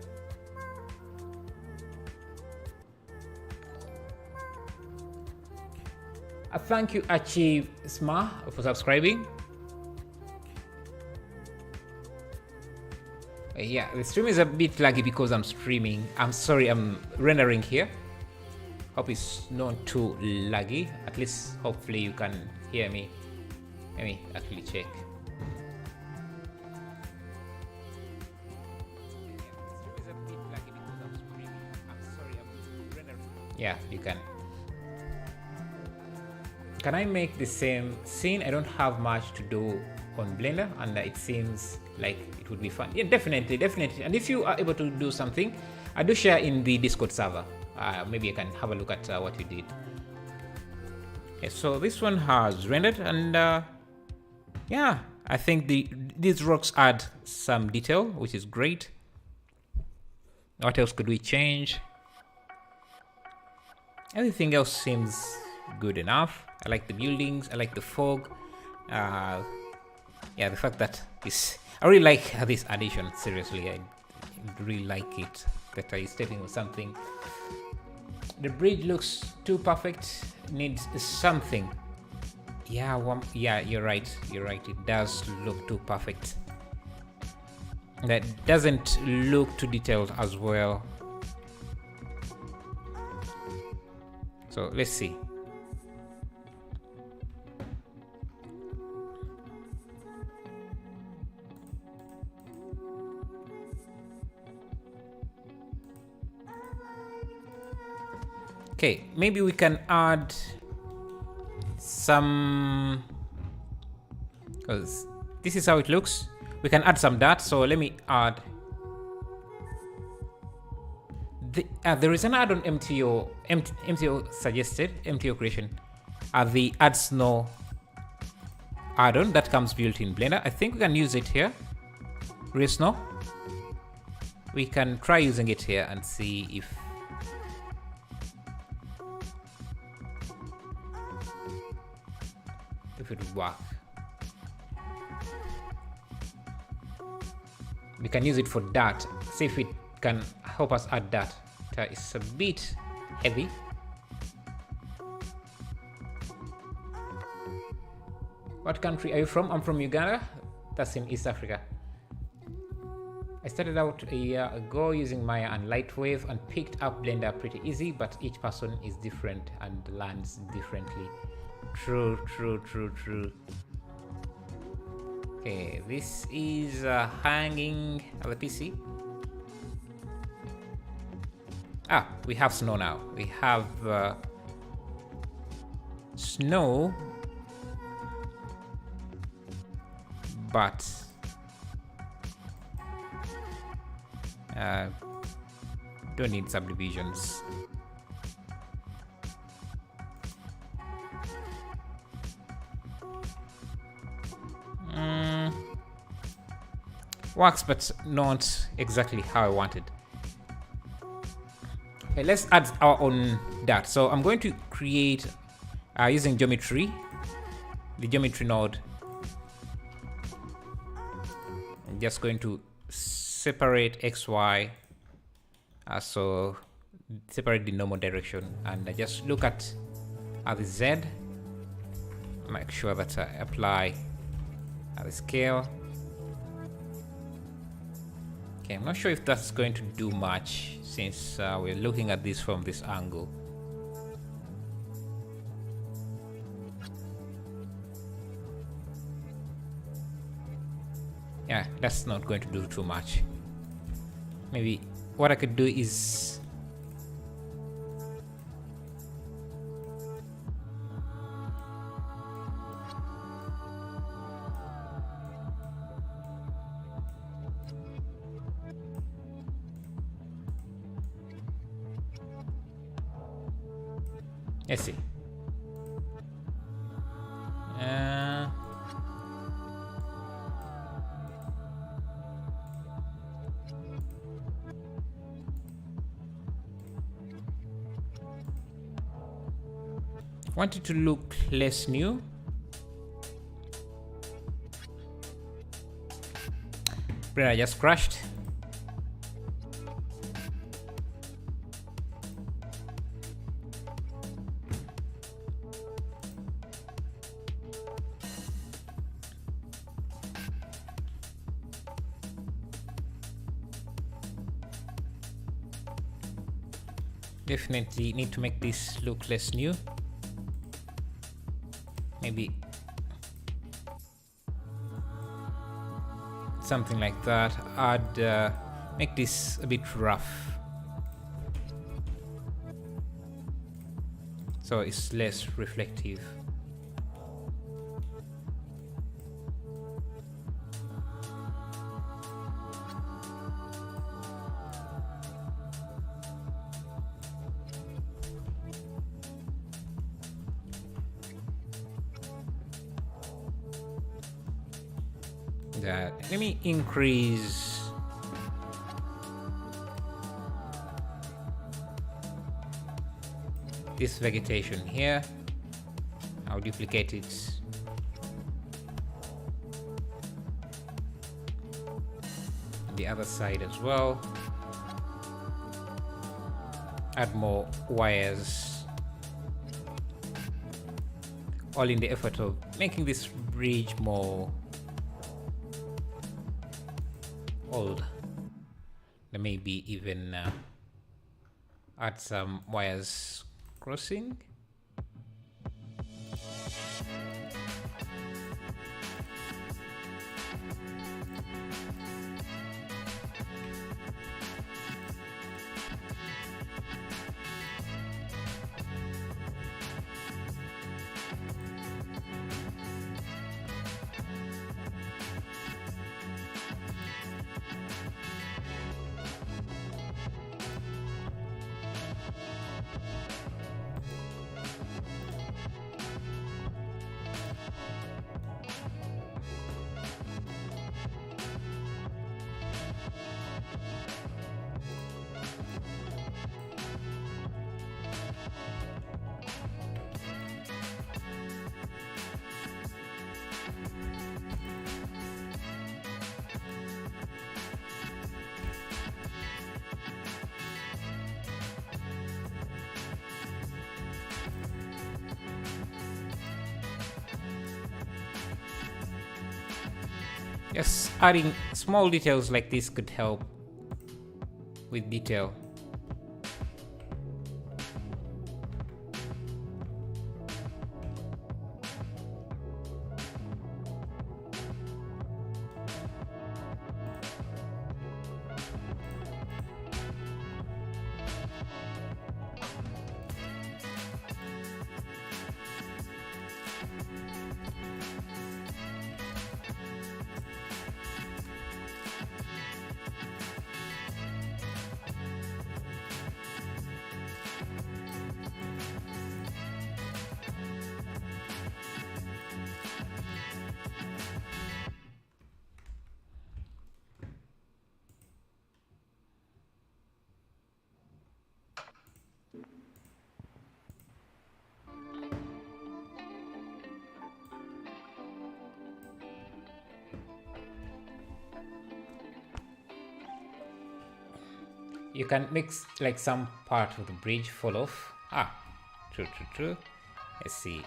Thank you, Achieve Sma, for subscribing. Yeah, the stream is a bit laggy because I'm streaming. I'm sorry, I'm rendering here. Hope it's not too laggy. At least, hopefully, you can hear me. Let me actually check. Yeah, you can. Can I make the same scene? I don't have much to do on Blender, and it seems like it would be fun. Yeah, definitely. And if you are able to do something, I do share in the Discord server. Maybe I can have a look at what you did. Okay, so this one has rendered, and yeah, I think these rocks add some detail, which is great. What else could we change? Everything else seems good enough. I like the buildings. I like the fog. Yeah, the fact that I really like this addition. Seriously, I really like it. That is stepping with something. The bridge looks too perfect. Needs something. Yeah, yeah, you're right. It does look too perfect. That doesn't look too detailed as well. So let's see. Okay, maybe we can add some, because this is how it looks. We can add some dirt. So let me add. There is an add-on MTO suggested, MTO creation. The add snow add-on that comes built in Blender. I think we can use it here. Real snow. We can try using it here and see if it would work. We can use it for dirt. See if it can help us add dirt. It's a bit heavy. What country are you from? I'm from Uganda. That's in East Africa. I started out a year ago using Maya and Lightwave and picked up Blender pretty easy, but each person is different and learns differently. True. Okay, this is hanging at the PC. We have snow now. We have snow, but don't need subdivisions. Works, but not exactly how I wanted. Okay, let's add our own dirt. So I'm going to create using geometry, the geometry node. I'm just going to separate XY, so separate the normal direction, and I just look at the Z. Make sure that I apply the scale. Okay, I'm not sure if that's going to do much since we're looking at this from this angle. Yeah, that's not going to do too much. Maybe what I could do is let's see. Want it to look less new. But I just crashed. Definitely need to make this look less new. Maybe something like that. I'd make this a bit rough, so it's less reflective. Let me increase this vegetation here. I'll duplicate it. On the other side as well. Add more wires. All in the effort of making this bridge more old. Then maybe even add some wires crossing. Yes, adding small details like this could help with detail. You can mix like some part of the bridge fall off. Ah, true. Let's see.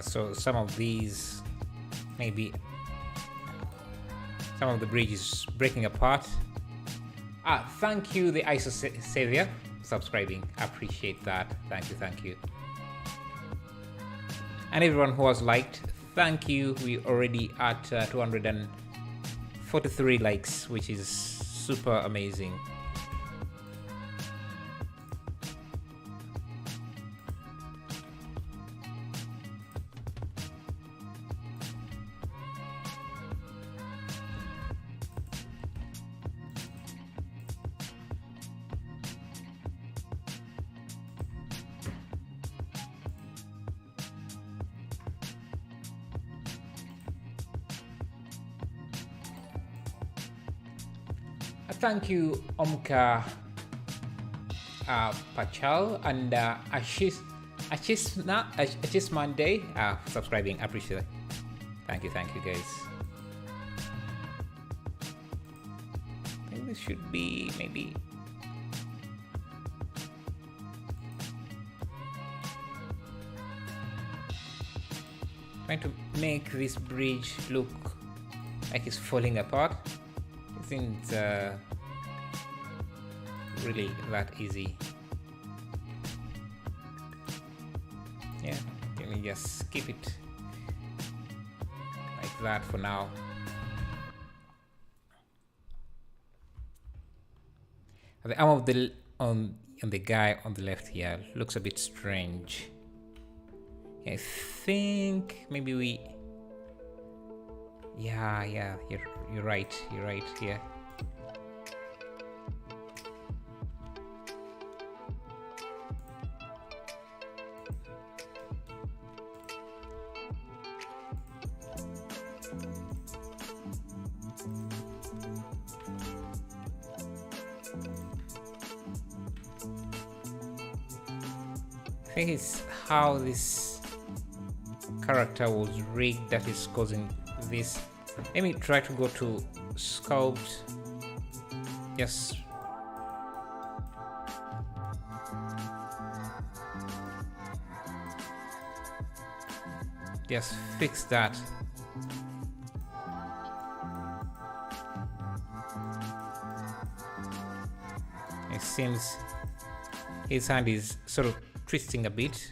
So some of these, maybe some of the bridge is breaking apart. Thank you, the ISO Savior, for subscribing. I appreciate that. Thank you. And everyone who has liked, thank you. We're already at 243 likes, which is super amazing. Thank you, Omka Pachal and Ashish Monday subscribing. I appreciate it. Thank you guys. I think this should be maybe trying to make this bridge look like it's falling apart. Isn't really that easy. Yeah, let me just keep it like that for now. The arm of the on the guy on the left here looks a bit strange. I think maybe we. Yeah, you're right here. I think it's how this character was rigged that is causing this. Let me try to go to sculpt. Yes. Just fix that. It seems his hand is sort of twisting a bit.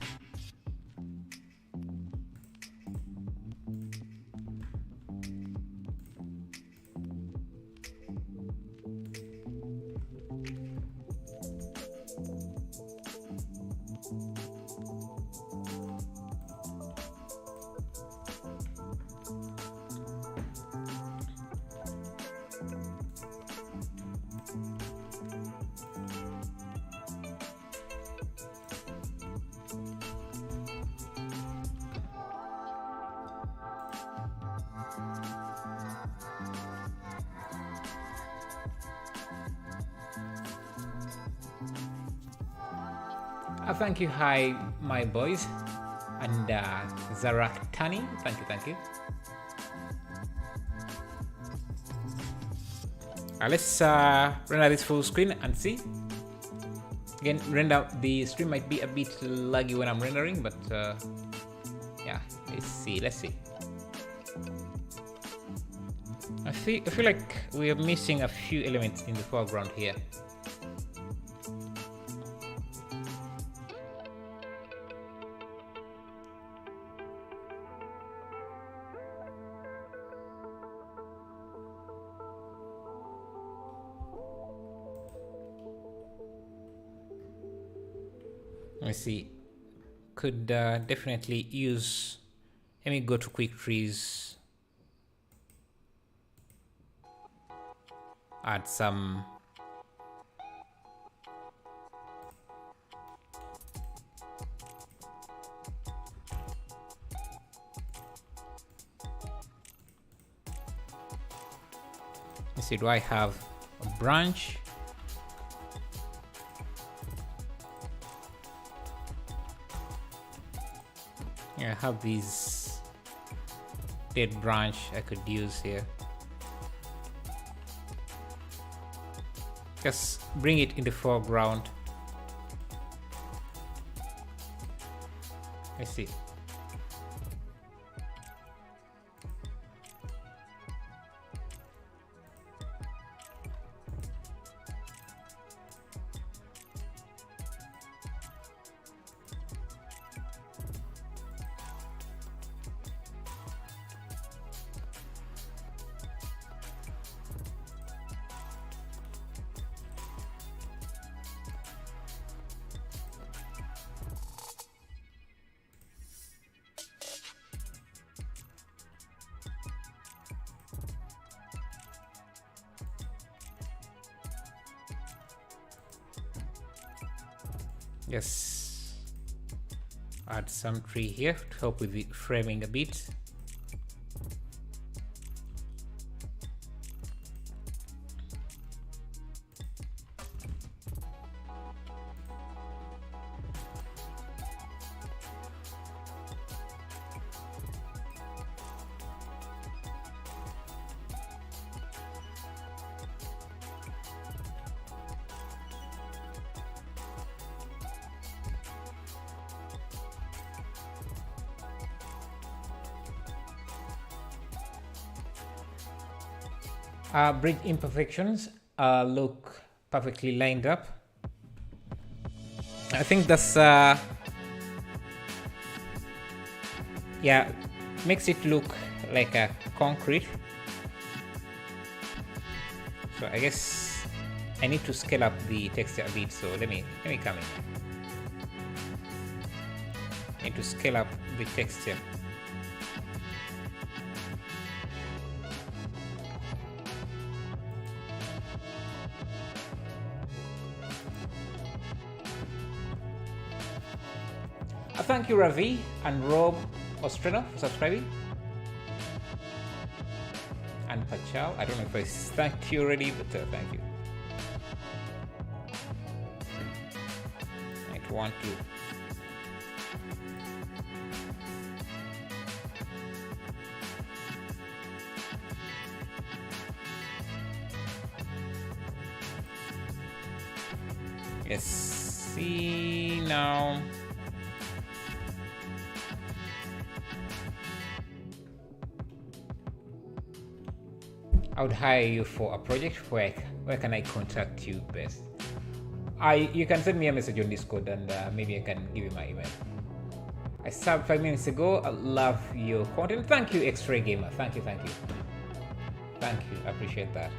Thank you, hi my boys, and Zaraktani, thank you. Let's render this full screen and see. Again, the stream might be a bit laggy when I'm rendering, but yeah, let's see. I feel like we are missing a few elements in the foreground here. Let me see. Could definitely use. Let me go to quick trees. Add some. Let's see. Do I have a branch? I have these dead branch I could use here. Just bring it in the foreground. Let's see. Just add some tree here to help with the framing a bit. Bridge imperfections look perfectly lined up. I think that's yeah, makes it look like a concrete. So I guess I need to scale up the texture a bit. So let me come in. I need to scale up the texture. Thank you, Ravi and Rob Ostreno, for subscribing. And Pachal, I don't know if I thanked you already, but thank you. Might want to. Yes, see now. I would hire you for a project. Where can I contact you best? You can send me a message on Discord and maybe I can give you my email. I subbed 5 minutes ago. I love your content. Thank you, X-Ray Gamer. Thank you. Thank you. I appreciate that.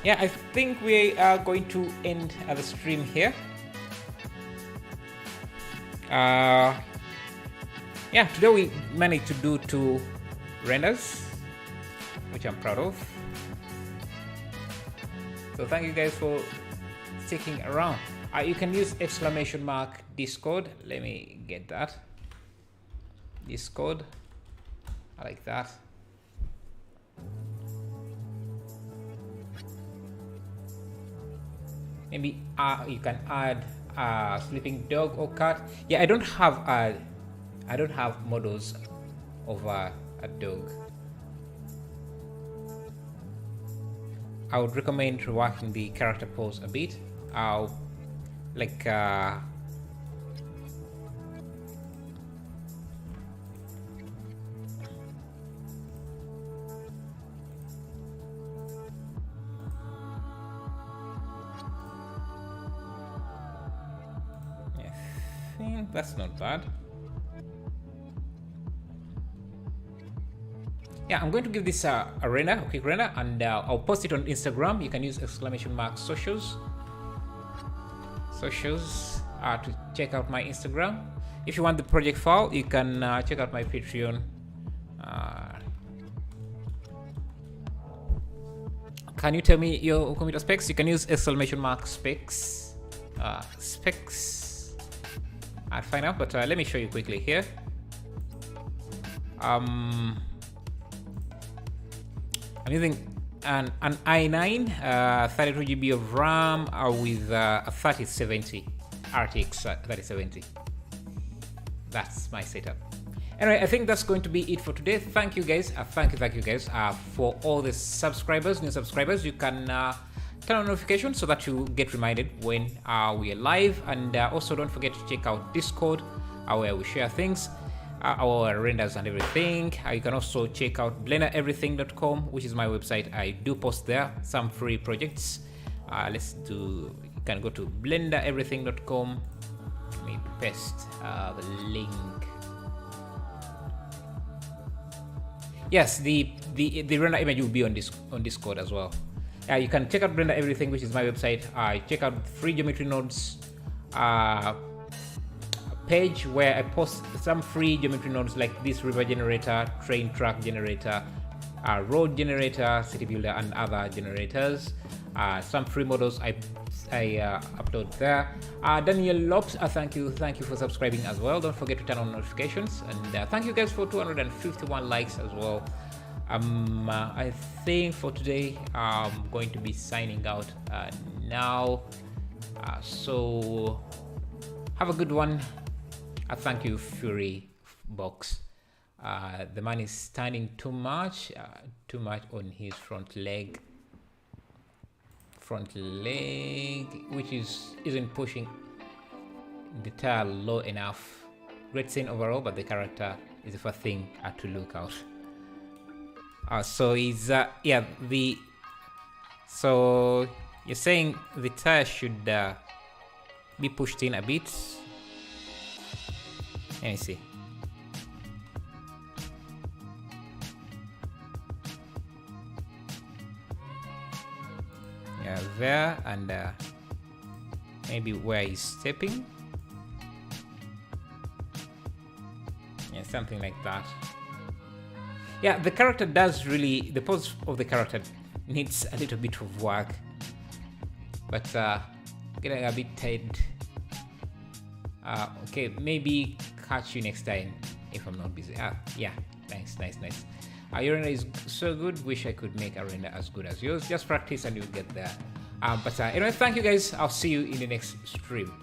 Yeah, I think we are going to end the stream here. Yeah, today we managed to do 2 renders, which I'm proud of. So thank you guys for sticking around. You can use !Discord. Let me get that. Discord. I like that. Maybe you can add a sleeping dog or cat. Yeah, I don't have models of a dog. I would recommend reworking the character pose a bit. Like I think that's not bad. Yeah, I'm going to give this a quick render, and I'll post it on Instagram. You can use !socials to check out my Instagram. If you want the project file, you can check out my Patreon. Can you tell me your computer specs? You can use !specs. Specs. I'll find out, but let me show you quickly here. I'm using an i9, 32 GB of RAM with a 3070 RTX 3070. That's my setup. Anyway, I think that's going to be it for today. Thank you guys. Thank you guys for all the subscribers, new subscribers. You can turn on notifications so that you get reminded when we are live. And also don't forget to check out Discord where we share things. Our renders and everything. You can also check out blendereverything.com, which is my website. I do post there some free projects. You can go to blendereverything.com. Let me paste the link. Yes, the render image will be on Discord as well. You can check out Blender Everything, which is my website. Check out free geometry nodes page where I post some free geometry nodes like this river generator, train track generator, road generator, city builder, and other generators. Some free models I upload there. Daniel Lopes, thank you for subscribing as well. Don't forget to turn on notifications, and thank you guys for 251 likes as well. I think for today I'm going to be signing out now. So have a good one. Thank you, Fury Box. The man is standing too much on his front leg, which isn't pushing the tire low enough. Great scene overall, but the character is the first thing to look out. So he's so you're saying the tire should be pushed in a bit. Let me see. Yeah, there, and maybe where he's stepping. Yeah, something like that. Yeah, the character does really, the pose of the character needs a little bit of work, but getting a bit tired. Okay, maybe catch you next time if I'm not busy. Yeah, nice. Your render is so good. Wish I could make a render as good as yours. Just practice and you'll get there. But anyway, thank you guys. I'll see you in the next stream.